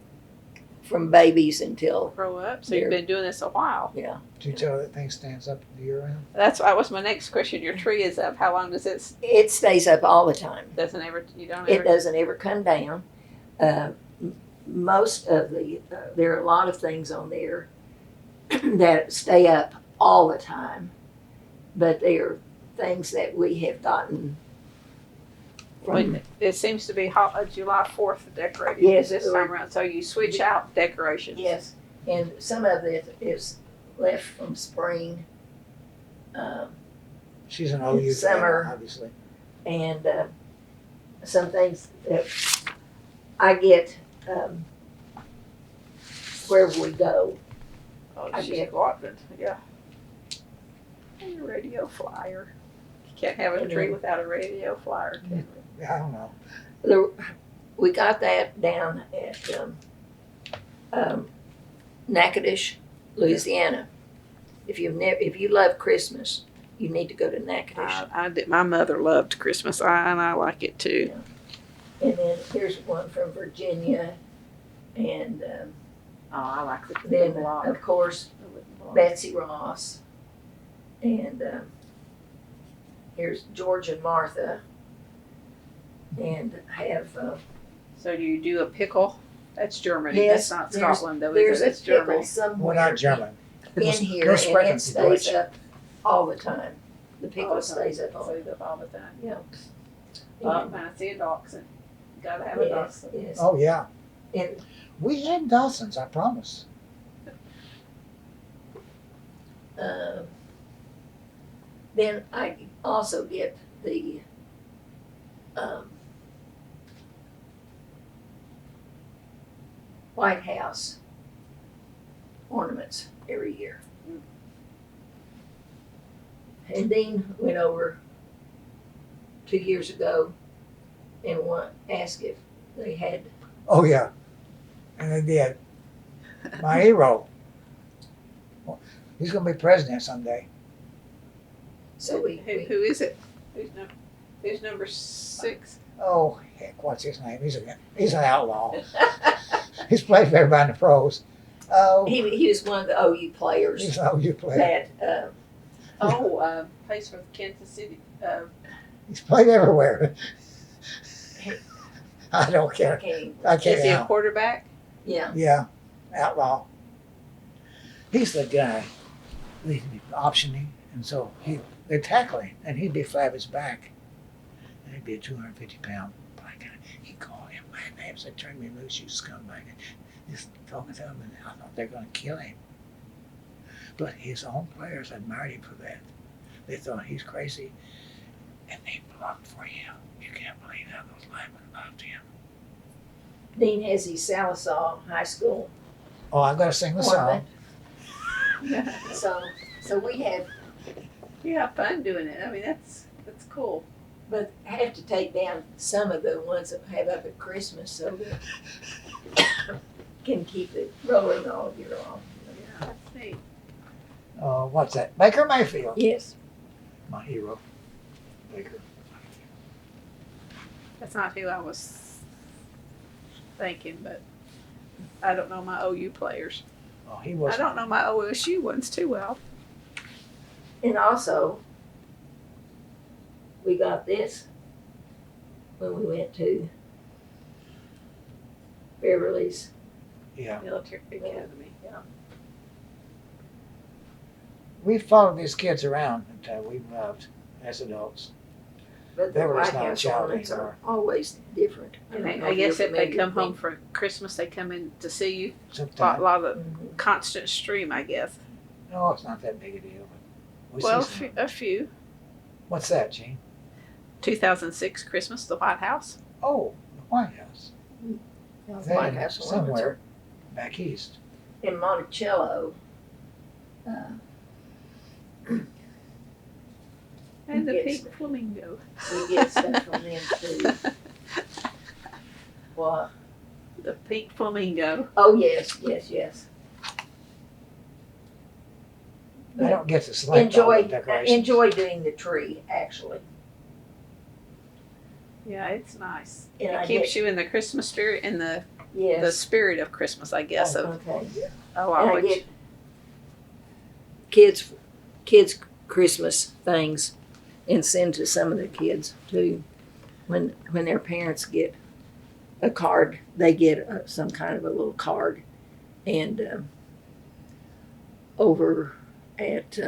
from babies until, Grow up. So you've been doing this a while. yeah. Did you tell that thing stands up year round? That was my next question. Your tree is up. How long does it? It stays up all the time. Doesn't ever? You don't It ever? doesn't ever come down. Most of there are a lot of things on there that stay up all the time, but they are things that we have gotten from. It seems to be July 4th decorated Yes, this time around. So you switch out decorations. Yes, and some of it is left from spring. She's an OU Summer. fan, obviously. And some things that I get wherever we go. Oh, I she's get- walking. Yeah. And a radio flyer. You can't have a tree without a radio flyer, can we? Yeah, I don't know. We got that down at Natchitoches, Louisiana. If you love Christmas, you need to go to Natchitoches. I did. My mother loved Christmas, and I like it too. And then here's one from Virginia, and Oh, I like the then block. of course Betsy Ross, and here's George and Martha, and have So do you do a pickle? That's Germany. Yes, That's not there's- Scotland, though. there's Is it? a That's Germany. pickle We're somewhere not German. in here, No and sprechen it Sie stays Deutsch. up all the time. The pickle Oh, stays up all the Stays up all the time. Yeah. When I see a dachshund, gotta have a Yes, dachshund. yes. Oh, yeah. And We had Dawson's, I promise. then I also get the White House ornaments every year. And Dean went over 2 years ago and asked if they had. Oh, yeah. And they did. My hero. He's going to be president someday. So we Who is it? Who's number 6? Oh, heck, what's his name? He's an outlaw. He's played for everybody in the pros. Oh, he was one of the OU players he's an OU player. that Plays for Kansas City. He's played everywhere. I don't care. came. I Is can't he a help. quarterback? Yeah. Yeah, outlaw. He's the guy they'd be optioning, and so they'd tackle him, and he'd be flat his back. And he'd be a 250-pound black guy. He'd call him my names. They'd turn me loose, you scumbag. Just talking to him, and I thought they're going to kill him. But his own players admired him for that. They thought he's crazy, and they blocked for him. You can't believe how those linemen loved him. Dean has his Salisaw High School Oh, I've got to sing the song. ornament. So we have, You have fun doing it. I mean, that's cool. but have to take down some of the ones that have up at Christmas so that can keep it rolling all year long. Yeah, that's neat. What's that? Baker Mayfield. Yes. My hero. Baker. That's not who I was thinking, but I don't know my OU players. Oh, he was. I don't know my OSU ones too well. And also, we got this when we went to Beverly's. Yeah. Military Academy. Yeah. We followed these kids around until we moved as adults. But the Beverly's White not a House child ornaments anymore. are always different. And don't know I guess you're if they familiar come with home for Christmas, they come in to see you. A Sometimes. lot of them. constant stream, I guess. No, it's not that big a deal. But we Well, see some. a few. What's that, Gene? 2006 Christmas, the White House. Oh, the White House. The There, White House ornaments somewhere are back east. in Monticello. And the get pink flamingo. we get stuff from them too. What? The pink flamingo. Oh yes, yes, yes. I don't get to select all the decorations. Enjoy doing the tree actually. Yeah, it's nice. And It I keeps you in the Christmas spirit and the Yes. spirit of Christmas, I guess. Oh, okay. Oh, And I which, get kids Christmas things and send to some of the kids too. When their parents get a card, they get some kind of a little card. And over at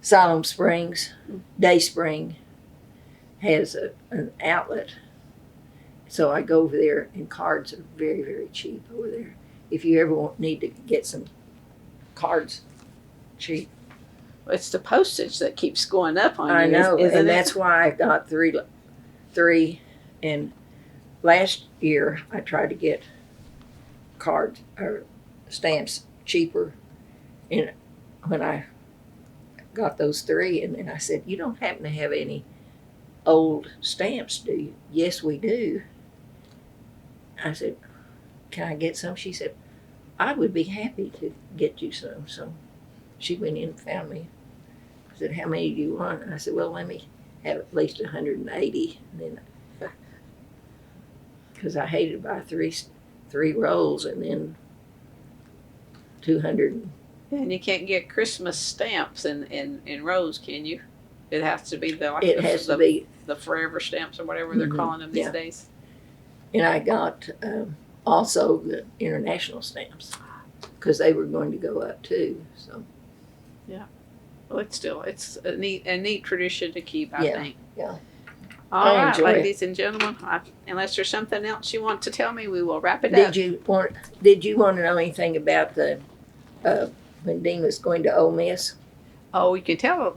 Siloam Springs, Day Spring has an outlet. So I go over there, and cards are very, very cheap over there. If you ever need to get some cards cheap. it's the postage that keeps going up on you. I know, isn't and it? that's why I got three. And last year I tried to get cards or stamps cheaper, and when I got those three, and then I said, "You don't happen to have any old stamps, do you?" "Yes, we do." I said, "Can I get some?" She said, "I would be happy to get you some." So she went in and found me. I said, "How many do you want?" And I said, "Well, let me have at least 180." And then, because I hated to buy three rolls and then 200. And you can't get Christmas stamps in rows, can you? It has to be It has to be. the forever stamps or whatever they're Mhm, calling them these yeah. days. And I got also the international stamps because they were going to go up too. So Well, it's a neat tradition to keep, I Yeah, think. yeah. All I right, enjoy it. ladies and gentlemen. Unless there's something else you want to tell me, we will wrap it up. Did you want to know anything about the when Dean was going to Ole Miss? Oh, you can tell.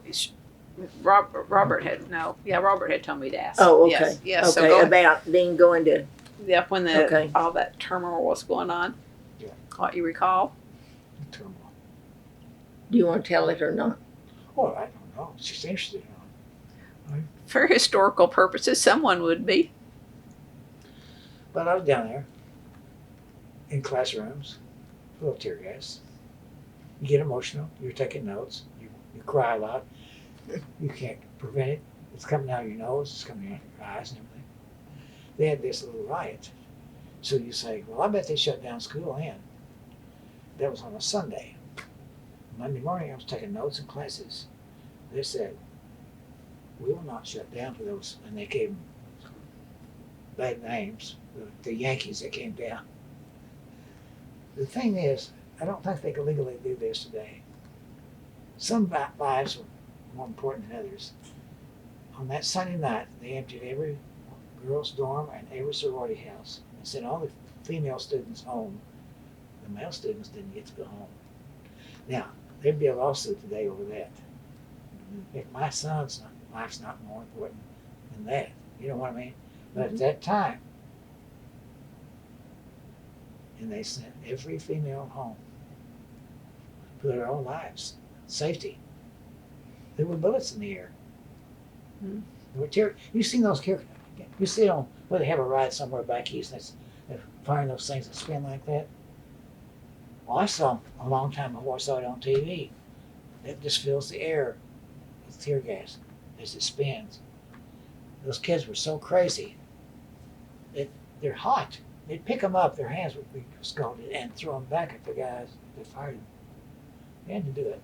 Robert had no. Yeah, Robert had told me to ask. Oh, okay. Yes. Yes. Okay, So go about Dean going to. yeah, when Okay. all that turmoil was going on. Yeah. What you recall? Turmoil. Do you want to tell it or not? Well, I don't know. She's interested in it. For historical purposes, someone would be. But I was down there in classrooms full of tear gas. You get emotional. You're taking notes. You cry a lot. You can't prevent it. It's coming out of your nose. It's coming out of your eyes and everything. They had this little riot. So you say, well, I bet they shut down school then. That was on a Sunday. Monday morning, I was taking notes in classes. They said, we will not shut down for those. And they gave them bad names, the Yankees that came down. The thing is, I don't think they can legally do this today. Some lives are more important than others. On that Sunday night, they emptied every girls' dorm and every sorority house and sent all the female students home. The male students didn't get to go home. Now, there'd be a lawsuit today over that. If my son's life's not more important than that, you know what I mean? But at that time, and they sent every female home for their own lives, safety. There were bullets in the air. Hmm. There were you seen those you see them where they have a ride somewhere back east and they're firing those things that spin like that. Well, I saw them a long time before I saw it on TV. It just fills the air with tear gas as it spins. Those kids were so crazy. They're hot. They'd pick them up, their hands would be scalded, and throw them back at the guys that fired them. They had to do it.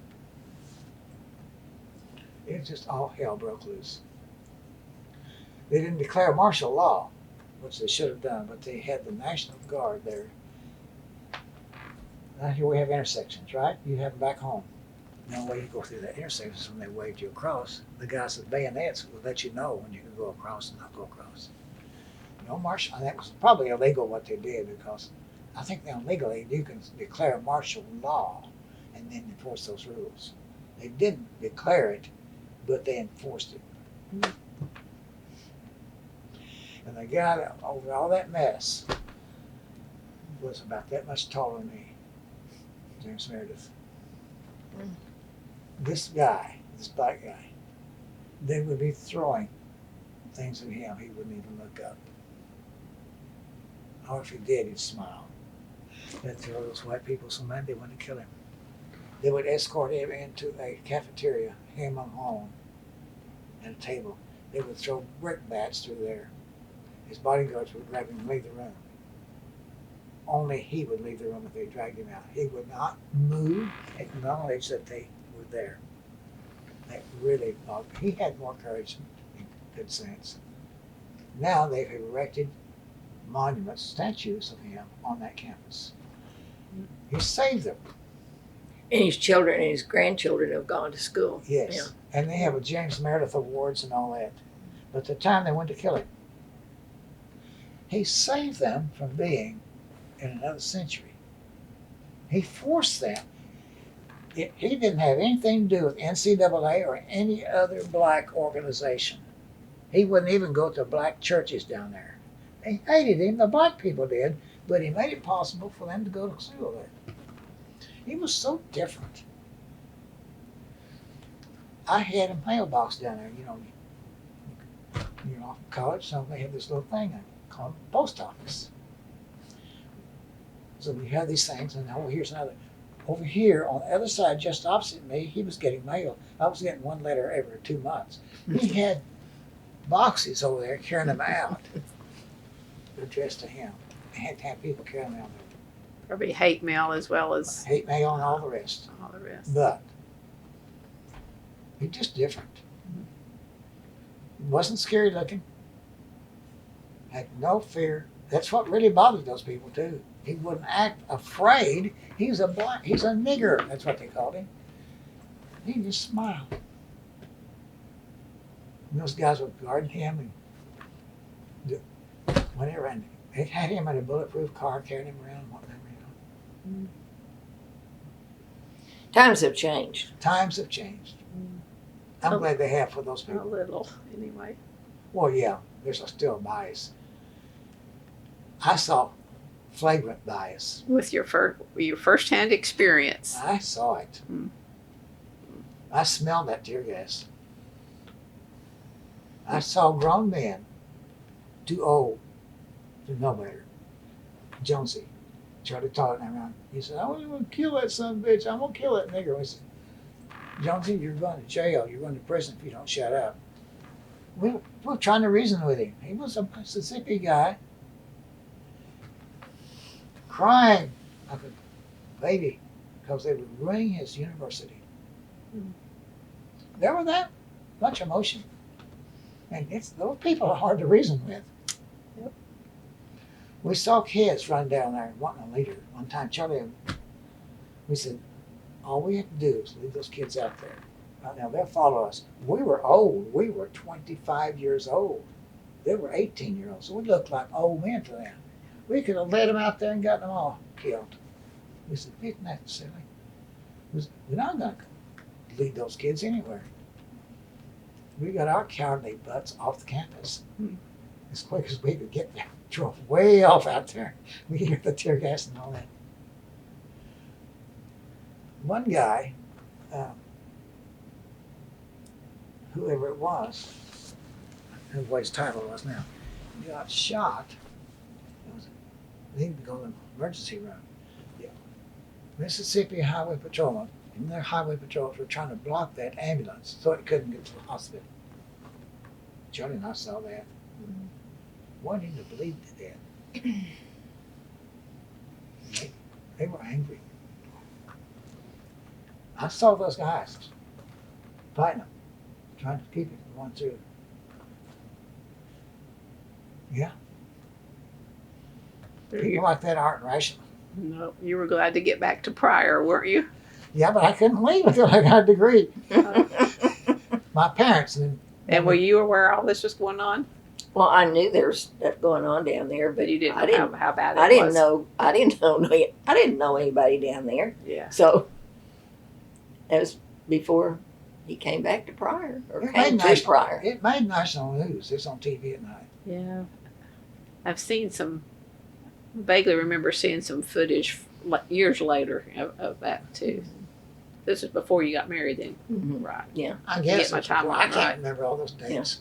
It was just all hell broke loose. They didn't declare martial law, which they should have done, but they had the National Guard there. Now here we have intersections, right? You have them back home. The only way you go through that intersection is when they waved you across. The guys with bayonets will let you know when you can go across and not go across. No martial, that was probably illegal what they did because I think now legally you can declare martial law and then enforce those rules. They didn't declare it, but they enforced it. And the guy that, over all that mess was about that much taller than me, James Meredith. This guy, this black guy, they would be throwing things at him. He wouldn't even look up. Or if he did, he'd smile. They'd throw those white people so mad they wanted to kill him. They would escort him into a cafeteria, him alone, at a table. They would throw brickbats through there. His bodyguards would grab him and leave the room. Only he would leave the room if they dragged him out. He would not move, acknowledge that they were there. That really bothered me. He had more courage and good sense. Now they've erected monuments, statues of him on that campus. He saved them. And his children and his grandchildren have gone to school. Yes. Yeah. And they have a James Meredith Awards and all that. But at the time they went to kill him, he saved them from being in another century. He forced them. He didn't have anything to do with NCAA or any other black organization. He wouldn't even go to black churches down there. They hated him, the black people did, but he made it possible for them to go to school there. He was so different. I had a mailbox down there, you're off in college, so they have this little thing called post office. So we have these things, and here's another. Over here, on the other side, just opposite me, he was getting mail. I was getting one letter every 2 months. He had boxes over there carrying them out, addressed to him. I had to have people carry them out there. Probably hate mail as well as Hate mail and all the rest. all the rest. But he's just different. He wasn't scary looking. Had no fear. That's what really bothered those people too. He wouldn't act afraid. He's a nigger. That's what they called him. He just smiled. And those guys would guard him and whatever. And they had him in a bulletproof car, carrying him around, whatever. Times have changed. Times have changed. I'm glad they have for those A people. little, anyway. Well, yeah, there's still bias. I saw flagrant bias. With your first-hand experience. I saw it. Mm. I smelled that tear gas. I saw grown men, too old to know better. Jonesy, Charlie taught him around. He said, "I'm going to kill that son of a bitch. I'm going to kill that nigger." We said, "Jonesy, you're going to jail. You're going to prison if you don't shut up." We were trying to reason with him. He was a Mississippi guy, crying like a baby because they were ruining his university. Mm. There was that much emotion. And those people are hard to reason with. Yep. We saw kids run down there wanting a leader. One time, Charlie, we said, all we have to do is leave those kids out there. Right now, they'll follow us. We were old. We were 25 years old. They were 18-year-olds. So we looked like old men to them. We could have led them out there and gotten them all killed. We said, isn't that silly? We're not going to lead those kids anywhere. We got our cowardly butts off the campus as quick as we could get there. Drove way off out there. We could hear the tear gas and all that. One guy, whoever it was, I don't know what his title was now, got shot. He would go to the emergency room. The Mississippi Highway Patrolmen and their highway patrols were trying to block that ambulance so it couldn't get to the hospital. Charlie and I saw that. Wanted him to bleed to death. They were angry. I saw those guys fighting them, trying to keep it from going through. Yeah. People like that aren't rational. No, you were glad to get back to Pryor, weren't you? Yeah, but I couldn't leave until I got a degree. My parents. And were you aware all this was going on? Well, I knew there was stuff going on down there, but But you didn't I know didn't. how bad it I didn't was. know. I didn't know anybody down there. Yeah. So it was before he came back to Pryor or It came made to national, Pryor. it made national news. It's on TV at night. Yeah. I've seen vaguely remember seeing some footage years later of that too. This is before you got married then. Mhm. Right. Yeah. I guess my it's timeline before. I can't right. remember all those dates.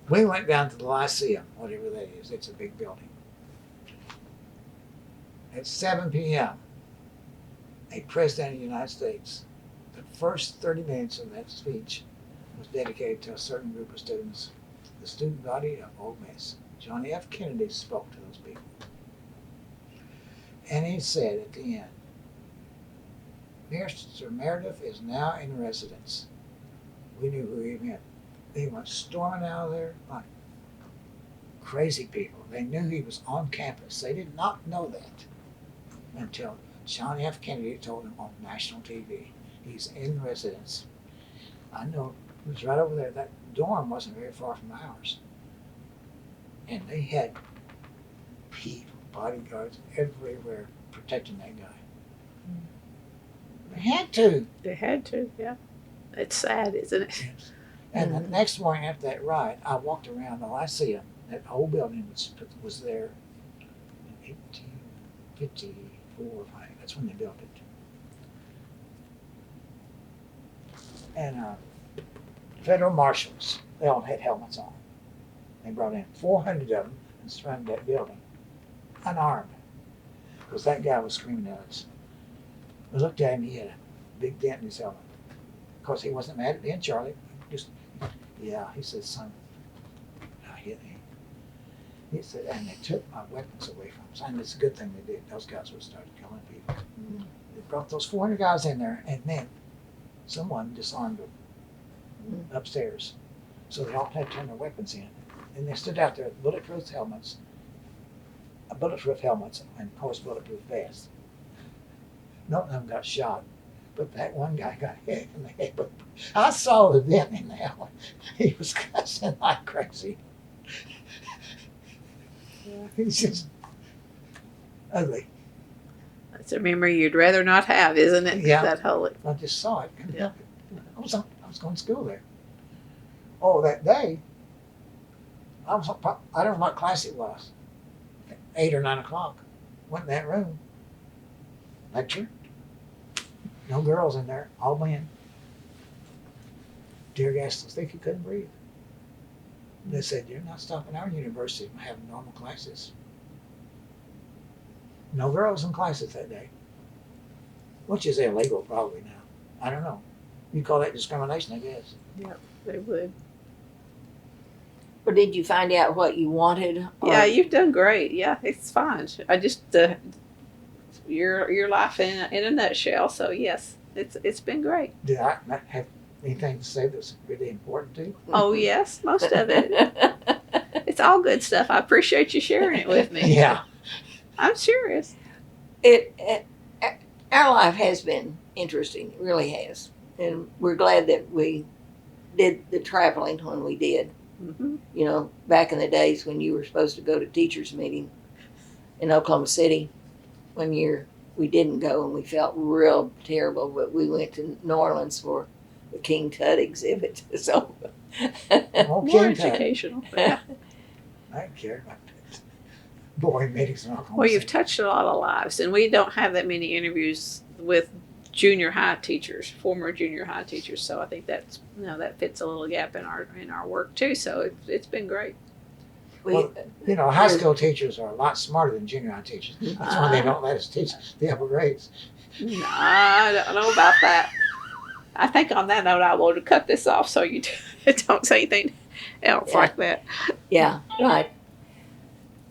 We went down to the Lyceum, whatever that is. It's a big building. At 7 p.m., a president of the United States, the first 30 minutes of that speech was dedicated to a certain group of students, the student body of Ole Miss. John F. Kennedy spoke to those people. And he said at the end, Mr. Meredith is now in residence. We knew who he meant. They went storming out of there like crazy people. They knew he was on campus. They did not know that until John F. Kennedy told them on national TV. He's in residence. I know it was right over there. That dorm wasn't very far from ours. And they had people, bodyguards everywhere protecting that guy. They had to. They had to, yeah. It's sad, isn't it? Yes. And the next morning after that ride, I walked around the Lyceum. That whole building was there in 1854. I think that's when they built it. And federal marshals, they all had helmets on. They brought in 400 of them and surrounded that building, unarmed, because that guy was screaming at us. We looked at him, he had a big dent in his helmet. Of course, he wasn't mad at me and Charlie. Just, yeah, he said, son, I hit him. He said, and they took my weapons away from us. And it's a good thing they did. Those guys would have started killing people. They brought those 400 guys in there, and then someone disarmed them upstairs. So they all had to turn their weapons in. And they stood out there with bulletproof helmets, and of course bulletproof vests. None of them got shot, but that one guy got hit in the head. But I saw the dent in the helmet. He was cussing like crazy. He's just ugly. That's a memory you'd rather not have, isn't it? Yeah. That whole, I just saw it. Couldn't Yeah. help it. I was going to school there. Oh, that day, I don't know what class it was. 8 or 9 o'clock. Went in that room. Lecture. No girls in there. All men. Tear gas so thick you couldn't breathe. They said, you're not stopping our university from having normal classes. No girls in classes that day. Which is illegal probably now. I don't know. You call that discrimination, I guess. they would. But did you find out what you wanted? Or- Yeah, you've done great. Yeah, it's fine. I just your life in a nutshell. So yes, it's been great. Did I not have anything to say that's really important to you? Oh yes, most of it. It's all good stuff. I appreciate you sharing it with me. Yeah. I'm serious. Our life has been interesting. It really has. And we're glad that we did the traveling when we did. Mm-hmm. You know, back in the days when you were supposed to go to teachers' meeting in Oklahoma City, one year we didn't go and we felt real terrible, but we went to New Orleans for the King Tut exhibit. So Oh, More King Tut. educational. Yeah. I don't care about that. Boy, meetings in Oklahoma Well, you've City. touched a lot of lives, and we don't have that many interviews with junior high teachers, former junior high teachers. So I think that's that fits a little gap in our work too. So it's been great. Well, you know, high school teachers are a lot smarter than junior high teachers. That's why they don't let us teach the upper grades. No, I don't know about that. I think on that note, I will cut this off so you don't say anything else Yeah. like that. Yeah, right.